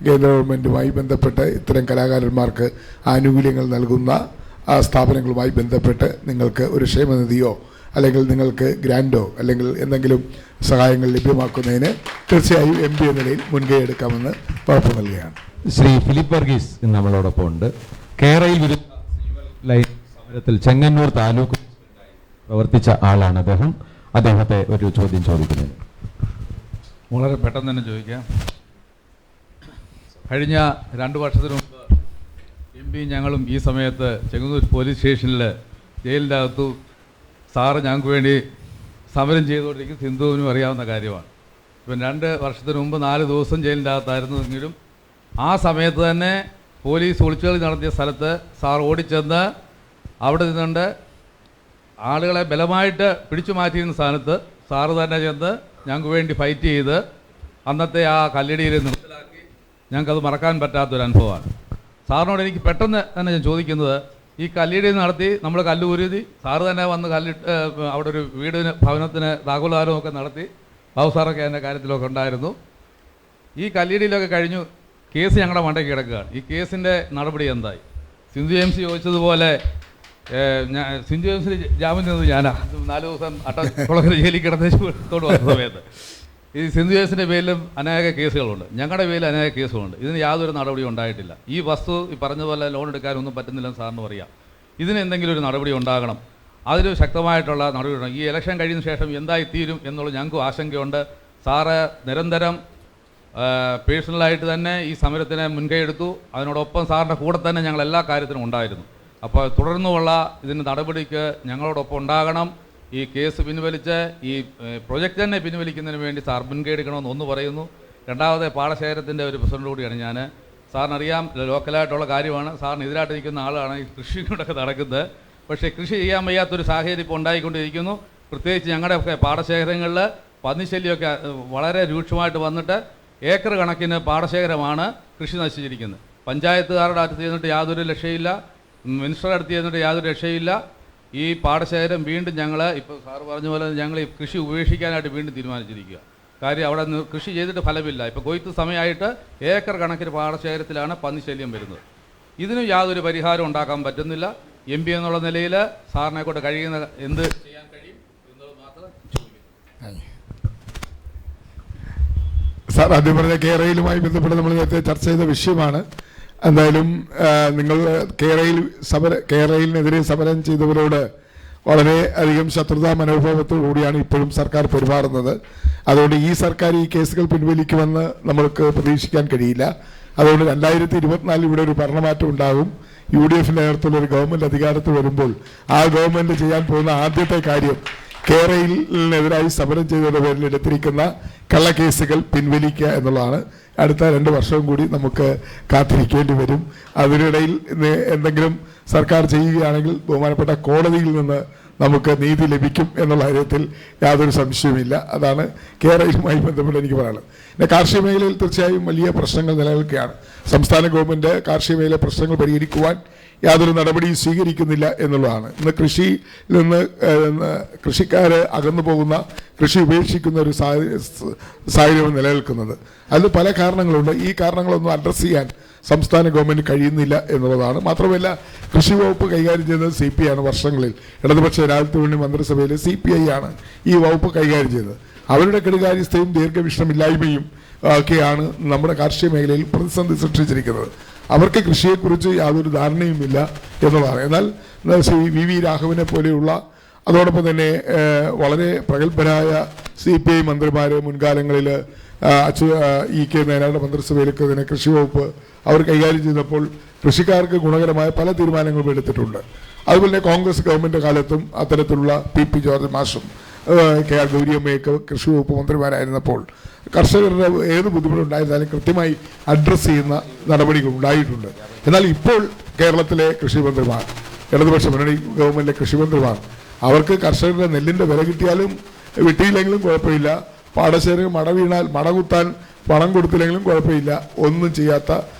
കേന്ദ്ര ഗവൺമെൻറ്റുമായി ബന്ധപ്പെട്ട് ഇത്തരം കലാകാരന്മാർക്ക് ആനുകൂല്യങ്ങൾ നൽകുന്ന ആ സ്ഥാപനങ്ങളുമായി ബന്ധപ്പെട്ട് നിങ്ങൾക്ക് ഒരു ക്ഷേമനിധിയോ അല്ലെങ്കിൽ നിങ്ങൾക്ക് ഗ്രാൻഡോ അല്ലെങ്കിൽ എന്തെങ്കിലും സഹായങ്ങൾ ലഭ്യമാക്കുന്നതിന് തീർച്ചയായും MP എന്ന നിലയിൽ മുൻകൈ എടുക്കാമെന്ന് ഉറപ്പ് നൽകുകയാണ്. ശ്രീ ഫിലിപ്പ് വർഗീസ് നമ്മളോടൊപ്പം ഉണ്ട്. കേരളയിൽ വിരുദ്ധ ലൈൻ സമരത്തിൽ ചെങ്ങന്നൂർ താലൂക്ക് പ്രവർത്തിച്ച ആളാണ് അദ്ദേഹം. അദ്ദേഹത്തെ ഒരു ചോദ്യം ചോദിക്കുന്നത്. വളരെ പെട്ടെന്ന് തന്നെ ചോദിക്കാം. കഴിഞ്ഞ 2 വർഷത്തിന് മുമ്പ് MP ഞങ്ങളും ഈ സമയത്ത് ചെങ്ങന്നൂർ പോലീസ് സ്റ്റേഷനിൽ ജയിലിൻ്റെ അകത്തു സാറ് ഞങ്ങൾക്ക് വേണ്ടി സമരം ചെയ്തുകൊണ്ടിരിക്കും. സിന്ധുവിനും അറിയാവുന്ന കാര്യമാണ്. ഇപ്പം 2 വർഷത്തിന് മുമ്പ് 4 ദിവസം ജയിലിൻ്റെ അകത്തായിരുന്നെങ്കിലും ആ സമയത്ത് തന്നെ പോലീസ് ഒളിച്ചുകളി നടത്തിയ സ്ഥലത്ത് സാർ ഓടിച്ചെന്ന് അവിടെ നിന്നുകൊണ്ട് ആളുകളെ ബലമായിട്ട് പിടിച്ചു മാറ്റിയിരുന്ന സ്ഥാനത്ത് സാറ് തന്നെ ചെന്ന് ഞങ്ങൾക്ക് വേണ്ടി ഫൈറ്റ് ചെയ്ത് അന്നത്തെ ആ കല്ലിടിയിൽ നിർത്തലാക്കി. ഞങ്ങൾക്കത് മറക്കാൻ പറ്റാത്തൊരു അനുഭവമാണ്. സാറിനോട് എനിക്ക് പെട്ടെന്ന് തന്നെ ഞാൻ ചോദിക്കുന്നത്, ഈ കല്ലിടിയിൽ നടത്തി നമ്മൾ കല്ലുരുതി സാറ് തന്നെ വന്ന് കല്ലിട്ട് അവിടെ ഒരു വീടിന് ഭവനത്തിന് താക്കോൽദാനമൊക്കെ നടത്തി. ബാബു സാറൊക്കെ എൻ്റെ കാര്യത്തിലൊക്കെ ഉണ്ടായിരുന്നു. ഈ കല്ലിടിയിലൊക്കെ കഴിഞ്ഞു. കേസ് ഞങ്ങളുടെ മണ്ടയ്ക്ക് കിടക്കുകയാണ്. ഈ കേസിൻ്റെ നടപടി എന്തായി? സിന്ധു MC ചോദിച്ചതുപോലെ സിന്ധു MC ജാമ്യം നിന്നത് ഞാനാ. 4 ദിവസം കുളക്കര ജയിലിൽ കിടന്നോട് വന്ന സമയത്ത് ഈ സിന്ധു കേസിൻ്റെ പേരിലും അനേക കേസുകളുണ്ട്, ഞങ്ങളുടെ പേരിൽ അനേക കേസുകളുണ്ട്. ഇതിന് യാതൊരു നടപടി ഉണ്ടായിട്ടില്ല. ഈ വസ്തു ഈ പറഞ്ഞതുപോലെ ലോൺ എടുക്കാനൊന്നും പറ്റുന്നില്ലെന്ന് സാറിന് അറിയാം. ഇതിന് എന്തെങ്കിലും ഒരു നടപടി ഉണ്ടാകണം. അതിന് ശക്തമായിട്ടുള്ള നടപടി ഉണ്ടാകും. ഈ ഇലക്ഷൻ കഴിഞ്ഞ ശേഷം എന്തായി തീരും എന്നുള്ള ഞങ്ങൾക്കും ആശങ്കയുണ്ട്. സാറ് നിരന്തരം പേഴ്സണലായിട്ട് തന്നെ ഈ സമരത്തിന് മുൻകൈ എടുത്തു. അതിനോടൊപ്പം സാറിൻ്റെ കൂടെ തന്നെ ഞങ്ങൾ എല്ലാ കാര്യത്തിനും ഉണ്ടായിരുന്നു. അപ്പോൾ തുടർന്നുമുള്ള ഇതിന് നടപടിക്ക് ഞങ്ങളോടൊപ്പം ഉണ്ടാകണം. ഈ കേസ് പിൻവലിച്ച് ഈ പ്രൊജക്റ്റ് തന്നെ പിൻവലിക്കുന്നതിന് വേണ്ടി സാർ മുൻകൈ എടുക്കണമെന്ന് ഒന്ന് പറയുന്നു. രണ്ടാമത് പാടശേഖരത്തിൻ്റെ ഒരു പ്രസിഡന്റ് കൂടിയാണ് ഞാൻ. സാറിനറിയാം, ലോക്കലായിട്ടുള്ള കാര്യമാണ്. സാറിന് എതിരായിട്ട് നിൽക്കുന്ന ആളാണ് ഈ കൃഷിയോടൊക്കെ നടക്കുന്നത്. പക്ഷേ കൃഷി ചെയ്യാൻ വയ്യാത്തൊരു സാഹചര്യം ഇപ്പോൾ ഉണ്ടായിക്കൊണ്ടിരിക്കുന്നു. പ്രത്യേകിച്ച് ഞങ്ങളുടെ പാടശേഖരങ്ങളിൽ പന്നിശല്യമൊക്കെ വളരെ രൂക്ഷമായിട്ട് വന്നിട്ട് ഏക്കർ കണക്കിന് പാടശേഖരമാണ് കൃഷി നശിച്ചിരിക്കുന്നത്. പഞ്ചായത്തുകാരുടെ അടുത്ത് ചെന്നിട്ട് യാതൊരു രക്ഷയില്ല, മിനിസ്റ്ററുടെ അടുത്ത് ചെന്നിട്ട് യാതൊരു രക്ഷയില്ല. ഈ പാടശേഖരം വീണ്ടും ഞങ്ങൾ ഇപ്പോൾ സാറ് പറഞ്ഞ പോലെ ഞങ്ങൾ ഈ കൃഷി ഉപേക്ഷിക്കാനായിട്ട് വീണ്ടും തീരുമാനിച്ചിരിക്കുക. കാര്യം അവിടെ കൃഷി ചെയ്തിട്ട് ഫലമില്ല. ഇപ്പോൾ കൊയ്ത്ത് സമയമായിട്ട് ഏക്കർ കണക്കിന് പാടശേഖരത്തിലാണ് പന്നിശല്യം വരുന്നത്. ഇതിനും യാതൊരു പരിഹാരം ഉണ്ടാക്കാൻ പറ്റുന്നില്ല. MP എന്നുള്ള നിലയിൽ സാറിനെ കൊണ്ട് കഴിയുന്ന എന്ത് ചെയ്യാൻ കഴിയും എന്നത് മാത്രം ചോദിക്കുന്നു. സാർ ആദ്യം പറഞ്ഞ കേരളയിലുമായി ബന്ധപ്പെട്ട് നമ്മൾ നേരത്തെ ചർച്ച ചെയ്ത വിഷയമാണ്. എന്തായാലും നിങ്ങൾ കേരളയിനെതിരെ സമരം ചെയ്തവരോട് വളരെ അധികം ശത്രുതാ മനോഭാവത്തോടു കൂടിയാണ് ഇപ്പോഴും സർക്കാർ പെരുമാറുന്നത്. അതുകൊണ്ട് ഈ സർക്കാർ ഈ കേസുകൾ പിൻവലിക്കുമെന്ന് നമ്മൾക്ക് പ്രതീക്ഷിക്കാൻ കഴിയില്ല. അതുകൊണ്ട് 2024 ഇവിടെ ഒരു ഭരണമാറ്റം ഉണ്ടാകും. UDF നേതൃത്വത്തിലുള്ള ഒരു ഗവൺമെൻറ് അധികാരത്തിൽ വരുമ്പോൾ ആ ഗവൺമെൻറ് ചെയ്യാൻ പോകുന്ന ആദ്യത്തെ കാര്യം കേരളത്തിനെതിരായി സമരം ചെയ്തതിന്റെ പേരിൽ എടുത്തിരിക്കുന്ന കള്ളക്കേസുകൾ പിൻവലിക്കുക എന്നുള്ളതാണ്. അടുത്ത 2 വർഷവും കൂടി നമുക്ക് കാത്തിരിക്കേണ്ടി വരും. അതിനിടയിൽ എന്തെങ്കിലും സർക്കാർ ചെയ്യുകയാണെങ്കിൽ ബഹുമാനപ്പെട്ട കോടതിയിൽ നിന്ന് നമുക്ക് നീതി ലഭിക്കും എന്നുള്ള കാര്യത്തിൽ യാതൊരു സംശയവുമില്ല. അതാണ് കേരളവുമായി ബന്ധപ്പെട്ട് എനിക്ക് പറയാനുള്ളത്. പിന്നെ കാർഷിക മേഖലയിൽ തീർച്ചയായും വലിയ പ്രശ്നങ്ങൾ നിലനിൽക്കുകയാണ്. സംസ്ഥാന ഗവൺമെൻറ് കാർഷിക മേഖല പ്രശ്നങ്ങൾ പരിഹരിക്കുവാൻ യാതൊരു നടപടിയും സ്വീകരിക്കുന്നില്ല എന്നുള്ളതാണ്. ഇന്ന് കൃഷിയിൽ നിന്ന് കൃഷിക്കാർ അകന്നു പോകുന്ന, കൃഷി ഉപേക്ഷിക്കുന്ന ഒരു സാഹചര്യം നിലനിൽക്കുന്നത്. അതിൽ പല കാരണങ്ങളുണ്ട്. ഈ കാരണങ്ങളൊന്നും അഡ്രസ്സ് ചെയ്യാൻ സംസ്ഥാന ഗവൺമെൻറ് കഴിയുന്നില്ല എന്നുള്ളതാണ്. മാത്രമല്ല, കൃഷി വകുപ്പ് കൈകാര്യം ചെയ്യുന്നത് CPI ആണ്. വർഷങ്ങളിൽ ഇടതുപക്ഷ ജനാധിപത്യ മന്ത്രിസഭയിൽ CPI ആണ് ഈ വകുപ്പ് കൈകാര്യം ചെയ്തത്. അവരുടെ കെടുകാര്യസ്ഥയും ദീർഘവീക്ഷണമില്ലായ്മയും ഒക്കെയാണ് നമ്മുടെ കാർഷിക മേഖലയിൽ പ്രതിസന്ധി സൃഷ്ടിച്ചിരിക്കുന്നത്. അവർക്ക് കൃഷിയെക്കുറിച്ച് യാതൊരു ധാരണയുമില്ല എന്നുള്ളതാണ്. എന്നാൽ VV രാഘവനെ പോലെയുള്ള, അതോടൊപ്പം തന്നെ വളരെ പ്രഗത്ഭരായ CPI മന്ത്രിമാർ മുൻകാലങ്ങളിൽ EK നായനാരുടെ മന്ത്രിസഭയിലേക്ക് തന്നെ കൃഷി വകുപ്പ് അവർ കൈകാര്യം ചെയ്തപ്പോൾ കൃഷിക്കാർക്ക് ഗുണകരമായ പല തീരുമാനങ്ങളും എടുത്തിട്ടുണ്ട്. അതുപോലെ കോൺഗ്രസ് ഗവൺമെൻറ് കാലത്തും അത്തരത്തിലുള്ള PP ജോർജ് മാഷും KR ഗൗരിയമ്മയൊക്കെ കൃഷി വകുപ്പ് മന്ത്രിമാരായിരുന്നപ്പോൾ കർഷകരുടെ ഏത് ബുദ്ധിമുട്ടുണ്ടായിരുന്നാലും കൃത്യമായി അഡ്രസ്സ് ചെയ്യുന്ന നടപടികൾ ഉണ്ടായിട്ടുണ്ട്. എന്നാൽ ഇപ്പോൾ കേരളത്തിലെ കൃഷിമന്ത്രിമാർ, ഇടതുപക്ഷ മുന്നണി ഗവൺമെൻറ്റിലെ കൃഷിമന്ത്രിമാർ, അവർക്ക് കർഷകരുടെ നെല്ലിൻ്റെ വില കിട്ടിയാലും കിട്ടിയില്ലെങ്കിലും കുഴപ്പമില്ല, പാടശേഖരം മട വീണാൽ മടകുത്താൻ പണം കൊടുത്തില്ലെങ്കിലും കുഴപ്പമില്ല, ഒന്നും ചെയ്യാത്ത,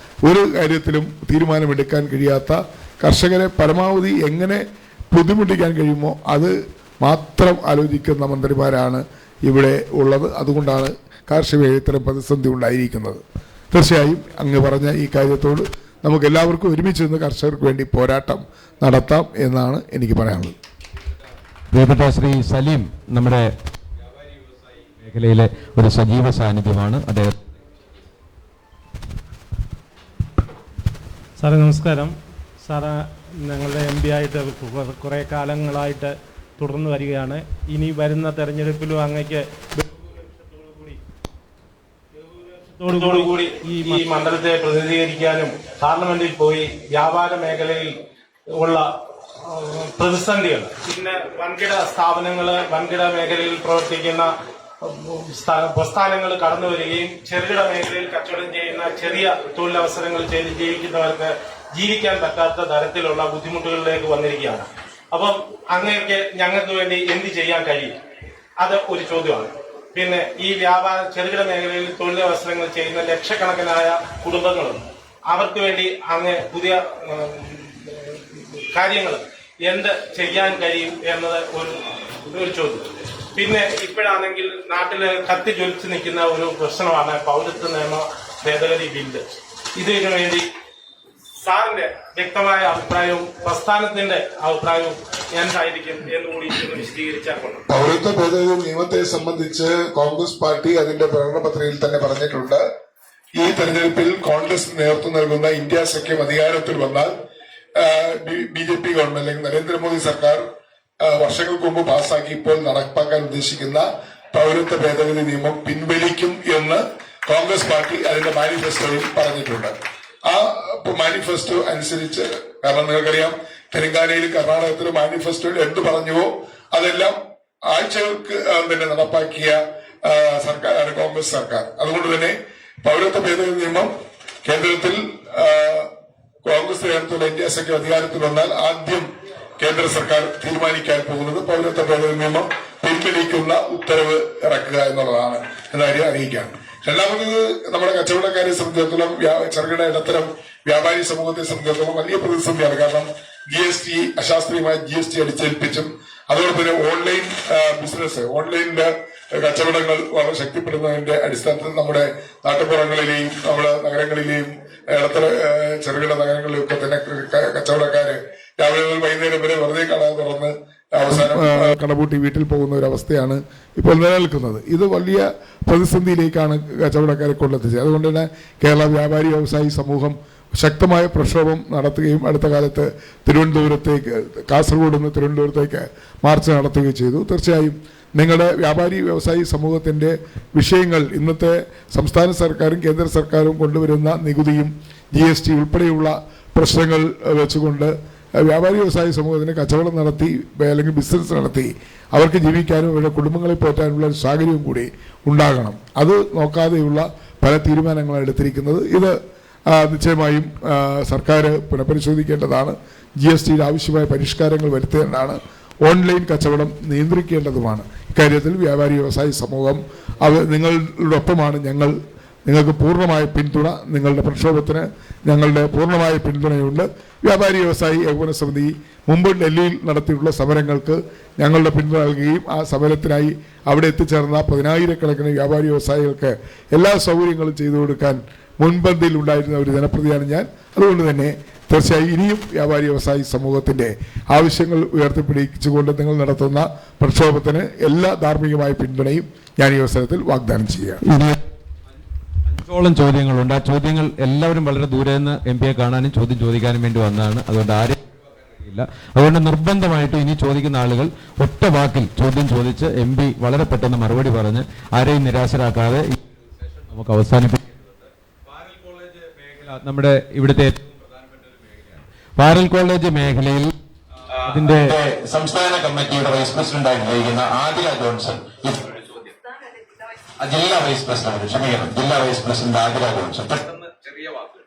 ഒരു കാര്യത്തിലും തീരുമാനമെടുക്കാൻ കഴിയാത്ത, കർഷകരെ പരമാവധി എങ്ങനെ ബുദ്ധിമുട്ടിക്കാൻ കഴിയുമോ അത് മാത്രം ആലോചിക്കുന്ന മന്ത്രിമാരാണ് ഇവിടെ ഉള്ളത്. അതുകൊണ്ടാണ് കാർഷിക ഇത്തരം പ്രതിസന്ധി ഉണ്ടായിരിക്കുന്നത്. തീർച്ചയായും അങ്ങ് പറഞ്ഞ ഈ കാര്യത്തോട് നമുക്ക് എല്ലാവർക്കും ഒരുമിച്ച് നിന്ന് കർഷകർക്ക് വേണ്ടി പോരാട്ടം നടത്താം എന്നാണ് എനിക്ക് പറയാനുള്ളത്. പ്രിയപ്പെട്ട ശ്രീ സലീം നമ്മുടെ മേഖലയിലെ ഒരു സജീവ സാന്നിധ്യമാണ്. അദ്ദേഹം സാറേ നമസ്കാരം. സാറ് ഞങ്ങളുടെ MP ആയിട്ട് കുറേ കാലങ്ങളായിട്ട് തുടർന്ന് വരികയാണ്. ഇനി വരുന്ന തെരഞ്ഞെടുപ്പിലും അങ്ങയ്ക്ക് ഈ മണ്ഡലത്തെ പ്രതിനിധീകരിക്കാനും പാർലമെന്റിൽ പോയി വ്യാപാര മേഖലയിൽ ഉള്ള പ്രതിസന്ധികൾ, പിന്നെ വൻകിട സ്ഥാപനങ്ങൾ, വൻകിട മേഖലയിൽ പ്രവർത്തിക്കുന്ന പ്രസ്ഥാനങ്ങൾ കടന്നു വരികയും ചെറുകിട മേഖലയിൽ കച്ചവടം ചെയ്യുന്ന ചെറിയ തൊഴിലവസരങ്ങൾ ചെയ്ത് ജീവിക്കുന്നവർക്ക് ജീവിക്കാൻ പറ്റാത്ത തരത്തിലുള്ള ബുദ്ധിമുട്ടുകളിലേക്ക് വന്നിരിക്കുകയാണ്. അപ്പം അങ്ങനെയൊക്കെ ഞങ്ങൾക്ക് വേണ്ടി എന്ത് ചെയ്യാൻ കഴിയും? അത് ഒരു ചോദ്യമാണ്. പിന്നെ ഈ ചെറുകിട മേഖലയിൽ തൊഴിലവസരങ്ങൾ ചെയ്യുന്ന ലക്ഷക്കണക്കിനായ കുടുംബങ്ങളുണ്ട്. അവർക്ക് വേണ്ടി അങ്ങ് പുതിയ കാര്യങ്ങൾ എന്ത് ചെയ്യാൻ കഴിയും എന്നത് ഒരു ചോദ്യം. പിന്നെ ഇപ്പോഴാണെങ്കിൽ നാട്ടിൽ കത്തി ജ്വലിച്ച് നിൽക്കുന്ന ഒരു പ്രശ്നമാണ് പൗരത്വ നിയമ ഭേദഗതി ബില്ല്. ഇതിനു വേണ്ടി സാറിന്റെ വ്യക്തമായ അഭിപ്രായവും പ്രസ്ഥാനത്തിന്റെ അഭിപ്രായവും എന്തായിരിക്കും എന്നുകൂടി വിശദീകരിച്ചാൽ കൊള്ളാം. പൗരത്വ ഭേദഗതി നിയമത്തെ സംബന്ധിച്ച് കോൺഗ്രസ് പാർട്ടി അതിന്റെ പ്രകടന പത്രികയിൽ തന്നെ പറഞ്ഞിട്ടുണ്ട്, ഈ തെരഞ്ഞെടുപ്പിൽ കോൺഗ്രസ് നേതൃത്വം നൽകുന്ന ഇന്ത്യ സഖ്യം അധികാരത്തിൽ വന്നാൽ BJP ഗവൺമെന്റ് അല്ലെങ്കിൽ നരേന്ദ്രമോദി സർക്കാർ വർഷങ്ങൾക്ക് മുമ്പ് പാസാക്കി ഇപ്പോൾ നടപ്പാക്കാൻ ഉദ്ദേശിക്കുന്ന പൗരത്വ ഭേദഗതി നിയമം പിൻവലിക്കും എന്ന് കോൺഗ്രസ് പാർട്ടി അതിന്റെ മാനിഫെസ്റ്റോയിൽ പറഞ്ഞിട്ടുണ്ട്. ആ മാനിഫെസ്റ്റോ അനുസരിച്ച്, കാരണം നിങ്ങൾക്കറിയാം തെലങ്കാനയിലും കർണാടകത്തിലും മാനിഫെസ്റ്റോയിൽ എന്ത് പറഞ്ഞുവോ അതെല്ലാം ആഴ്ചകൾക്ക് തന്നെ നടപ്പാക്കിയ സർക്കാരാണ് കോൺഗ്രസ് സർക്കാർ. അതുകൊണ്ട് തന്നെ പൗരത്വ ഭേദഗതി നിയമം കേന്ദ്രത്തിൽ കോൺഗ്രസ് നേതൃത്വത്തിലുള്ള ഇന്ത്യ സഖ്യം അധികാരത്തിൽ വന്നാൽ ആദ്യം കേന്ദ്ര സർക്കാർ തീരുമാനിക്കാൻ പോകുന്നത് പൗരത്വ ഭേദഗതി നിയമം പിൻവലിക്കുന്ന ഉത്തരവ് ഇറക്കുക എന്നുള്ളതാണ് എന്ന കാര്യം അറിയിക്കുകയാണ്. രണ്ടാമത് നമ്മുടെ കച്ചവടക്കാരെ സംബന്ധിച്ചിടത്തോളം, ചെറുകിട ഇടത്തരം വ്യാപാരി സമൂഹത്തെ സംബന്ധിച്ചിടത്തോളം വലിയ പ്രതിസന്ധിയാണ്. കാരണം GST, അശാസ്ത്രീയമായ GST അടിച്ചേൽപ്പിച്ചും അതോടൊപ്പം തന്നെ ഓൺലൈൻ ബിസിനസ്, ഓൺലൈനിന്റെ കച്ചവടങ്ങൾ വളരെ ശക്തിപ്പെടുന്നതിന്റെ അടിസ്ഥാനത്തിൽ നമ്മുടെ നാട്ടുപുറങ്ങളിലെയും നമ്മുടെ നഗരങ്ങളിലെയും ഇടത്തര ചെറുകിട നഗരങ്ങളിലെയും ഒക്കെ തന്നെ കച്ചവടക്കാര് രാവിലെ മുതൽ വൈകുന്നേരം വരെ വെറുതെ കട തുറന്ന് അവസാനം കടപൂട്ടി വീട്ടിൽ പോകുന്ന ഒരു അവസ്ഥയാണ് ഇപ്പോൾ നിലനിൽക്കുന്നത്. ഇത് വലിയ പ്രതിസന്ധിയിലേക്കാണ് കച്ചവടക്കാരെ കൊണ്ടെത്തിച്ചത്. അതുകൊണ്ട് തന്നെ കേരള വ്യാപാരി വ്യവസായി സമൂഹം ശക്തമായ പ്രക്ഷോഭം നടത്തുകയും അടുത്ത കാലത്ത് കാസർഗോഡ് നിന്ന് തിരുവനന്തപുരത്തേക്ക് മാർച്ച് നടത്തുകയും ചെയ്തു. തീർച്ചയായും നിങ്ങളുടെ വ്യാപാരി വ്യവസായി സമൂഹത്തിൻ്റെ വിഷയങ്ങൾ ഇന്നത്തെ സംസ്ഥാന സർക്കാരും കേന്ദ്ര സർക്കാരും കൊണ്ടുവരുന്ന നികുതിയും GST ഉൾപ്പെടെയുള്ള പ്രശ്നങ്ങൾ വെച്ചുകൊണ്ട് വ്യാപാരി വ്യവസായ സമൂഹത്തിന് കച്ചവടം നടത്തി അല്ലെങ്കിൽ ബിസിനസ് നടത്തി അവർക്ക് ജീവിക്കാനും അവരുടെ കുടുംബങ്ങളെ പോറ്റാനുള്ള ഒരു സാഹചര്യവും കൂടി ഉണ്ടാകണം. അത് നോക്കാതെയുള്ള പല തീരുമാനങ്ങളാണ് എടുത്തിരിക്കുന്നത്. ഇത് നിശ്ചയമായും സർക്കാർ പുനഃപരിശോധിക്കേണ്ടതാണ്. GSTയിൽ ആവശ്യമായ പരിഷ്കാരങ്ങൾ വരുത്തേണ്ടതാണ്. ഓൺലൈൻ കച്ചവടം നിയന്ത്രിക്കേണ്ടതുമാണ്. ഇക്കാര്യത്തിൽ വ്യാപാരി വ്യവസായ സമൂഹം നിങ്ങളോടൊപ്പമാണ്. ഞങ്ങൾ നിങ്ങൾക്ക് പൂർണ്ണമായ പിന്തുണ, നിങ്ങളുടെ പ്രക്ഷോഭത്തിന് ഞങ്ങളുടെ പൂർണ്ണമായ പിന്തുണയുണ്ട്. വ്യാപാരി വ്യവസായി ഏകോപന സമിതി മുമ്പ് ഡൽഹിയിൽ നടത്തിയിട്ടുള്ള സമരങ്ങൾക്ക് ഞങ്ങളുടെ പിന്തുണ നൽകുകയും ആ സമരത്തിനായി അവിടെ എത്തിച്ചേർന്ന 10,000-കണക്കിന് വ്യാപാരി വ്യവസായികൾക്ക് എല്ലാ സൗകര്യങ്ങളും ചെയ്തു കൊടുക്കാൻ മുൻപന്തിയിൽ ഉണ്ടായിരുന്ന ഒരു ജനപ്രതിയാണ് ഞാൻ. അതുകൊണ്ട് തന്നെ തീർച്ചയായും ഇനിയും വ്യാപാരി വ്യവസായി സമൂഹത്തിൻ്റെ ആവശ്യങ്ങൾ ഉയർത്തിപ്പിടിച്ചുകൊണ്ട് നിങ്ങൾ നടത്തുന്ന പ്രക്ഷോഭത്തിന് എല്ലാ ധാർമ്മികമായ പിന്തുണയും ഞാൻ ഈ അവസരത്തിൽ വാഗ്ദാനം ചെയ്യുകയാണ്. 5ഓളം ചോദ്യങ്ങളുണ്ട്. ആ ചോദ്യങ്ങൾ എല്ലാവരും വളരെ ദൂരെ നിന്ന് MP കാണാനും ചോദ്യം ചോദിക്കാനും വേണ്ടി വന്നതാണ്. അതുകൊണ്ട് ആരെയും ഇല്ല. അതുകൊണ്ട് നിർബന്ധമായിട്ടും ഇനി ചോദിക്കുന്ന ആളുകൾ ഒറ്റ വാക്കിൽ ചോദ്യം ചോദിച്ച് MP വളരെ പെട്ടെന്ന് മറുപടി പറഞ്ഞ് ആരെയും നിരാശരാക്കാതെ നമുക്ക് അവസാനിപ്പിക്കും. നമ്മുടെ ഇവിടുത്തെ പാരൽ കോളേജ് മേഖലയിൽ ഇതിന്റെ സംസ്ഥാന കമ്മിറ്റിയുടെ വൈസ് പ്രസിഡന്റായിട്ടിരിക്കുന്ന ആതിര ജോൺസൺ, ജില്ലാ വൈസ് പ്രസിഡന്റ്, ക്ഷമിക്കണം, ജില്ലാ വൈസ് പ്രസിഡന്റ് ആതിര ജോൺസൺ. പെട്ടെന്ന് ചെറിയ വാക്കുകൾ.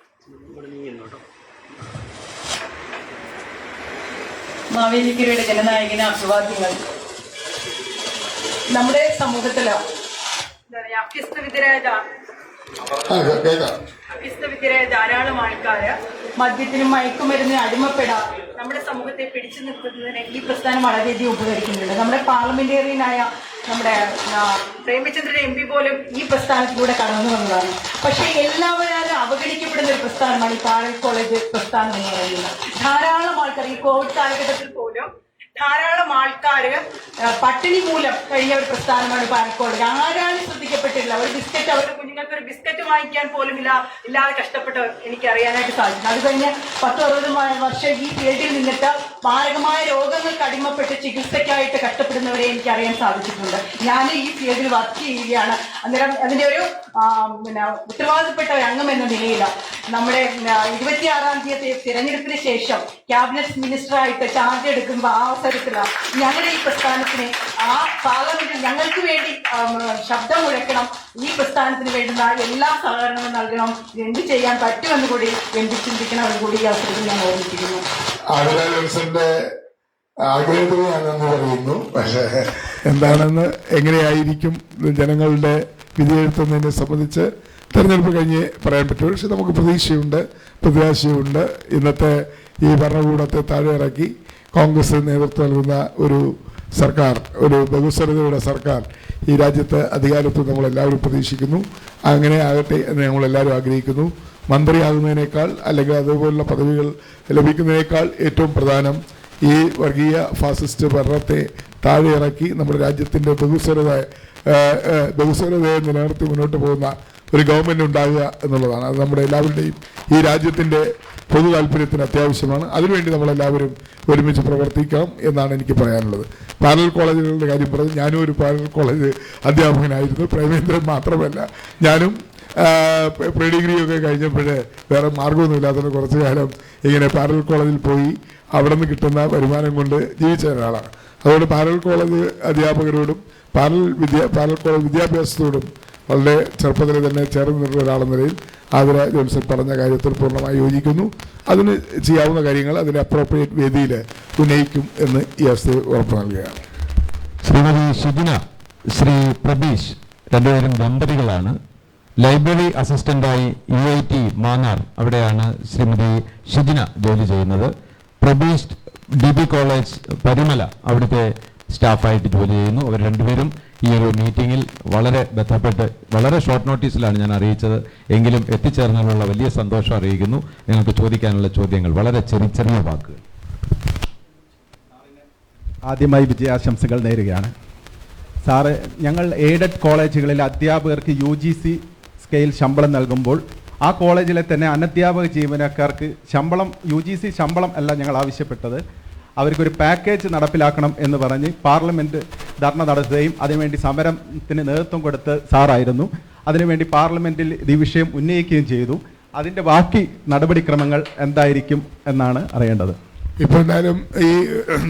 മാവേലിക്കരയുടെ ജനനായകന് അഭിവാദ്യങ്ങൾ. നമ്മുടെ സമൂഹത്തില് അഭ്യസ്തവിദ്യരായ ധാരാളം ആൾക്കാര് മദ്യത്തിനും മയക്കുമരുന്നിനും അടിമപ്പെടാൻ നമ്മുടെ സമൂഹത്തെ പിടിച്ചു നിർത്തുന്നതിന് ഈ പ്രസ്ഥാനം വളരെയധികം ഉപകരിക്കുന്നുണ്ട്. നമ്മുടെ പാർലമെന്റേറിയനായ നമ്മുടെ പ്രേമചന്ദ്രൻ MP പോലും ഈ പ്രസ്ഥാനത്തിലൂടെ കടന്നു വന്നതാണ്. പക്ഷേ എല്ലാവരും അവഗണിക്കപ്പെടുന്ന ഒരു പ്രസ്ഥാനമാണ് ഈ പാരൽ കോളേജ് പ്രസ്ഥാനം എന്ന് പറയുന്നത്. ധാരാളം ആൾക്കാർ ഈ കോവിഡ് കാലഘട്ടത്തിൽ പോലും ധാരാളം ആൾക്കാര് പട്ടിണി മൂലം കഴിഞ്ഞ ഒരു പ്രസ്ഥാനമാണ് പാരൽ കോളേജ്. ആരാണ് ശ്രദ്ധിക്കപ്പെട്ടില്ല. ഒരു ബിസ്ക്കറ്റ്, അവരുടെ കുഞ്ഞുങ്ങൾക്ക് ഒരു ബിസ്ക്കറ്റ് വാങ്ങിക്കാൻ പോലും ഇല്ലാതെ കഷ്ടപ്പെട്ടവർ എനിക്ക് അറിയാനായിട്ട് സാധിക്കും. അത് കഴിഞ്ഞ് 10-60 വർഷം ഈ ഫീൽഡിൽ നിന്നിട്ട് മാരകമായ രോഗങ്ങൾക്ക് അടിമപ്പെട്ട് ചികിത്സയ്ക്കായിട്ട് കഷ്ടപ്പെടുന്നവരെ എനിക്ക് അറിയാൻ സാധിച്ചിട്ടുണ്ട്. ഞാൻ ഈ ഫീൽഡിൽ വർക്ക് ചെയ്യുകയാണ്. അന്നേരം അതിന്റെ ഒരു ഉത്തരവാദിത്തപ്പെട്ട ഒരു അംഗം എന്ന നിലയിൽ നമ്മുടെ 26-ാം തീയതി തിരഞ്ഞെടുപ്പിന് ശേഷം ക്യാബിനറ്റ് മിനിസ്റ്ററായിട്ട് ചാർജ് എടുക്കുമ്പോൾ ആ അവസരത്തിലാണ് ഞങ്ങളുടെ ഈ പ്രസ്ഥാനത്തിന് ആ പാർലമെന്റിൽ ഞങ്ങൾക്ക് വേണ്ടി ശബ്ദം മുഴക്കണം. ഈ പ്രസ്ഥാനത്തിന് വേണ്ടുന്ന എല്ലാ സഹകരണവും നൽകണം. എന്ത് ചെയ്യാൻ പറ്റുമെന്ന് കൂടി ചിന്തിക്കണമെന്ന് കൂടി ഈ അവസരത്തിൽ ഞാൻ ഓർമ്മിപ്പിക്കുന്നു. ആഗ്രഹത്തിന് ഞാനെന്ന് പറയുന്നു. പക്ഷേ എന്താണെന്ന് എങ്ങനെയായിരിക്കും ജനങ്ങളുടെ വിധിയെഴുത്തുന്നതിനെ സംബന്ധിച്ച് തെരഞ്ഞെടുപ്പ് കഴിഞ്ഞ് പറയാൻ പറ്റും. പക്ഷെ നമുക്ക് പ്രതീക്ഷയുണ്ട്, പ്രത്യാശയുണ്ട്. ഇന്നത്തെ ഈ ഭരണകൂടത്തെ താഴെ ഇറക്കി കോൺഗ്രസ് നേതൃത്വം നൽകുന്ന ഒരു സർക്കാർ, ഒരു ബഹുസ്വരതയുടെ സർക്കാർ ഈ രാജ്യത്ത് അധികാരത്തിൽ നമ്മളെല്ലാവരും പ്രതീക്ഷിക്കുന്നു. അങ്ങനെ ആകട്ടെ എന്ന് ഞങ്ങളെല്ലാവരും ആഗ്രഹിക്കുന്നു. മന്ത്രിയാകുന്നതിനേക്കാൾ അല്ലെങ്കിൽ അതുപോലുള്ള പദവികൾ ലഭിക്കുന്നതിനേക്കാൾ ഏറ്റവും പ്രധാനം ഈ വർഗീയ ഫാസിസ്റ്റ് ഭരണത്തെ താഴെ ഇറക്കി നമ്മുടെ രാജ്യത്തിൻ്റെ ബഹുസ്വരതയെ നിലനിർത്തി മുന്നോട്ട് പോകുന്ന ഒരു ഗവൺമെൻറ് ഉണ്ടാകുക എന്നുള്ളതാണ്. അത് നമ്മുടെ എല്ലാവരുടെയും ഈ രാജ്യത്തിൻ്റെ പൊതു താല്പര്യത്തിന് അത്യാവശ്യമാണ്. അതിനുവേണ്ടി നമ്മളെല്ലാവരും ഒരുമിച്ച് പ്രവർത്തിക്കണം എന്നാണ് എനിക്ക് പറയാനുള്ളത്. പാരൽ കോളേജുകളുടെ കാര്യം പറഞ്ഞ് ഞാനും ഒരു പാരൽ കോളേജ് അധ്യാപകനായിരുന്നു. പ്രേമേന്ദ്രൻ മാത്രമല്ല, ഞാനും പ്രീ ഡിഗ്രിയൊക്കെ കഴിഞ്ഞപ്പോൾ വേറെ മാർഗമൊന്നുമില്ലാത്തത് കുറച്ചു കാലം ഇങ്ങനെ പാരൽ കോളേജിൽ പോയി അവിടെ നിന്ന് കിട്ടുന്ന വരുമാനം കൊണ്ട് ജീവിച്ച ഒരാളാണ്. അതുകൊണ്ട് പാരൽ കോളേജ് അധ്യാപകരോടും പാരൽ കോളേജ് വിദ്യാഭ്യാസത്തോടും വളരെ ചെറുപ്പത്തിൽ തന്നെ ചേർന്ന് നിന്ന ഒരാളെന്ന നിലയിൽ ആതിര ജോൺസൺ പറഞ്ഞ കാര്യത്തിൽ പൂർണ്ണമായി യോജിക്കുന്നു. അതിന് ചെയ്യാവുന്ന കാര്യങ്ങൾ അതിൻ്റെ അപ്രോപ്രിയേറ്റ് വേദിയിൽ ഉന്നയിക്കും എന്ന് ഈ അവസ്ഥയിൽ ഉറപ്പ് നൽകുകയാണ്. ശ്രീമതി ഷിജിന, ശ്രീ പ്രബീഷ് രണ്ടുപേരും ദമ്പതികളാണ്. ലൈബ്രറി അസിസ്റ്റന്റായി UIT മാന്നാർ അവിടെയാണ് ശ്രീമതി ഷിജിന ജോലി ചെയ്യുന്നത്. പ്രബീഷ് DB കോളേജ് പരിമല അവിടുത്തെ സ്റ്റാഫായിട്ട് ജോലി ചെയ്യുന്നു. അവർ രണ്ടുപേരും ഈ ഒരു മീറ്റിങ്ങിൽ വളരെ ബന്ധപ്പെട്ട് വളരെ ഷോർട്ട് നോട്ടീസിലാണ് ഞാൻ അറിയിച്ചത്. എങ്കിലും എത്തിച്ചേർന്നതിനുള്ള വലിയ സന്തോഷം അറിയിക്കുന്നു. നിങ്ങൾക്ക് ചോദിക്കാനുള്ള ചോദ്യങ്ങൾ വളരെ ചെറിയ വാക്കുകൾ. ആദ്യമായി വിജയാശംസകൾ നേരുകയാണ്. സാറ്, ഞങ്ങൾ എയ്ഡഡ് കോളേജുകളിൽ അധ്യാപകർക്ക് UGC സ്കെയിൽ ശമ്പളം നൽകുമ്പോൾ ആ കോളേജിലെ തന്നെ അനധ്യാപക ജീവനക്കാർക്ക് ശമ്പളം UGC ശമ്പളം അല്ല ഞങ്ങൾ ആവശ്യപ്പെട്ടത്, അവർക്കൊരു പാക്കേജ് നടപ്പിലാക്കണം എന്ന് പറഞ്ഞ് പാർലമെൻറ്റ് ധർണ നടത്തുകയും അതിനുവേണ്ടി സമരത്തിന് നേതൃത്വം കൊടുത്ത് സാറായിരുന്നു. അതിനുവേണ്ടി പാർലമെൻറ്റിൽ ഈ വിഷയം ഉന്നയിക്കുകയും ചെയ്തു. അതിൻ്റെ ബാക്കി നടപടിക്രമങ്ങൾ എന്തായിരിക്കും എന്നാണ് അറിയേണ്ടത്. ഇപ്പോൾ എന്തായാലും ഈ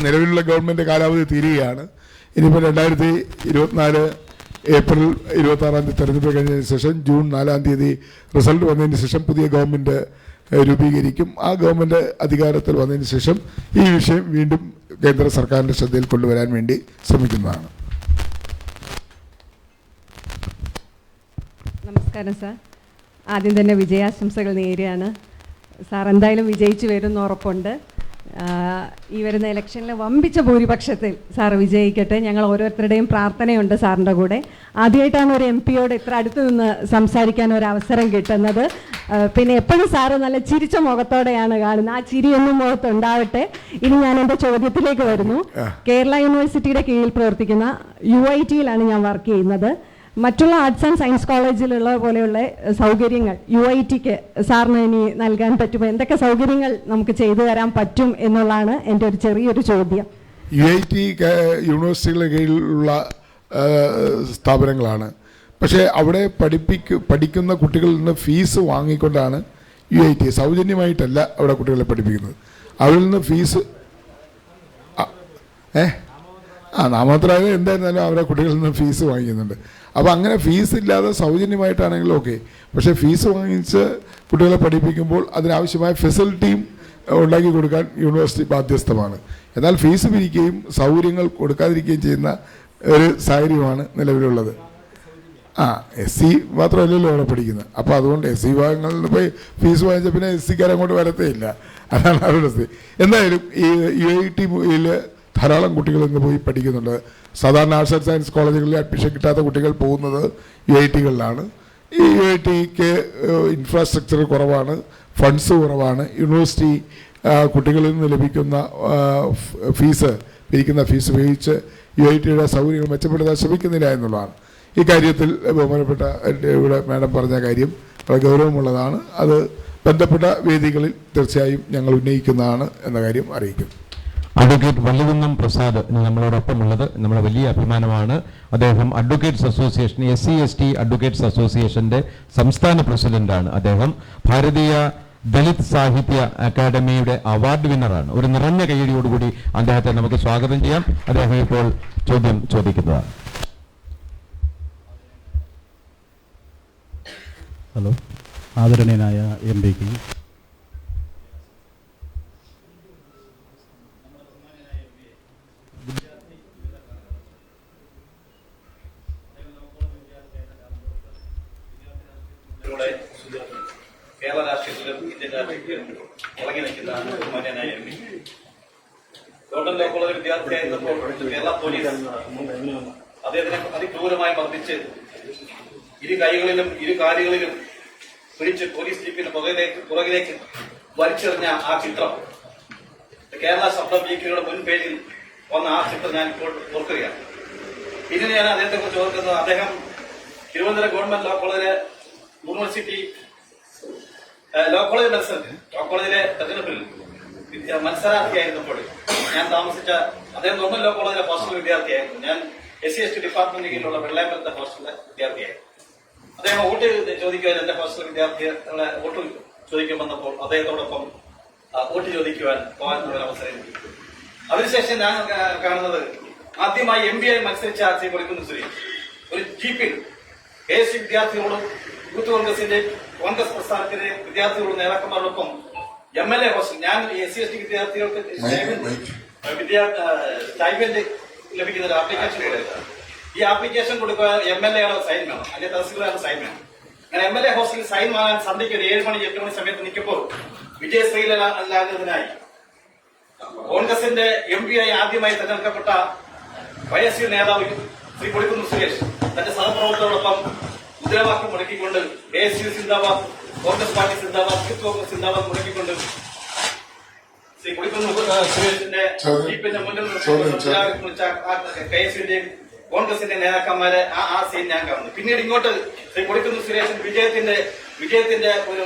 നിലവിലുള്ള ഗവൺമെൻറ് കാലാവധി തീരുകയാണ്. ഇനിയിപ്പോൾ 2024 ഏപ്രിൽ 26 തെരഞ്ഞെടുപ്പ് കഴിഞ്ഞതിന് ശേഷം ജൂൺ 4 റിസൾട്ട് വന്നതിന് ശേഷം പുതിയ ഗവൺമെൻറ് രൂപീകരിക്കും. ആ ഗവൺമെൻറ് അധികാരത്തിൽ വന്നതിന് ശേഷം ഈ വിഷയം വീണ്ടും കേന്ദ്ര സർക്കാരിൻ്റെ ശ്രദ്ധയിൽ കൊണ്ടുവരാൻ വേണ്ടി ശ്രമിക്കുന്നതാണ്. നമസ്കാരം സാർ. ആദ്യം തന്നെ വിജയാശംസകൾ നേരുകയാണ്. സാർ എന്തായാലും വിജയിച്ചു വരുമെന്ന് ഉറപ്പുണ്ട്. ഈ വരുന്ന ഇലക്ഷനിൽ വമ്പിച്ച ഭൂരിപക്ഷത്തിൽ സാർ വിജയിക്കട്ടെ. ഞങ്ങൾ ഓരോരുത്തരുടെയും പ്രാർത്ഥനയുണ്ട് സാറിൻ്റെ കൂടെ. ആദ്യമായിട്ടാണ് ഒരു MP-യോട് ഇത്ര അടുത്ത് നിന്ന് സംസാരിക്കാൻ ഒരു അവസരം കിട്ടുന്നത്. പിന്നെ എപ്പോഴും സാറ് നല്ല ചിരിച്ച മുഖത്തോടെയാണ് കാണുന്നത്. ആ ചിരി ഒന്നും മുഖത്ത് ഉണ്ടാവട്ടെ. ഇനി ഞാൻ എൻ്റെ ചോദ്യത്തിലേക്ക് വരുന്നു. കേരള യൂണിവേഴ്സിറ്റിയുടെ കീഴിൽ പ്രവർത്തിക്കുന്ന UIT-യിലാണ് ഞാൻ വർക്ക് ചെയ്യുന്നത്. മറ്റുള്ള ആർട്സ് ആൻഡ് സയൻസ് കോളേജിലുള്ള പോലെയുള്ള സൗകര്യങ്ങൾ UIT-ക്ക് സാറിന് ഇനി നൽകാൻ പറ്റുമോ? എന്തൊക്കെ സൗകര്യങ്ങൾ നമുക്ക് ചെയ്തു തരാൻ പറ്റും എന്നുള്ളതാണ് എൻ്റെ ഒരു ചെറിയൊരു ചോദ്യം. UIT യൂണിവേഴ്സിറ്റികളുടെ കീഴിലുള്ള സ്ഥാപനങ്ങളാണ്. പക്ഷേ അവിടെ പഠിക്കുന്ന കുട്ടികളിൽ നിന്ന് ഫീസ് വാങ്ങിക്കൊണ്ടാണ് UIT, സൗജന്യമായിട്ടല്ല അവിടെ കുട്ടികളെ പഠിപ്പിക്കുന്നത്. അവരിൽ നിന്ന് ഫീസ് നാമമാത്രമായത് എന്തായിരുന്നാലും അവരെ കുട്ടികളിൽ നിന്ന് ഫീസ് വാങ്ങിക്കുന്നുണ്ട്. അപ്പോൾ അങ്ങനെ ഫീസ് ഇല്ലാതെ സൗജന്യമായിട്ടാണെങ്കിലും ഓക്കെ. പക്ഷേ ഫീസ് വാങ്ങിച്ച് കുട്ടികളെ പഠിപ്പിക്കുമ്പോൾ അതിനാവശ്യമായ ഫെസിലിറ്റിയും ഉണ്ടാക്കി കൊടുക്കാൻ യൂണിവേഴ്സിറ്റി ബാധ്യസ്ഥമാണ്. എന്നാൽ ഫീസ് പിരിക്കുകയും സൗകര്യങ്ങൾ കൊടുക്കാതിരിക്കുകയും ചെയ്യുന്ന ഒരു സാഹചര്യമാണ് നിലവിലുള്ളത്. SC മാത്രമല്ലല്ലോ അവിടെ പഠിക്കുന്നത്. അപ്പോൾ അതുകൊണ്ട് SC വിഭാഗങ്ങളിൽ പോയി ഫീസ് വാങ്ങിച്ച പിന്നെ SC-ക്കാർ അങ്ങോട്ട് വരത്തേ ഇല്ല. അതാണ് അവരുടെ സ്ഥിതി. എന്തായാലും ഈ UIT-യിൽ ധാരാളം കുട്ടികൾ ഇന്ന് പോയി പഠിക്കുന്നുണ്ട്. സാധാരണ ആർട്സ് ആൻഡ് സയൻസ് കോളേജുകളിൽ അഡ്മിഷൻ കിട്ടാത്ത കുട്ടികൾ പോകുന്നത് UIT-കളിലാണ്. ഈ UIT-ക്ക് ഇൻഫ്രാസ്ട്രക്ചർ കുറവാണ്, ഫണ്ട്സ് കുറവാണ്. യൂണിവേഴ്സിറ്റി കുട്ടികളിൽ നിന്ന് ലഭിക്കുന്ന പിരിക്കുന്ന ഫീസ് ഉപയോഗിച്ച് UIT-യുടെ സൗകര്യങ്ങൾ മെച്ചപ്പെടുത്താൻ ശ്രമിക്കുന്നില്ല എന്നുള്ളതാണ്. ഈ കാര്യത്തിൽ ബഹുമാനപ്പെട്ട ഇവിടെ മാഡം പറഞ്ഞ കാര്യം വളരെ ഗൗരവമുള്ളതാണ്. അത് ബന്ധപ്പെട്ട വേദികളിൽ തീർച്ചയായും ഞങ്ങൾ ഉന്നയിക്കുന്നതാണ് എന്ന കാര്യം അറിയിക്കുന്നു. അഡ്വക്കേറ്റ് വള്ളികുന്നം പ്രസാദ് നമ്മളോടൊപ്പം ഉള്ളത് നമ്മുടെ വലിയ അഭിമാനമാണ്. അദ്ദേഹം അഡ്വക്കേറ്റ്സ് അസോസിയേഷൻ, SC/ST അഡ്വക്കേറ്റ്സ് അസോസിയേഷൻ്റെ സംസ്ഥാന പ്രസിഡന്റാണ്. അദ്ദേഹം ഭാരതീയ ദലിത് സാഹിത്യ അക്കാദമിയുടെ അവാർഡ് വിന്നറാണ്. ഒരു നിറഞ്ഞ കയ്യടിയോടുകൂടി അദ്ദേഹത്തെ നമുക്ക് സ്വാഗതം ചെയ്യാം. അദ്ദേഹം ഇപ്പോൾ ചോദ്യം ചോദിക്കുന്നതാണ്. ഹലോ, ആദരണീയനായ MP-ക്ക് കേരള രാഷ്ട്രീയത്തിലും ഇന്ത്യൻ രാഷ്ട്രീയത്തിലും ഇറങ്ങി നിൽക്കുന്നതാണ് ബഹുമാന്യനായ MP. ഗവൺമെന്റ് ലോ കോളേജ് വിദ്യാർത്ഥിയായിരുന്നപ്പോൾ കേരള പോലീസ് അദ്ദേഹത്തിനെ അതിക്രൂരമായി മർദ്ദിച്ച് ഇരു കൈകളിലും ഇരു കാലുകളിലും പിടിച്ച് പോലീസ് ജീപ്പിന് പുറകിലേക്ക് വലിച്ചെറിഞ്ഞ ആ ചിത്രം കേരള ശബ്ദ വീക്കിലൂടെ മുൻ പേജിൽ വന്ന ആ ചിത്രം ഞാൻ ഇപ്പോൾ ഓർക്കുകയാണ്. പിന്നീട് ഞാൻ അദ്ദേഹത്തെ കുറിച്ച് ഓർക്കുന്നത്, അദ്ദേഹം തിരുവനന്തപുരം ഗവൺമെന്റ് ലോ കോളേജിലെ യൂണിവേഴ്സിറ്റി ലോ കോളേജ് ലോ കോളേജിലെ തെരഞ്ഞെടുപ്പിൽ മത്സരാർത്ഥിയായിരുന്നപ്പോൾ ഞാൻ താമസിച്ച അദ്ദേഹം ഗവൺമെന്റ് ലോ കോളേജിലെ ഹോസ്റ്റൽ വിദ്യാർത്ഥിയായിരുന്നു. ഞാൻ SC/ST ഡിപ്പാർട്ട്മെന്റ് കീഴിലുള്ള വെള്ളാമ്പലത്തെ ഹോസ്റ്റലിലെ വിദ്യാർത്ഥിയായിരുന്നു. അദ്ദേഹം വോട്ട് ചോദിക്കുവാൻ എന്റെ ഹോസ്റ്റൽ വിദ്യാർത്ഥികളെ വോട്ട് ചോദിക്കാൻ വന്നപ്പോൾ അദ്ദേഹത്തോടൊപ്പം വോട്ട് ചോദിക്കുവാൻ പോകാൻ ഒരു അവസരം കിട്ടി. അതിനുശേഷം ഞാൻ കാണുന്നത് ആദ്യമായി MP-ആയി മത്സരിച്ച ശ്രീ കൊടിക്കുന്നിൽ സുരേഷ് ഒരു ജീപ്പിൽ KSU വിദ്യാർത്ഥികളോടും യൂത്ത് കോൺഗ്രസ് പ്രസ്ഥാനത്തിലെ വിദ്യാർത്ഥികളോടും നേതാക്കന്മാരോടൊപ്പം MLA ഹോസ്റ്റൽ, ഞാൻ SC/ST വിദ്യാർത്ഥികൾക്ക് സ്റ്റൈപ്പൻഡ് ലഭിക്കുന്ന ഒരു ആപ്ലിക്കേഷൻ കൊടുക്കുക. ഈ ആപ്ലിക്കേഷൻ കൊടുക്കുക MLA-യുടെ സൈൻ വേണം, അല്ലെങ്കിൽ തഹസിൽദാരുടെ സൈൻ വേണം. അങ്ങനെ MLA ഹോസ്റ്റലിൽ സൈൻ വാങ്ങാൻ സന്ധ്യയ്ക്ക് ഒരു 7 മണി 8 മണി സമയത്ത് നിൽക്കുമ്പോൾ വിജയശ്രീലാകുന്നതിനായി കോൺഗ്രസിന്റെ MP-ആയി ആദ്യമായി തെരഞ്ഞെടുക്കപ്പെട്ട YSU നേതാവ് ശ്രീ കൊടിക്കുന്നിൽ സുരേഷ് തന്റെ സഹപ്രവർത്തകരോടൊപ്പം മുദ്രാവാക്യം മുടക്കിക്കൊണ്ട് ASU സിന്ദാബാദ്, കോൺഗ്രസ് പാർട്ടി സിന്ദാബാദ്, യൂത്ത് കോൺഗ്രസ് സിന്ദാബാദ് മുടക്കിക്കൊണ്ട് ശ്രീ കൊടിക്കുന്നിൽ സുരേഷിന്റെ ജീപ്പിന്റെ മുന്നിൽ KSU-ന്റെയും കോൺഗ്രസിന്റെ നേതാക്കന്മാരെ ആ സീൻ ഞാൻ കാണുന്നു. പിന്നീട് ഇങ്ങോട്ട് ശ്രീ കൊടിക്കുന്നിൽ സുരേഷൻ വിജയത്തിന്റെ ഒരു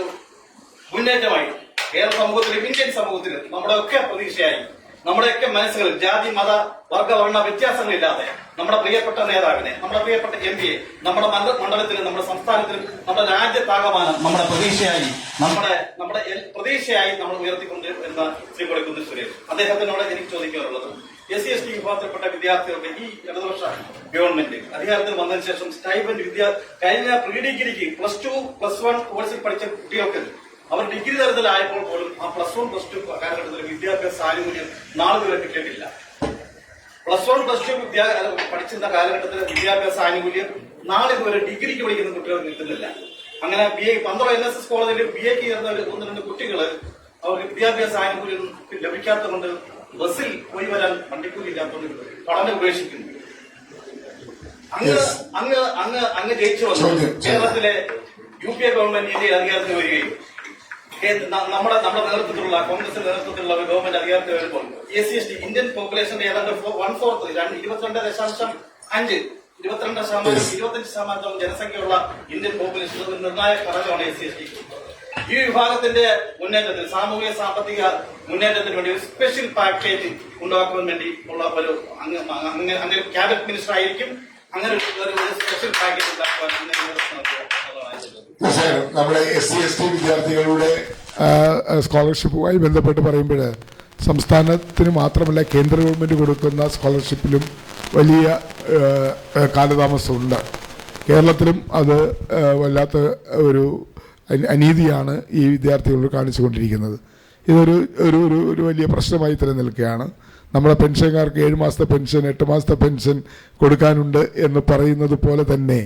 മുന്നേറ്റമായി കേരള സമൂഹത്തിലും ഇന്ത്യൻ സമൂഹത്തിലും നമ്മുടെ ഒക്കെ പ്രതീക്ഷയായി നമ്മുടെയൊക്കെ മനസ്സുകളിൽ ജാതി മത വർഗ വർണ്ണ വ്യത്യാസങ്ങളില്ലാതെ നമ്മുടെ പ്രിയപ്പെട്ട നേതാവിനെ, നമ്മുടെ പ്രിയപ്പെട്ട MP-യെ നമ്മുടെ മണ്ഡലത്തിലും നമ്മുടെ സംസ്ഥാനത്തിലും നമ്മുടെ രാജ്യത്താകമാനം നമ്മുടെ പ്രതീക്ഷയായി നമ്മൾ ഉയർത്തിക്കൊണ്ട് വരുന്ന ശ്രീ കൊടിക്കുന്നിൽ സുരേഷ്, അദ്ദേഹത്തിനോട് എനിക്ക് ചോദിക്കാനുള്ളത്, SC/ST വിഭാഗത്തിൽപ്പെട്ട വിദ്യാർത്ഥികൾക്ക് ഈ ഇടതുപക്ഷ ഗവൺമെന്റ് അധികാരത്തിൽ വന്നതിന് ശേഷം സ്റ്റൈപ്പൻഡ് കഴിഞ്ഞ പ്രീ ഡിഗ്രിക്ക് +2 +1 കോഴ്സിൽ പഠിച്ച കുട്ടികൾക്ക് അവർ ഡിഗ്രി തലത്തിലായപ്പോൾ പോലും ആ +1 +2 കാലഘട്ടത്തിൽ വിദ്യാഭ്യാസ ആനുകൂല്യം നാളുവരെ കിട്ടിയിട്ടില്ല. +1 +2 പഠിച്ചിരുന്ന കാലഘട്ടത്തിൽ വിദ്യാഭ്യാസ ആനുകൂല്യം നാളിതുവരെ ഡിഗ്രിക്ക് പഠിക്കുന്ന കുട്ടികൾക്ക് കിട്ടുന്നില്ല. അങ്ങനെ പന്തളം NSS കോളേജിൽ BA-ക്ക് ചേർന്ന 1-2 കുട്ടികൾ അവർക്ക് വിദ്യാഭ്യാസ ആനുകൂല്യം ലഭിക്കാത്തതുകൊണ്ട് ബസ്സിൽ പോയി വരാൻ വണ്ടിക്കൂലി ഇല്ലാത്തതുകൊണ്ട് പഠനം ഉപേക്ഷിക്കുന്നു. അങ്ങ് ജയിച്ചു വന്നു കേരളത്തിലെ UPA ഗവൺമെന്റ് ഇന്ത്യയിൽ അധികാരത്തിൽ വരികയും നമ്മുടെ നേതൃത്വത്തിലുള്ള കോൺഗ്രസിന്റെ നേതൃത്വത്തിലുള്ള ഗവൺമെന്റ് അധികാരത്തിൽ വരുമ്പോൾ SC/ST ഇന്ത്യൻ പോപ്പുലേഷന്റെ ഏതാണ്ട് 1/4 22.5% ജനസംഖ്യയുള്ള ഇന്ത്യൻ പോപ്പുലേഷൻ നിർണായക ഘടകമാണ് SC/ST. ഈ വിഭാഗത്തിന്റെ മുന്നേറ്റത്തിൽ, സാമൂഹിക സാമ്പത്തിക മുന്നേറ്റത്തിന് വേണ്ടി ഒരു സ്പെഷ്യൽ പാക്കേജ് ഉണ്ടാക്കുവാൻ വേണ്ടി ഉള്ള ഒരു അങ്ങനെ ക്യാബിനറ്റ് മിനിസ്റ്റർ ആയിരിക്കും അങ്ങനെ ഒരു സ്പെഷ്യൽ പാക്കേജ് ഉണ്ടാക്കുവാൻ നമ്മുടെ SC/ST വിദ്യാർത്ഥികളുടെ സ്കോളർഷിപ്പുമായി ബന്ധപ്പെട്ട് പറയുമ്പോൾ സംസ്ഥാനത്തിന് മാത്രമല്ല കേന്ദ്ര ഗവൺമെൻറ് കൊടുക്കുന്ന സ്കോളർഷിപ്പിലും വലിയ കാലതാമസമുണ്ട്. കേരളത്തിലും അത് വല്ലാത്ത ഒരു അനീതിയാണ് ഈ വിദ്യാർത്ഥികളോട് കാണിച്ചുകൊണ്ടിരിക്കുന്നത്. ഇതൊരു ഒരു ഒരു വലിയ പ്രശ്നമായി തന്നെ നിൽക്കുകയാണ്. നമ്മുടെ പെൻഷൻകാർക്ക് 7 മാസത്തെ പെൻഷൻ 8 മാസത്തെ പെൻഷൻ കൊടുക്കാനുണ്ട് എന്ന് പറയുന്നത് പോലെ തന്നെ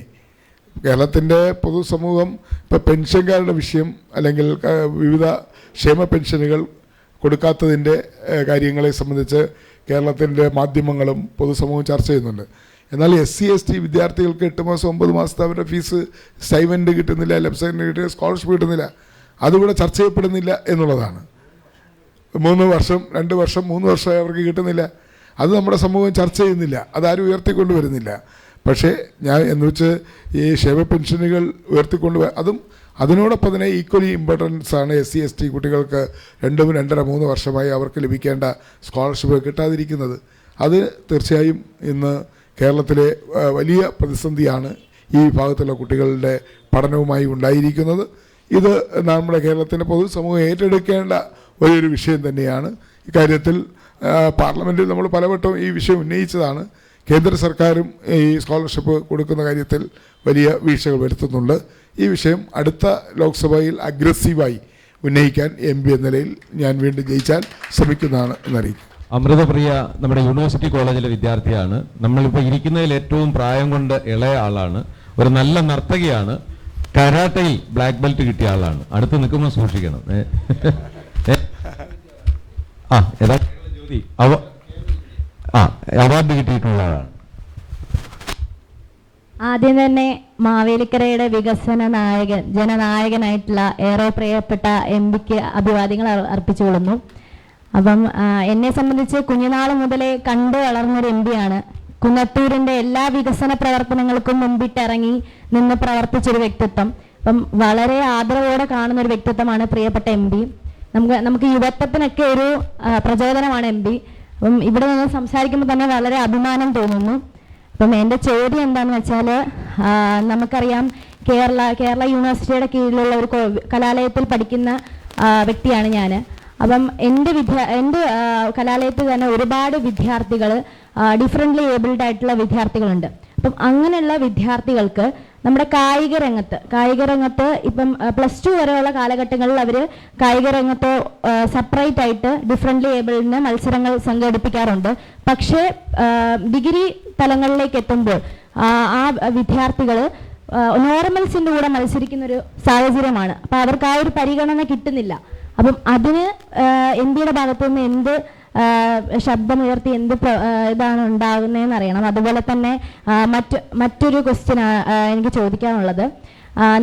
കേരളത്തിൻ്റെ പൊതുസമൂഹം ഇപ്പോൾ പെൻഷൻകാരുടെ വിഷയം അല്ലെങ്കിൽ വിവിധ ക്ഷേമ പെൻഷനുകൾ കൊടുക്കാത്തതിൻ്റെ കാര്യങ്ങളെ സംബന്ധിച്ച് കേരളത്തിൻ്റെ മാധ്യമങ്ങളും പൊതുസമൂഹവും ചർച്ച ചെയ്യുന്നുണ്ട്. എന്നാൽ SC/ST വിദ്യാർത്ഥികൾക്ക് 8 മാസം 9 മാസത്തെ അവരുടെ ഫീസ് സ്റ്റൈപ്പൻഡ് കിട്ടുന്നില്ല, ലെപ്സൈൻഡ് കിട്ടുക, സ്കോളർഷിപ്പ് കിട്ടുന്നില്ല. അതുകൂടെ ചർച്ച ചെയ്യപ്പെടുന്നില്ല എന്നുള്ളതാണ്. 3 വർഷം 2 വർഷം 3 വർഷമായി അവർക്ക് കിട്ടുന്നില്ല. അത് നമ്മുടെ സമൂഹം ചർച്ച ചെയ്യുന്നില്ല, അതാരും ഉയർത്തിക്കൊണ്ട് വരുന്നില്ല. പക്ഷേ എന്ന് വെച്ച് ഈ ക്ഷേമ പെൻഷനുകൾ അതും അതിനോടൊപ്പം തന്നെ ഈക്വലി ഇമ്പോർട്ടൻസ് ആണ് SC/ST കുട്ടികൾക്ക് 2, 2.5, 3 വർഷമായി അവർക്ക് ലഭിക്കേണ്ട സ്കോളർഷിപ്പ് കിട്ടാതിരിക്കുന്നത്. അത് തീർച്ചയായും ഇന്ന് കേരളത്തിലെ വലിയ പ്രതിസന്ധിയാണ് ഈ വിഭാഗത്തിലുള്ള കുട്ടികളുടെ പഠനവുമായി ഉണ്ടായിരിക്കുന്നത്. ഇത് നമ്മുടെ കേരളത്തിൻ്റെ പൊതുസമൂഹം ഏറ്റെടുക്കേണ്ട വലിയൊരു വിഷയം തന്നെയാണ്. ഇക്കാര്യത്തിൽ പാർലമെൻറ്റിൽ നമ്മൾ പലവട്ടം ഈ വിഷയം ഉന്നയിച്ചതാണ്. കേന്ദ്ര സർക്കാരും ഈ സ്കോളർഷിപ്പ് കൊടുക്കുന്ന കാര്യത്തിൽ വലിയ വീഴ്ചകൾ വരുത്തുന്നുണ്ട്. ഈ വിഷയം അടുത്ത ലോക്സഭയിൽ അഗ്രസീവായി ഉന്നയിക്കാൻ MP എന്ന നിലയിൽ ഞാൻ വീണ്ടും ജയിച്ചാൽ ശ്രമിക്കുന്നതാണ് എന്നറിയിക്കും. അമൃതപ്രിയ നമ്മുടെ യൂണിവേഴ്സിറ്റി കോളേജിലെ വിദ്യാർത്ഥിയാണ്. നമ്മളിപ്പോൾ ഇരിക്കുന്നതിൽ ഏറ്റവും പ്രായം കൊണ്ട് ഇളയ ആളാണ്. ഒരു നല്ല നർത്തകിയാണ്. കരാട്ടയിൽ ബ്ലാക്ക് ബെൽറ്റ് കിട്ടിയ ആളാണ്. അടുത്ത് നിൽക്കുമ്പോൾ സൂക്ഷിക്കണം. അവാർഡ് കിട്ടിയിട്ടുള്ള ആളാണ്. ആദ്യം തന്നെ മാവേലിക്കരയുടെ വികസന നായകൻ, ജനനായകനായിട്ടുള്ള ഏറെ പ്രിയപ്പെട്ട MP-ക്ക് അഭിവാദ്യങ്ങൾ അർപ്പിച്ചുകൊള്ളുന്നു. അപ്പം എന്നെ സംബന്ധിച്ച് കുഞ്ഞുനാൾ മുതലേ കണ്ടു വളർന്നൊരു MP-യാണ്. കുന്നത്തൂരിൻ്റെ എല്ലാ വികസന പ്രവർത്തനങ്ങൾക്കും മുമ്പിട്ടിറങ്ങി നിന്ന് പ്രവർത്തിച്ചൊരു വ്യക്തിത്വം. അപ്പം വളരെ ആദരവോടെ കാണുന്ന ഒരു വ്യക്തിത്വമാണ് പ്രിയപ്പെട്ട MP. നമുക്ക് യുവത്വത്തിനൊക്കെ ഒരു പ്രചോദനമാണ് MP. അപ്പം ഇവിടെ നിന്ന് സംസാരിക്കുമ്പോൾ തന്നെ വളരെ അഭിമാനം തോന്നുന്നു. അപ്പം എൻ്റെ ചോദ്യം എന്താണെന്ന് വെച്ചാൽ, നമുക്കറിയാം കേരള യൂണിവേഴ്സിറ്റിയുടെ കീഴിലുള്ള ഒരു കലാലയത്തിൽ പഠിക്കുന്ന വ്യക്തിയാണ് ഞാൻ. അപ്പം എൻ്റെ കലാലയത്തിൽ തന്നെ ഒരുപാട് വിദ്യാർത്ഥികൾ ഡിഫറൻ്റ്ലി ഏബിൾഡ് ആയിട്ടുള്ള വിദ്യാർത്ഥികളുണ്ട്. അപ്പം അങ്ങനെയുള്ള വിദ്യാർത്ഥികൾക്ക് നമ്മുടെ കായിക രംഗത്ത് ഇപ്പം +2 വരെയുള്ള കാലഘട്ടങ്ങളിൽ അവർ കായിക രംഗത്ത് സെപ്പറേറ്റ് ആയിട്ട് ഡിഫറൻ്റ്ലി ഏബിൾഡിന് മത്സരങ്ങൾ സംഘടിപ്പിക്കാറുണ്ട്. പക്ഷേ ഡിഗ്രി തലങ്ങളിലേക്ക് എത്തുമ്പോൾ ആ വിദ്യാർത്ഥികൾ നോർമൽസിൻ്റെ കൂടെ മത്സരിക്കുന്നൊരു സാഹചര്യമാണ്. അപ്പം അവർക്ക് ആ ഒരു പരിഗണന കിട്ടുന്നില്ല. അപ്പം അതിന് MP-യുടെ ഭാഗത്തു നിന്ന് എന്ത് ശബ്ദമുയർത്തി എന്ത് ഇതാണ് ഉണ്ടാകുന്നതെന്ന് അറിയണം. അതുപോലെ തന്നെ മറ്റൊരു ക്വസ്റ്റ്യൻ എനിക്ക് ചോദിക്കാനുള്ളത്,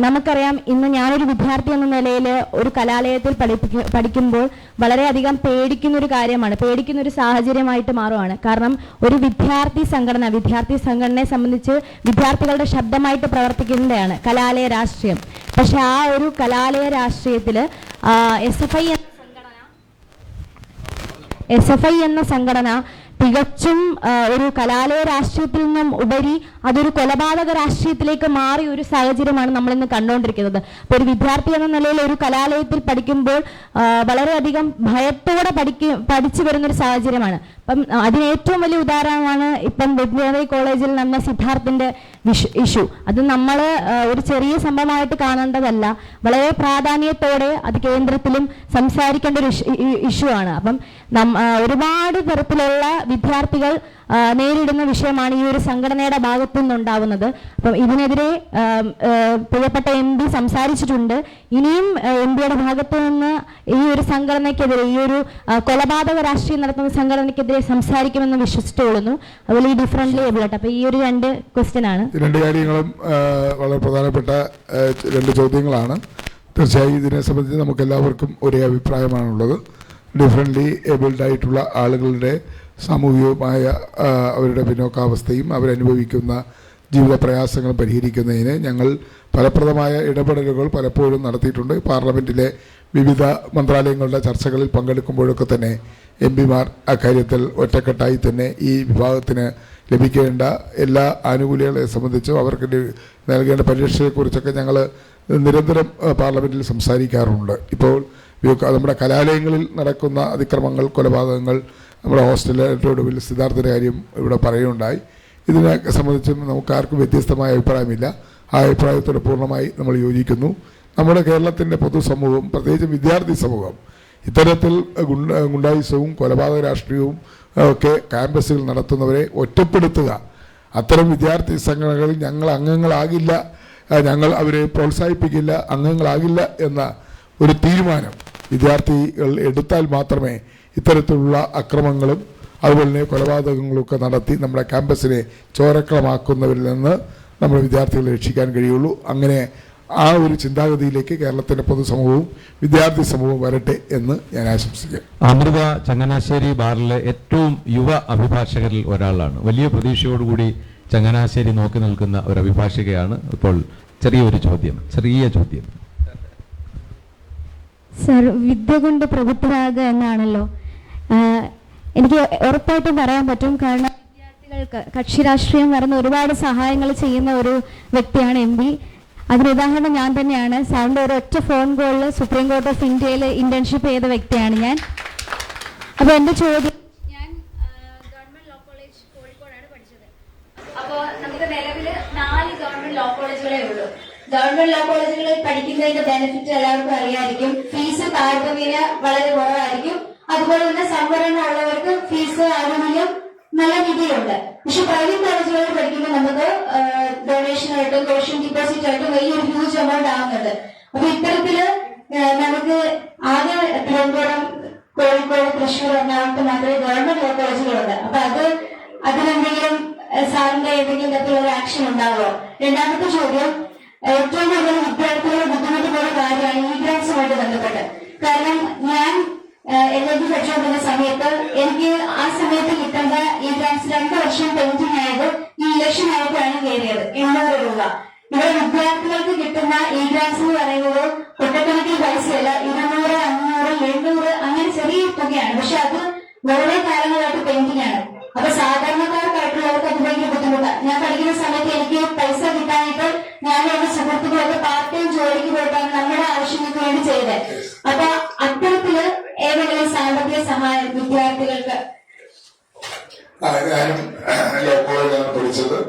നമുക്കറിയാം ഇന്ന് ഞാനൊരു വിദ്യാർത്ഥി എന്ന നിലയിൽ ഒരു കലാലയത്തിൽ പഠിക്കുമ്പോൾ വളരെയധികം പേടിക്കുന്നൊരു കാര്യമാണ്, പേടിക്കുന്നൊരു സാഹചര്യമായിട്ട് മാറുകയാണ്. കാരണം ഒരു വിദ്യാർത്ഥി സംഘടനയെ സംബന്ധിച്ച് വിദ്യാർത്ഥികളുടെ ശബ്ദമായിട്ട് പ്രവർത്തിക്കുന്നതാണ് കലാലയ രാഷ്ട്രീയം. പക്ഷെ ആ ഒരു കലാലയ രാഷ്ട്രീയത്തിൽ SFI SFI എന്ന സംഘടന തികച്ചും ഒരു കലാലയ രാഷ്ട്രീയത്തിൽ നിന്നും ഉപരി അതൊരു കൊലപാതക രാഷ്ട്രീയത്തിലേക്ക് മാറിയ ഒരു സാഹചര്യമാണ് നമ്മളിന്ന് കണ്ടുകൊണ്ടിരിക്കുന്നത്. അപ്പോൾ ഒരു വിദ്യാർത്ഥി എന്ന നിലയിൽ ഒരു കലാലയത്തിൽ പഠിക്കുമ്പോൾ വളരെയധികം ഭയത്തോടെ പഠിച്ചു വരുന്നൊരു സാഹചര്യമാണ്. അപ്പം അതിന് ഏറ്റവും വലിയ ഉദാഹരണമാണ് ഇപ്പം വെറ്റിനറി കോളേജിൽ നടന്ന സിദ്ധാർത്ഥിൻ്റെ ഇഷ്യൂ. അത് നമ്മൾ ഒരു ചെറിയ സംഭവമായിട്ട് കാണേണ്ടതല്ല, വളരെ പ്രാധാന്യത്തോടെ അത് കേന്ദ്രത്തിലും സംസാരിക്കേണ്ട ഒരു ഇഷ്യൂ ആണ്. അപ്പം ഒരുപാട് തരത്തിലുള്ള വിദ്യാർത്ഥികൾ നേരിടുന്ന വിഷയമാണ് ഈ ഒരു സംഘടനയുടെ ഭാഗത്തു നിന്നുണ്ടാവുന്നത്. അപ്പം ഇതിനെതിരെ പ്രിയപ്പെട്ട MP സംസാരിച്ചിട്ടുണ്ട്. ഇനിയും MPയുടെ ഭാഗത്തു നിന്ന് ഈ ഒരു സംഘടനയ്ക്കെതിരെ, ഈ ഒരു കൊലപാതക രാഷ്ട്രീയം നടത്തുന്ന സംഘടനയ്ക്കെതിരെ സംസാരിക്കുമെന്ന് വിശ്വസിച്ചുകൊള്ളുന്നു. അതുപോലെ ഈ ഡിഫറൻ്റ്ലി ഏബിളായിട്ട്. അപ്പോൾ ഈ ഒരു 2 ക്വസ്റ്റ്യൻ ആണ്. 2 കാര്യങ്ങളും വളരെ പ്രധാനപ്പെട്ട 2 ചോദ്യങ്ങളാണ്. തീർച്ചയായും ഇതിനെ സംബന്ധിച്ച് നമുക്ക് എല്ലാവർക്കും ഒരേ അഭിപ്രായമാണുള്ളത്. ഡിഫറൻ്റ്ലി ഏബിൾഡ് ആയിട്ടുള്ള ആളുകളുടെ സാമൂഹികമായ അവരുടെ പിന്നോക്കാവസ്ഥയും അവരനുഭവിക്കുന്ന ജീവിത പ്രയാസങ്ങൾ പരിഹരിക്കുന്നതിന് ഞങ്ങൾ ഫലപ്രദമായ ഇടപെടലുകൾ പലപ്പോഴും നടത്തിയിട്ടുണ്ട്. പാർലമെൻറ്റിലെ വിവിധ മന്ത്രാലയങ്ങളുടെ ചർച്ചകളിൽ പങ്കെടുക്കുമ്പോഴൊക്കെ തന്നെ MPമാർ അക്കാര്യത്തിൽ ഒറ്റക്കെട്ടായി തന്നെ ഈ വിഭാഗത്തിന് ലഭിക്കേണ്ട എല്ലാ ആനുകൂല്യങ്ങളെ സംബന്ധിച്ചും അവർക്ക് നൽകേണ്ട പരിരക്ഷയെക്കുറിച്ചൊക്കെ ഞങ്ങൾ നിരന്തരം പാർലമെൻറ്റിൽ സംസാരിക്കാറുണ്ട്. ഇപ്പോൾ നമ്മുടെ കലാലയങ്ങളിൽ നടക്കുന്ന അതിക്രമങ്ങൾ, കൊലപാതകങ്ങൾ, നമ്മുടെ ഹോസ്റ്റലിൽ സിദ്ധാർത്ഥൻ്റെ കാര്യം ഇവിടെ പറയുകയുണ്ടായി. ഇതിനെ സംബന്ധിച്ചും നമുക്കാർക്കും വ്യത്യസ്തമായ അഭിപ്രായമില്ല. ആ അഭിപ്രായത്തോട് പൂർണ്ണമായി നമ്മൾ യോജിക്കുന്നു. നമ്മുടെ കേരളത്തിൻ്റെ പൊതുസമൂഹം, പ്രത്യേകിച്ച് വിദ്യാർത്ഥി സമൂഹം, ഇത്തരത്തിൽ ഗുണ്ടായുസവും കൊലപാതക രാഷ്ട്രീയവും ഒക്കെ ക്യാമ്പസുകൾ നടത്തുന്നവരെ ഒറ്റപ്പെടുത്തുക, അത്തരം വിദ്യാർത്ഥി സംഘടനകളിൽ ഞങ്ങൾ അംഗങ്ങളാകില്ല, ഞങ്ങൾ അവരെ പ്രോത്സാഹിപ്പിക്കില്ല, അംഗങ്ങളാകില്ല എന്ന ഒരു തീരുമാനം വിദ്യാർത്ഥികൾ എടുത്താൽ മാത്രമേ ഇത്തരത്തിലുള്ള അക്രമങ്ങളും അതുപോലെ തന്നെ കൊലപാതകങ്ങളൊക്കെ നടത്തി നമ്മുടെ ക്യാമ്പസിനെ ചോരക്കളമാക്കുന്നവരിൽ നിന്ന് നമ്മുടെ വിദ്യാർത്ഥികളെ രക്ഷിക്കാൻ കഴിയുള്ളൂ. അങ്ങനെ ആ ഒരു ചിന്താഗതിയിലേക്ക് കേരളത്തിൻ്റെ പൊതുസമൂഹവും വിദ്യാർത്ഥി സമൂഹവും വരട്ടെ എന്ന് ഞാൻ ആശംസിക്കാം. അമൃത ചങ്ങനാശ്ശേരി ബാറിലെ ഏറ്റവും യുവ അഭിഭാഷകരിൽ ഒരാളാണ്. വലിയ പ്രതീക്ഷയോടുകൂടി ചങ്ങനാശ്ശേരി നോക്കി നിൽക്കുന്ന ഒരു അഭിഭാഷകയാണ്. ഇപ്പോൾ ചെറിയ ചോദ്യം. സർ, വിദ്യ കൊണ്ട് പ്രബുദ്ധരാകുക എന്നാണല്ലോ. എനിക്ക് ഉറപ്പായിട്ടും പറയാൻ പറ്റും. കാരണം വിദ്യാർത്ഥികൾക്ക് കക്ഷി രാഷ്ട്രീയം വരുന്ന ഒരുപാട് സഹായങ്ങൾ ചെയ്യുന്ന ഒരു വ്യക്തിയാണ് MP. അതിന് ഉദാഹരണം ഞാൻ തന്നെയാണ്. സാറിൻ്റെ ഒരു ഒറ്റ ഫോൺ കോളിൽ സുപ്രീം കോർട്ട് ഓഫ് ഇന്ത്യയിൽ ഇന്റേൺഷിപ്പ് ചെയ്ത വ്യക്തിയാണ് ഞാൻ. അപ്പോൾ എൻ്റെ ചോദ്യം, ഞാൻ ഗവൺമെന്റ് ലോ കോളേജ് കോഴിക്കോടാണ് പഠിച്ചത്. അപ്പോൾ നമുക്ക് നിലവിൽ 4 ഗവൺമെന്റ് ലോ കോളേജുകളേ ഉള്ളൂ. ഗവൺമെന്റ് ലോ കോളേജുകളിൽ പഠിക്കുന്നതിന്റെ ബെനിഫിറ്റ് എല്ലാവർക്കും അറിയാമായിരിക്കും. ഫീസ് താരതമ്യേന വളരെ കുറവായിരിക്കും. അതുപോലെ തന്നെ സംവരണം ഉള്ളവർക്ക് ഫീസ് ആനുകൂല്യം നല്ല രീതിയിലുണ്ട്. പക്ഷെ പ്രൈവറ്റ് കോളേജുകളിൽ പഠിക്കുമ്പോൾ നമുക്ക് ഡൊണേഷൻ ആയിട്ടും കോഷൻ ഡിപ്പോസിറ്റ് ആയിട്ടും വലിയൊരു ഹ്യൂജ് എമൗണ്ട് ആവുന്നുണ്ട്. അപ്പൊ ഇത്തരത്തില് നമുക്ക് ആകെ തിരുവനന്തപുരം, കോഴിക്കോട്, തൃശ്ശൂർ, എറണാകുളത്ത് മാത്രമേ ഗവൺമെന്റ് ലോ കോളേജുകളുണ്ട്. അപ്പൊ അതിനെന്തെങ്കിലും സാറിന്റെ ഏതെങ്കിലും തരത്തിലുള്ള ഒരു ആക്ഷൻ ഉണ്ടാവുമോ? രണ്ടാമത്തെ ചോദ്യം, ഏറ്റവും കൂടുതൽ വിദ്യാർത്ഥികളെ ബുദ്ധിമുട്ടുന്ന ഒരു കാര്യമാണ് ഇ-ഗ്രാൻസുമായിട്ട് ബന്ധപ്പെട്ട്. കാരണം ഞാൻ LLB പഠിച്ചുകൊണ്ടിരുന്ന സമയത്ത് എനിക്ക് ആ സമയത്ത് കിട്ടേണ്ട ഇ-ഗ്രാൻസ് 2 വർഷം പെൻഡിങ് ആയത് ഈ ഇലക്ഷൻ ആയപ്പോഴാണ് കയറിയത്. 800 രൂപ. ഇവിടെ വിദ്യാർത്ഥികൾക്ക് കിട്ടുന്ന ഇ-ഗ്രാൻസ് എന്ന് പറയുന്നത് ഒറ്റക്കണക്കിന് പൈസയല്ല, 200, 500, 700 അങ്ങനെ ചെറിയ തുകയാണ്. പക്ഷെ അത് വളരെ കാലങ്ങളായിട്ട് പെൻഡിങ് ആണ്. അപ്പൊ സാധാരണക്കാർക്കായിട്ടുള്ളവർക്ക് അത് ഭയങ്കര ബുദ്ധിമുട്ടാണ്. ഞാൻ പഠിക്കുന്ന സമയത്ത് എനിക്ക് പൈസ കിട്ടാനായിട്ട് ഞാനും എന്റെ സുഹൃത്തുക്കളൊക്കെ പാർട്ട് ടൈം ജോലിക്ക് പോയിട്ടാണ് നമ്മുടെ ആവശ്യങ്ങൾക്ക് വേണ്ടി ചെയ്തത്. അപ്പൊ അത്തരത്തില് ഏതെങ്കിലും സാമ്പത്തിക സഹായം വിദ്യാർത്ഥികൾക്ക്? ഞാനും ലോ കോളേജിലാണ് പഠിച്ചത്.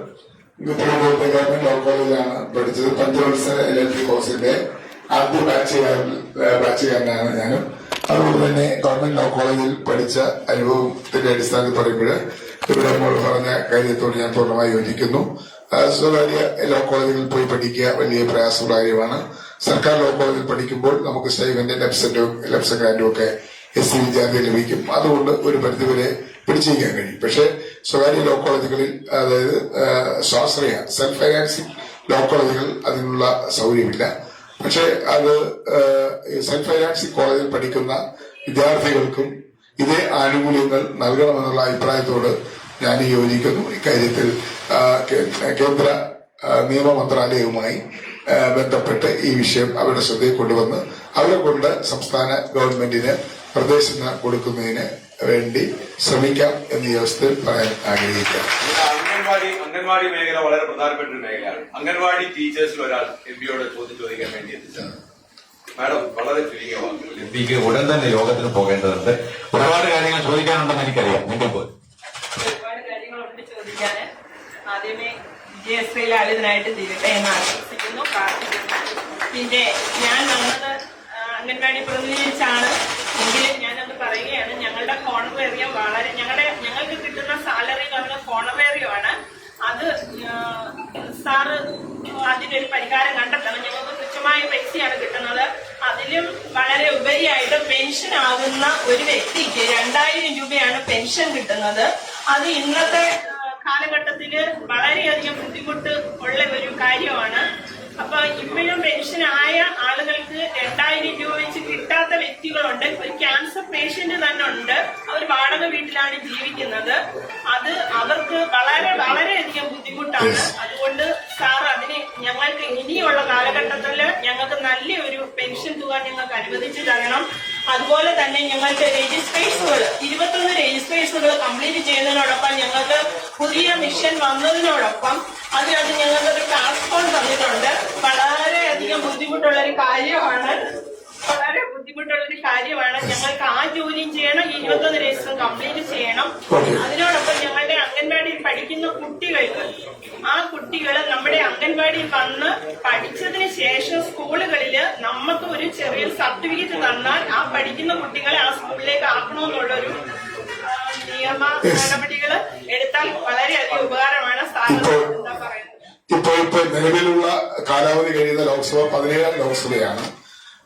തിരുവനന്തപുരത്തെ ഗവൺമെന്റ് ലോ കോളേജിലാണ് പഠിച്ചത്. 5 വർഷ LLB കോഴ്സിന്റെ ആദ്യ ബാച്ചുകാരനാണ് ഞാനും. അതുകൊണ്ട് തന്നെ ഗവൺമെന്റ് ലോ കോളേജിൽ പഠിച്ച അനുഭവത്തിന്റെ അടിസ്ഥാനത്തിൽ പറയുമ്പോൾ ഇവിടെ നമ്മൾ പറഞ്ഞ കാര്യത്തോട് ഞാൻ പൂർണ്ണമായി യോജിക്കുന്നു. സ്വകാര്യ ലോ കോളേജുകളിൽ പോയി പഠിക്കുക വലിയ പ്രയാസമുള്ള കാര്യമാണ്. സർക്കാർ ലോ കോളേജിൽ പഠിക്കുമ്പോൾ നമുക്ക് സ്റ്റൈഫൻഡ്, ലെപ്സ ഗ്രാൻഡും ഒക്കെ SC വിദ്യാർത്ഥികൾ ലഭിക്കും. അതുകൊണ്ട് ഒരു പരിധിവരെ പിടിച്ചിരിക്കാൻ കഴിയും. പക്ഷേ സ്വകാര്യ ലോ കോളേജുകളിൽ, അതായത് സ്വാശ്രയ സെൽഫ് ഫൈനാൻസിംഗ് ലോ കോളേജുകൾ അതിനുള്ള സൗകര്യമില്ല. പക്ഷേ അത് സെൽഫ് ഫൈനാൻസിംഗ് കോളേജിൽ പഠിക്കുന്ന വിദ്യാർത്ഥികൾക്കും ഇതേ ആനുകൂല്യങ്ങൾ നൽകണമെന്നുള്ള അഭിപ്രായത്തോട് ഞാൻ യോജിക്കുന്നു. ഇക്കാര്യത്തിൽ കേന്ദ്ര നിയമ മന്ത്രാലയവുമായി ബന്ധപ്പെട്ട് ഈ വിഷയം അവരുടെ ശ്രദ്ധയിൽ കൊണ്ടുവന്ന് അവരെ കൊണ്ട് സംസ്ഥാന ഗവൺമെന്റിന് നിർദ്ദേശങ്ങൾ കൊടുക്കുന്നതിന് വേണ്ടി ശ്രമിക്കാം എന്ന് ഈ അവസ്ഥയിൽ പറയാൻ ആഗ്രഹിക്കാം. അംഗൻവാടി മേഖല വളരെ പ്രധാനപ്പെട്ട ഒരു മേഖലയാണ്. അംഗൻവാടി ടീച്ചേഴ്സിൽ ഒരാൾ എംപിയോട് ചോദ്യം ചോദിക്കാൻ വേണ്ടി എത്തിച്ചതാണ്. മാഡം, വളരെ ചുരുങ്ങിയ വാക്കുകൾ. എംപിക്ക് ഉടൻ തന്നെ യോഗത്തിന് പോകേണ്ടതുണ്ട്. ഒരുപാട് കാര്യങ്ങൾ ചോദിക്കാനുണ്ടെന്ന് എനിക്കറിയാം. നിങ്ങൾ പോയി. ഒരുപാട് കാര്യങ്ങളുണ്ട് ചോദിക്കാൻ. ആദ്യമേ വിജയശ്രീലാളിതനായിട്ട് തീരട്ടെ എന്ന് ആശംസിക്കുന്നു, പ്രാർത്ഥിക്കുന്നു. പിന്നെ ഞാൻ വന്നത് അംഗൻവാടി പ്രതിനിധീകരിച്ചാണ് എങ്കിലും ഞാനത് പറയുകയാണ്. ഞങ്ങളുടെ ഹോണറേറിയം വളരെ ഞങ്ങൾക്ക് കിട്ടുന്ന സാലറി എന്ന് പറഞ്ഞാൽ ഹോണറേറിയമാണ്. അത് സാറ് അതിനൊരു പരിഹാരം കണ്ടെത്തണം. ഞങ്ങൾക്ക് തുച്ഛമായ പൈസയാണ് കിട്ടുന്നത്. അതിലും വളരെ ഉപരിയായിട്ട് പെൻഷൻ ആകുന്ന ഒരു വ്യക്തിക്ക് 2000 രൂപയാണ് പെൻഷൻ കിട്ടുന്നത്. അത് ഇന്നത്തെ കാലഘട്ടത്തില് വളരെയധികം ബുദ്ധിമുട്ട് ഉള്ള ഒരു കാര്യമാണ്. അപ്പൊ ഇപ്പോഴും പെൻഷനായ ആളുകൾക്ക് 2000 രൂപ വെച്ച് കിട്ടാത്ത വ്യക്തികളുണ്ട്. ഒരു ക്യാൻസർ പേഷ്യന്റ് തന്നെ ഉണ്ട്. അവർ വാടക വീട്ടിലാണ് ജീവിക്കുന്നത്. അത് അവർക്ക് വളരെയധികം ബുദ്ധിമുട്ടാണ്. അതുകൊണ്ട് സാർ അതിന് ഞങ്ങൾക്ക് ഇനിയുള്ള കാലഘട്ടത്തിൽ ഞങ്ങൾക്ക് നല്ലൊരു പെൻഷൻ തുക ഞങ്ങൾക്ക് അനുവദിച്ചു തരണം. അതുപോലെ തന്നെ ഞങ്ങൾക്ക് രജിസ്ട്രേഷനുകൾ 21 രജിസ്ട്രേഷനുകൾ കംപ്ലീറ്റ് ചെയ്യുന്നതിനോടൊപ്പം ഞങ്ങൾക്ക് പുതിയ മിഷൻ വന്നതിനോടൊപ്പം അത് ഞങ്ങൾക്കൊരു ട്രാൻസ്ഫോൺ തന്നിട്ടുണ്ട്. വളരെയധികം ബുദ്ധിമുട്ടുള്ളൊരു കാര്യമാണ്. ഞങ്ങൾക്ക് ആ ജോലിയും ചെയ്യണം, 21 രജിസ്റ്റർ കംപ്ലീറ്റ് ചെയ്യണം. അതിനോടൊപ്പം ഞങ്ങളുടെ അംഗൻവാടിയിൽ പഠിക്കുന്ന കുട്ടികൾക്ക് ആ കുട്ടികൾ നമ്മുടെ അംഗൻവാടിയിൽ വന്ന് പഠിച്ചതിന് ശേഷം സ്കൂളുകളിൽ നമുക്ക് ഒരു ചെറിയ സർട്ടിഫിക്കറ്റ് തന്നാൽ ആ പഠിക്കുന്ന കുട്ടികളെ ആ സ്കൂളിലേക്ക് ആക്കണമെന്നുള്ളൊരു നിയമ നടപടികൾ എടുത്താൽ വളരെയധികം ഉപകാരമാണ്. എന്താ പറയുന്നത്? ഇപ്പോൾ നിലവിലുള്ള കാലാവധി കഴിയുന്ന ലോക്സഭ 17ാം ലോക്സഭയാണ്.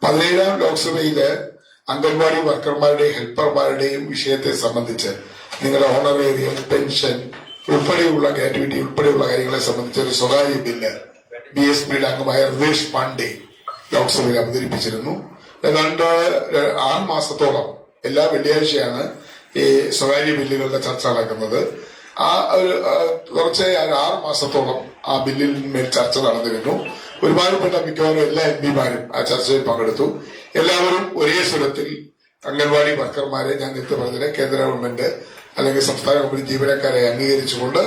17ാം ലോക്സഭയില് അംഗൻവാടി വർക്കർമാരുടെയും ഹെൽപ്പർമാരുടെയും വിഷയത്തെ സംബന്ധിച്ച് നിങ്ങളുടെ ഓണറേറിയം, പെൻഷൻ ഉൾപ്പെടെയുള്ള ഗ്രാറ്റുവിറ്റി ഉൾപ്പെടെയുള്ള കാര്യങ്ങളെ സംബന്ധിച്ച് ഒരു സ്വകാര്യ ബില്ല് BSPയുടെ അംഗമായ ഹൃദേശ് പാണ്ഡെ ലോക്സഭയിൽ അവതരിപ്പിച്ചിരുന്നു. ഏതാണ്ട് 6 മാസത്തോളം എല്ലാ വെള്ളിയാഴ്ചയാണ് ഈ സ്വകാര്യ ബില്ലുകളുടെ ചർച്ച നടക്കുന്നത്. ആ ഒരു തുടർച്ചയായ 6 മാസത്തോളം ആ ബില്ലിന്മേൽ ചർച്ച നടന്നിരുന്നു. ഒരുപാടുപ്പെട്ട മിക്കവാറും എല്ലാ MPമാരും ആ ചർച്ചയിൽ പങ്കെടുത്തു. എല്ലാവരും ഒരേ സ്വരത്തിൽ അംഗൻവാടി വർക്കർമാരെ, ഞാൻ നേരത്തെ പറഞ്ഞത് കേന്ദ്ര ഗവൺമെന്റ് അല്ലെങ്കിൽ സംസ്ഥാന ഗവൺമെന്റ് ജീവനക്കാരെ അംഗീകരിച്ചുകൊണ്ട്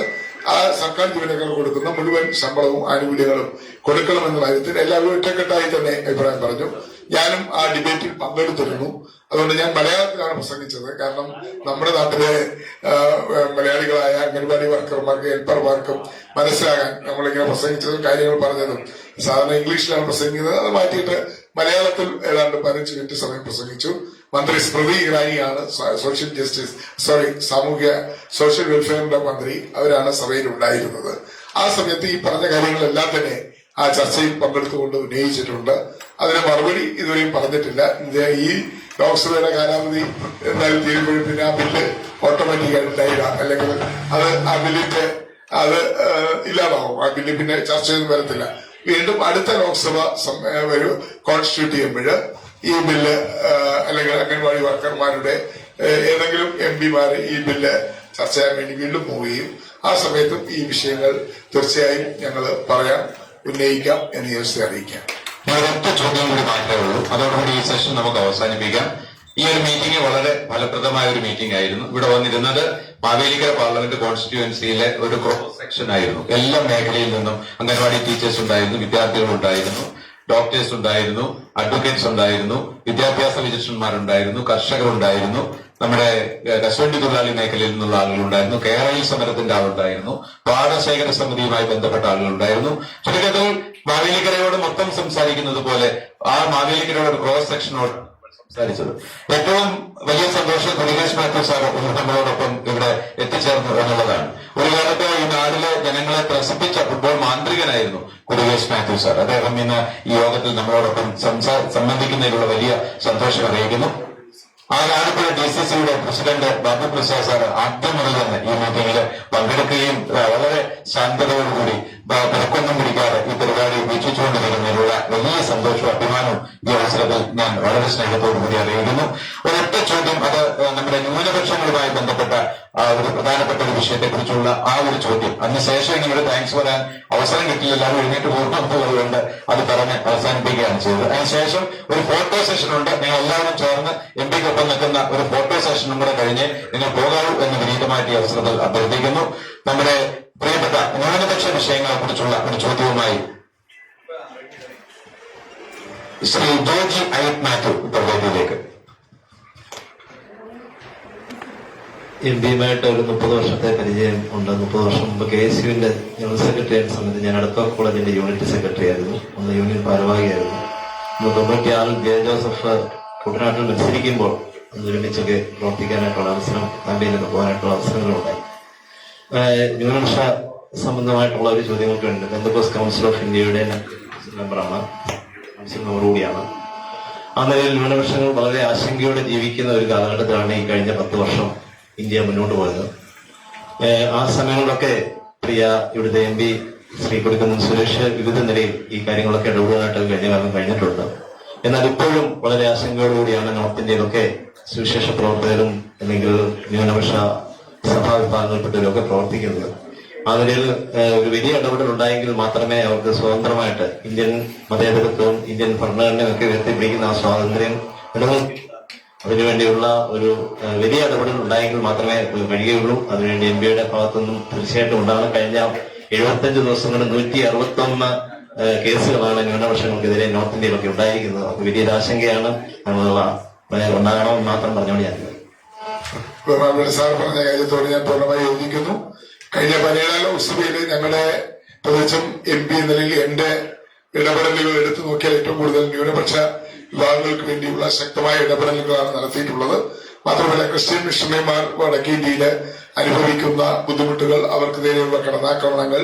ആ സർക്കാർ ജീവനക്കാർ കൊടുക്കുന്ന മുഴുവൻ ശമ്പളവും ആനുകൂല്യങ്ങളും കൊടുക്കണമെന്ന കാര്യത്തിൽ എല്ലാവരും ഒറ്റക്കെട്ടായി തന്നെ അഭിപ്രായം പറഞ്ഞു. ഞാനും ആ ഡിബേറ്റിൽ പങ്കെടുത്തിരുന്നു. അതുകൊണ്ട് ഞാൻ മലയാളത്തിലാണ് പ്രസംഗിച്ചത്. കാരണം നമ്മുടെ നാട്ടിലെ മലയാളികളായ അംഗൻവാടി വർക്കർമാർക്ക്, ഹെൽപ്പർമാർക്കും മനസ്സിലാകാൻ നമ്മളിങ്ങനെ പ്രസംഗിച്ചതും കാര്യങ്ങൾ പറഞ്ഞതും സാധാരണ ഇംഗ്ലീഷിലാണ് പ്രസംഗിക്കുന്നത്. അത് മാറ്റിയിട്ട് മലയാളത്തിൽ ഏതാണ്ട് 15 മിനിറ്റ് സമയം പ്രസംഗിച്ചു. മന്ത്രി സ്മൃതി ഇറാനിയാണ് സോഷ്യൽ വെൽഫെയറിന്റെ മന്ത്രി. അവരാണ് സഭയിൽ ഉണ്ടായിരുന്നത്. ആ സമയത്ത് ഈ പറഞ്ഞ കാര്യങ്ങളെല്ലാം തന്നെ ആ ചർച്ചയിൽ പങ്കെടുത്തുകൊണ്ട് ഉന്നയിച്ചിട്ടുണ്ട്. അതിന് മറുപടി ഇതുവരെയും പറഞ്ഞിട്ടില്ല. ഈ ലോക്സഭയുടെ കാലാവധി എന്തായാലും തീരുമ്പോഴും പിന്നെ ആ ബില്ല് ഓട്ടോമാറ്റിക്കായിട്ട് ഉണ്ടായില്ല, അല്ലെങ്കിൽ ആ ബില്ലിന്റെ ഇല്ലാതാവും. ആ ബില്ല് പിന്നെ ചർച്ചയൊന്നും വരത്തില്ല. വീണ്ടും അടുത്ത ലോക്സഭ ഒരു കോൺസ്റ്റിറ്റ്യൂട്ട് ചെയ്യുമ്പോൾ ഈ ബില്ല് അല്ലെങ്കിൽ അംഗൻവാടി വർക്കർമാരുടെ ഏതെങ്കിലും MPമാർ ഈ ബില്ല് ചർച്ച ചെയ്യാൻ വേണ്ടി വീണ്ടും പോവുകയും ആ സമയത്തും ഈ വിഷയങ്ങൾ തീർച്ചയായും ഞങ്ങൾ ഉന്നയിക്കാം എന്ന് യോജിച്ച് അറിയിക്കാം. ഒരൊറ്റ ചോദ്യം കൂടി മാത്രമേ ഉള്ളൂ. അതോടുകൂടി ഈ സെഷൻ നമുക്ക് അവസാനിപ്പിക്കാം. ഈ ഒരു മീറ്റിംഗ് വളരെ ഫലപ്രദമായ ഒരു മീറ്റിംഗ് ആയിരുന്നു. ഇവിടെ വന്നിരുന്നത് മാവേലിക്കര പാർലമെന്റ് കോൺസ്റ്റിറ്റ്യുവൻസിയിലെ ഒരു ക്രോസ് സെക്ഷൻ ആയിരുന്നു. എല്ലാ മേഖലയിൽ നിന്നും അംഗൻവാടി ടീച്ചേഴ്സ് ഉണ്ടായിരുന്നു, വിദ്യാർത്ഥികൾ ഉണ്ടായിരുന്നു, ഡോക്ടേഴ്സ് ഉണ്ടായിരുന്നു, അഡ്വക്കേറ്റ്സ് ഉണ്ടായിരുന്നു, വിദ്യാഭ്യാസ വിചക്ഷണന്മാരുണ്ടായിരുന്നു, കർഷകരുണ്ടായിരുന്നു, നമ്മുടെ കശുവണ്ടി തൊഴിലാളി മേഖലയിൽ നിന്നുള്ള ആളുകളുണ്ടായിരുന്നു, കേരളീയ സമരത്തിന്റെ ആളുണ്ടായിരുന്നു, പാടശേഖര സമിതിയുമായി ബന്ധപ്പെട്ട ആളുകളുണ്ടായിരുന്നു. ചുരുക്കത്തിൽ മാവേലിക്കരയോട് മൊത്തം സംസാരിക്കുന്നത് പോലെ ആ മാവേലിക്കരയോട് ഒരു ക്രോസ് സെക്ഷനോട് സംസാരിച്ചത്. ഏറ്റവും വലിയ സന്തോഷം കുരുകേഷ് മാത്യു സാർ നമ്മളോടൊപ്പം ഇവിടെ എത്തിച്ചേർന്നു എന്നുള്ളതാണ്. ഒരു കാലത്ത് ഈ നാട്ടിലെ ജനങ്ങളെ ത്രസിപ്പിച്ച ഫുട്ബോൾ മാന്ത്രികനായിരുന്നു കുരുകേഷ് മാത്യു സാർ. അദ്ദേഹം ഇന്ന് ഈ യോഗത്തിൽ നമ്മളോടൊപ്പം സംബന്ധിക്കുന്നതിലുള്ള വലിയ സന്തോഷം അറിയിക്കുന്നു. ആ ആലപ്പുഴ DCCയുടെ പ്രസിഡന്റ് ബാബു പ്രസാദ് സാർ ആദ്യം മുതൽ തന്നെ ഈ മീറ്റിംഗിൽ പങ്കെടുക്കുകയും വളരെ ശാന്തതയോടുകൂടി തിരക്കൊന്നും പിടിക്കാതെ ഈ പരിപാടി വീക്ഷിച്ചുകൊണ്ട് വരുന്നതിലുള്ള വലിയ സന്തോഷവും അഭിമാനവും ഈ അവസരത്തിൽ ഞാൻ വളരെ സ്നേഹത്തോടു കൂടി അറിയിക്കുന്നു. ഒരൊറ്റ ചോദ്യം, അത് നമ്മുടെ ന്യൂനപക്ഷങ്ങളുമായി ബന്ധപ്പെട്ട ഒരു പ്രധാനപ്പെട്ട ഒരു വിഷയത്തെക്കുറിച്ചുള്ള ആ ഒരു ചോദ്യം. അതിനുശേഷം നിങ്ങളുടെ താങ്ക്സ് പറയാൻ അവസരം കിട്ടില്ല, എല്ലാവരും എഴുന്നേറ്റ് പോകുന്നതുകൊണ്ട് അത് പറഞ്ഞ് അവസാനിപ്പിക്കുകയാണ് ചെയ്തത്. അതിനുശേഷം ഒരു ഫോട്ടോ സെഷൻ ഉണ്ട്. നിങ്ങൾ എല്ലാവരും ചേർന്ന് MP-ക്കൊപ്പം നിൽക്കുന്ന ഒരു ഫോട്ടോ സെഷനും കൂടെ കഴിഞ്ഞ് നിങ്ങൾ പോകാവൂ എന്ന് വിനീതമായിട്ട് ഈ അവസരത്തിൽ അഭ്യർത്ഥിക്കുന്നു. നമ്മുടെ പ്രിയപ്പെട്ട ന്യൂനപക്ഷ വിഷയങ്ങളെ കുറിച്ചുള്ള ഒരു ചോദ്യവുമായി ശ്രീ ജോജി അയ്യപ്പ് മാത്യു ഇപ്പോൾ വേദിയിലേക്ക്. MP-യുമായിട്ട് ഒരു 30 വർഷത്തെ പരിചയം ഉണ്ട്. 30 വർഷം മുമ്പ് KSUവിന്റെ ജനറൽ സെക്രട്ടറി ആയിരുന്ന സമയത്ത് ഞാൻ അടക്ക കോളേജിന്റെ യൂണിറ്റ് സെക്രട്ടറി ആയിരുന്നു. ഒന്ന് യൂണിയൻ ഭാരവാഹിയായിരുന്നു. 96 ജെ ജോസഫ് കുട്ടനാട്ടിൽ മത്സരിക്കുമ്പോൾ ഒരുമിച്ചൊക്കെ പ്രവർത്തിക്കാനായിട്ടുള്ള അവസരം, ക്യാമ്പയിനൊക്കെ പോകാനായിട്ടുള്ള അവസരങ്ങളുണ്ടായി. ന്യൂനപക്ഷ സംബന്ധമായിട്ടുള്ള ഒരു ചോദ്യങ്ങൾക്ക് വേണ്ടി പെന്തക്കോസ്റ്റ് കൗൺസിൽ ഓഫ് ഇന്ത്യയുടെ മെമ്പറാണ്, കൗൺസിൽ മെമ്പർ കൂടിയാണ്. ആ നിലയിൽ ന്യൂനപക്ഷങ്ങൾ വളരെ ആശങ്കയോടെ ജീവിക്കുന്ന ഒരു കാലഘട്ടത്തിലാണ് ഈ കഴിഞ്ഞ 10 വർഷം ഇന്ത്യ മുന്നോട്ട് പോയത്. ആ സമയങ്ങളിലൊക്കെ പ്രിയ ഇവിടുത്തെ MP ശ്രീ കൊടിക്കുന്നിൽ സുരേഷ് വിവിധ നിലയിൽ ഈ കാര്യങ്ങളൊക്കെ ഇടപെടാനായിട്ട് കഴിഞ്ഞ കാലം കഴിഞ്ഞിട്ടുണ്ട്. എന്നാൽ ഇപ്പോഴും വളരെ ആശങ്കയോടുകൂടിയാണ് നോർത്തിന്ത്യയിലൊക്കെ സുവിശേഷ പ്രവർത്തകരും അല്ലെങ്കിൽ ന്യൂനപക്ഷ സഭാ വിഭാഗങ്ങളിൽപ്പെട്ടവരൊക്കെ പ്രവർത്തിക്കുന്നത്. ആ നിലയിൽ ഒരു വലിയ ഇടപെടൽ ഉണ്ടായെങ്കിൽ മാത്രമേ അവർക്ക് സ്വതന്ത്രമായിട്ട് ഇന്ത്യൻ മതേതരത്വവും ഇന്ത്യൻ ഭരണഘടനയും ഒക്കെ ഉയർത്തിപ്പിടിക്കുന്ന ആ സ്വാതന്ത്ര്യം നിലനിർത്തി അതിനുവേണ്ടിയുള്ള ഒരു വലിയ ഇടപെടൽ ഉണ്ടായെങ്കിൽ മാത്രമേ കഴിയുകയുള്ളൂ. അതിനുവേണ്ടി MP-യുടെ ഭാഗത്തുനിന്നും തീർച്ചയായിട്ടും ഉണ്ടാകണം. കഴിഞ്ഞ 75 ദിവസം കൊണ്ട് 161 കേസുകളാണ് ന്യൂനപക്ഷങ്ങൾക്കെതിരെ നോർത്ത് ഇന്ത്യയിലൊക്കെ ഉണ്ടായിരിക്കുന്നത്. അത് വലിയൊരു ആശങ്കയാണ്. ഉണ്ടാകണമെന്ന് മാത്രം പറഞ്ഞുകൊണ്ട് ഞാൻ സാർ പറഞ്ഞ കാര്യത്തോട് ഞാൻ പൂർണ്ണമായി യോജിക്കുന്നു. കഴിഞ്ഞ 17 ലോക്സഭയിൽ ഞങ്ങളുടെ പ്രദേശം MP എന്ന നിലയിൽ എന്റെ ഇടപെടലുകൾ എടുത്തു നോക്കിയാൽ ഏറ്റവും കൂടുതൽ ന്യൂനപക്ഷ വിഭാഗങ്ങൾക്ക് വേണ്ടിയുള്ള ശക്തമായ ഇടപെടലുകളാണ് നടത്തിയിട്ടുള്ളത്. മാത്രമല്ല ക്രിസ്ത്യൻ മിഷണറിമാർ വടക്കേ ഇന്ത്യയില് അനുഭവിക്കുന്ന ബുദ്ധിമുട്ടുകൾ, അവർക്കെതിരെയുള്ള കടന്നാക്രമണങ്ങൾ,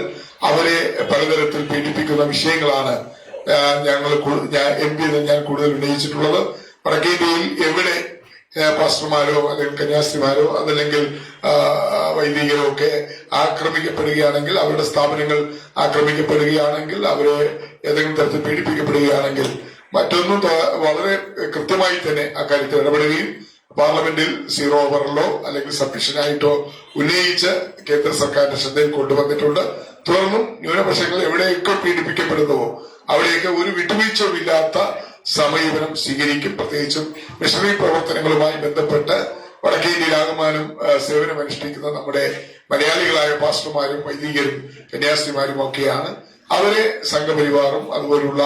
അവരെ പലതരത്തിൽ പീഡിപ്പിക്കുന്ന വിഷയങ്ങളാണ് MP ഞാൻ കൂടുതൽ ഉന്നയിച്ചിട്ടുള്ളത്. വടക്കേ ഇന്ത്യയിൽ എവിടെ പാസ്റ്റർമാരോ അല്ലെങ്കിൽ കന്യാസ്ത്രീമാരോ അതല്ലെങ്കിൽ വൈദികരോ ഒക്കെ ആക്രമിക്കപ്പെടുകയാണെങ്കിൽ, അവരുടെ സ്ഥാപനങ്ങൾ ആക്രമിക്കപ്പെടുകയാണെങ്കിൽ, അവരെ ഏതെങ്കിലും തരത്തിൽ പീഡിപ്പിക്കപ്പെടുകയാണെങ്കിൽ മറ്റൊന്നും വളരെ കൃത്യമായി തന്നെ അക്കാര്യത്തിൽ ഇടപെടുകയും പാർലമെന്റിൽ 0 ഓവറിലോ അല്ലെങ്കിൽ സഫീഷ്യനായിട്ടോ ഉന്നയിച്ച് കേന്ദ്ര സർക്കാരിന്റെ ശ്രദ്ധയിൽ കൊണ്ടുവന്നിട്ടുണ്ട്. തുടർന്നും ന്യൂനപക്ഷങ്ങൾ എവിടെയൊക്കെ പീഡിപ്പിക്കപ്പെടുന്നുവോ അവിടെയൊക്കെ ഒരു വിട്ടുവീഴ്ചയും ഇല്ലാത്ത സമീപനം സ്വീകരിക്കും. പ്രത്യേകിച്ചും മിഷണറി പ്രവർത്തനങ്ങളുമായി ബന്ധപ്പെട്ട് വടക്കേ ഇന്ത്യയിലാകമാനം സേവനമനുഷ്ഠിക്കുന്ന നമ്മുടെ മലയാളികളായ പാസ്റ്റർമാരും വൈദികരും കന്യാസ്ത്രീമാരും ഒക്കെയാണ്. അവരെ സംഘപരിവാറും അതുപോലുള്ള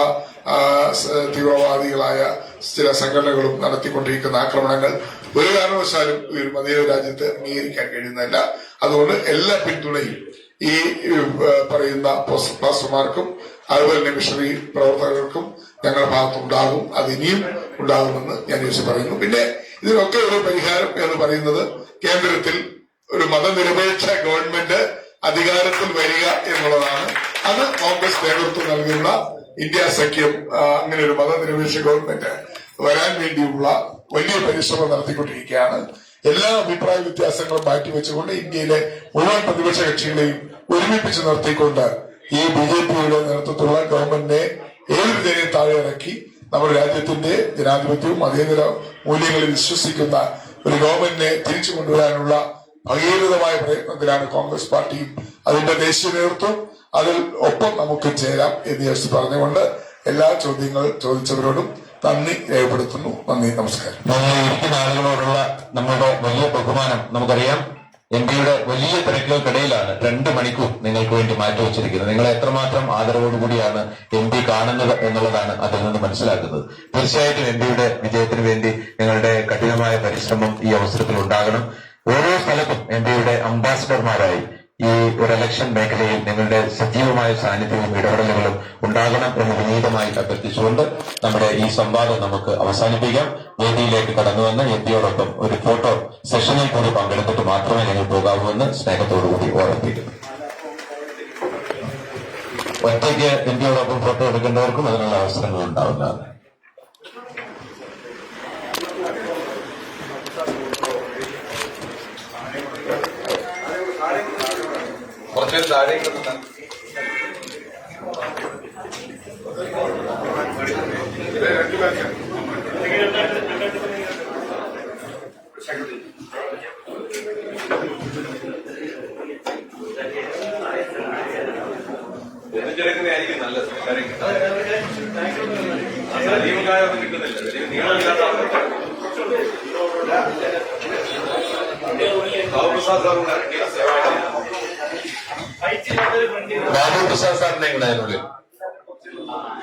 തീവ്രവാദികളായ ചില സംഘടനകളും നടത്തിക്കൊണ്ടിരിക്കുന്ന ആക്രമണങ്ങൾ ഒരു കാരണവശാലും ഒരു മതേതര രാജ്യത്ത് അംഗീകരിക്കാൻ കഴിയുന്നതല്ല. അതുകൊണ്ട് എല്ലാ പിന്തുണയും ഈ പറയുന്ന പാസ്റ്റർമാർക്കും അതുപോലെ തന്നെ മിഷണറി പ്രവർത്തകർക്കും ഞങ്ങളുടെ ഭാഗത്തുണ്ടാകും. അത് ഇനിയും ഉണ്ടാകുമെന്ന് ഞാൻ പറയുന്നു. പിന്നെ ഇതിനൊക്കെ ഒരു പരിഹാരം എന്ന് പറയുന്നത് കേന്ദ്രത്തിൽ ഒരു മതനിരപേക്ഷ ഗവൺമെന്റ് അധികാരത്തിൽ വരിക എന്നുള്ളതാണ്. അത് കോൺഗ്രസ് നേതൃത്വം നൽകിയുള്ള ഇന്ത്യ സഖ്യം അങ്ങനെ ഒരു മതനിരപേക്ഷ ഗവൺമെന്റ് വരാൻ വേണ്ടിയുള്ള വലിയ പരിശ്രമം നടത്തിക്കൊണ്ടിരിക്കുകയാണ്. എല്ലാ അഭിപ്രായ വ്യത്യാസങ്ങളും മാറ്റിവെച്ചുകൊണ്ട് ഇന്ത്യയിലെ മുഴുവൻ പ്രതിപക്ഷ കക്ഷികളെയും ഒരുമിപ്പിച്ച് നിർത്തിക്കൊണ്ട് ഈ BJP-യുടെ നേതൃത്വത്തിലുള്ള ഗവൺമെന്റിനെ ഏത് വിധേനയും താഴെ ഇറക്കി നമ്മുടെ രാജ്യത്തിന്റെ ജനാധിപത്യവും മതേതര മൂല്യങ്ങളിൽ വിശ്വസിക്കുന്ന ഒരു ഗവൺമെന്റിനെ തിരിച്ചു കൊണ്ടുവരാനുള്ള ഭഗീരഥമായ പ്രയത്നത്തിലാണ് കോൺഗ്രസ് പാർട്ടിയും അതിന്റെ ദേശീയ നേതൃത്വം. അതിൽ ഒപ്പം നമുക്ക് ചേരാം എന്ന് പറഞ്ഞുകൊണ്ട് എല്ലാ ചോദ്യങ്ങൾ ചോദിച്ചവരോടും നന്ദി രേഖപ്പെടുത്തുന്നു. നന്ദി, നമസ്കാരം. ഇരിക്കുന്ന ആളുകളോടുള്ള നമ്മുടെ വലിയ ബഹുമാനം നമുക്കറിയാം. MP-യുടെ വലിയ തിരക്കുകൾക്കിടയിലാണ് 2 മണിക്കൂർ നിങ്ങൾക്ക് വേണ്ടി മാറ്റിവെച്ചിരിക്കുന്നത്. നിങ്ങൾ എത്രമാത്രം ആദരവോടുകൂടിയാണ് MP കാണുന്നത് എന്നുള്ളതാണ് അതിൽ നിന്ന് മനസ്സിലാക്കുന്നത്. തീർച്ചയായിട്ടും MP-യുടെ വിജയത്തിന് വേണ്ടി നിങ്ങളുടെ കഠിനമായ പരിശ്രമം ഈ അവസരത്തിൽ ഉണ്ടാകണം. ഓരോ സ്ഥലത്തും MP-യുടെ അംബാസിഡർമാരായി ഈ ഒരു ഇലക്ഷൻ മേഖലയിൽ നിങ്ങളുടെ സജീവമായ സാന്നിധ്യവും ഇടപെടലുകളും ഉണ്ടാകണം എന്ന് വിനീതമായി അഭ്യർത്ഥിച്ചുകൊണ്ട് നമ്മുടെ ഈ സംവാദം നമുക്ക് അവസാനിപ്പിക്കാം. വേദിയിലേക്ക് കടന്നുവന്ന് MP-യോടൊപ്പം ഒരു ഫോട്ടോ സെഷനിൽ കൂടി പങ്കെടുത്തിട്ട് മാത്രമേ നിങ്ങൾ പോകാവൂ എന്ന് സ്നേഹത്തോടുകൂടി ഓർമ്മിപ്പിക്കുന്നു. ഒറ്റയ്ക്ക് MP-യോടൊപ്പം ഫോട്ടോ എടുക്കേണ്ടവർക്കും അതിനുള്ള അവസരങ്ങൾ ഉണ്ടാവുന്നതാണ്. കുറച്ചു താഴേക്ക് പ്രസാദ് സാറും ബാബു പ്രസാദ് സാറിനെ കൂടെ അതിനുള്ളിൽ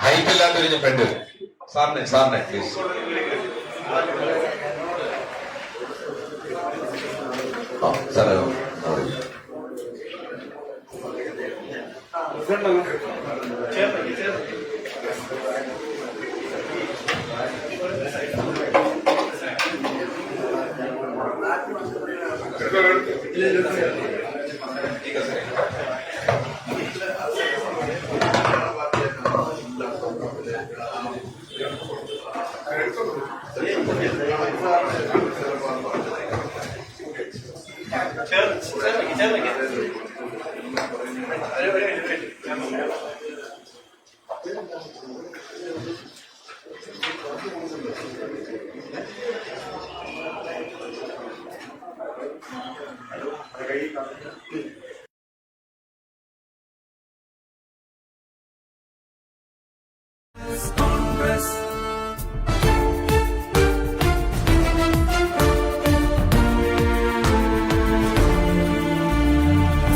ഹൈറ്റ് ഇല്ലാത്തൊരു ഫ്രണ്ട് സാറിനെ പ്ലീസ്. സാറേ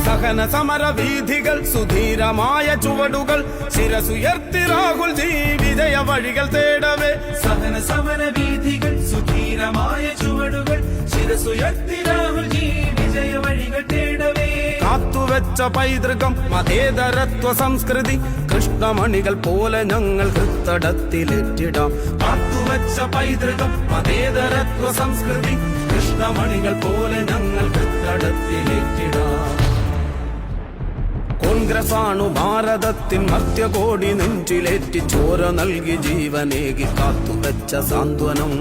സഹന സമര വീഥികൾ സുധീരമായ ചുവടുകൾ ശിരസുയർത്തി രാഹുൽ ജി വിജയ വഴികൾ തേടവേ. സഹന സമര വീഥികൾ സുധീരമായ ചുവടുകൾ ശിരസുയർത്തി രാഹുൽ ജി വിജയ വഴികൾ തേടവേ. കാത്തുവെച്ച പൈതൃകം മതേതരത്വ സംസ്കൃതി കൃഷ്ണമണികൾ പോലെ ഞങ്ങൾ ഹൃത്തടത്തിലേറ്റിടാം. കാത്തുവെച്ച പൈതൃകം മതേതരത്വ സംസ്കൃതി കൃഷ്ണമണികൾ പോലെ ഞങ്ങൾ ഹൃത്തടത്തിലേറ്റിടാം. കോൺഗ്രസാണു ഭാരതത്തിൻ മധ്യകോടി നെഞ്ചിലേറ്റി ചോര നൽകി ജീവനേകി കാത്തുവെച്ച സാന്ത്വനം.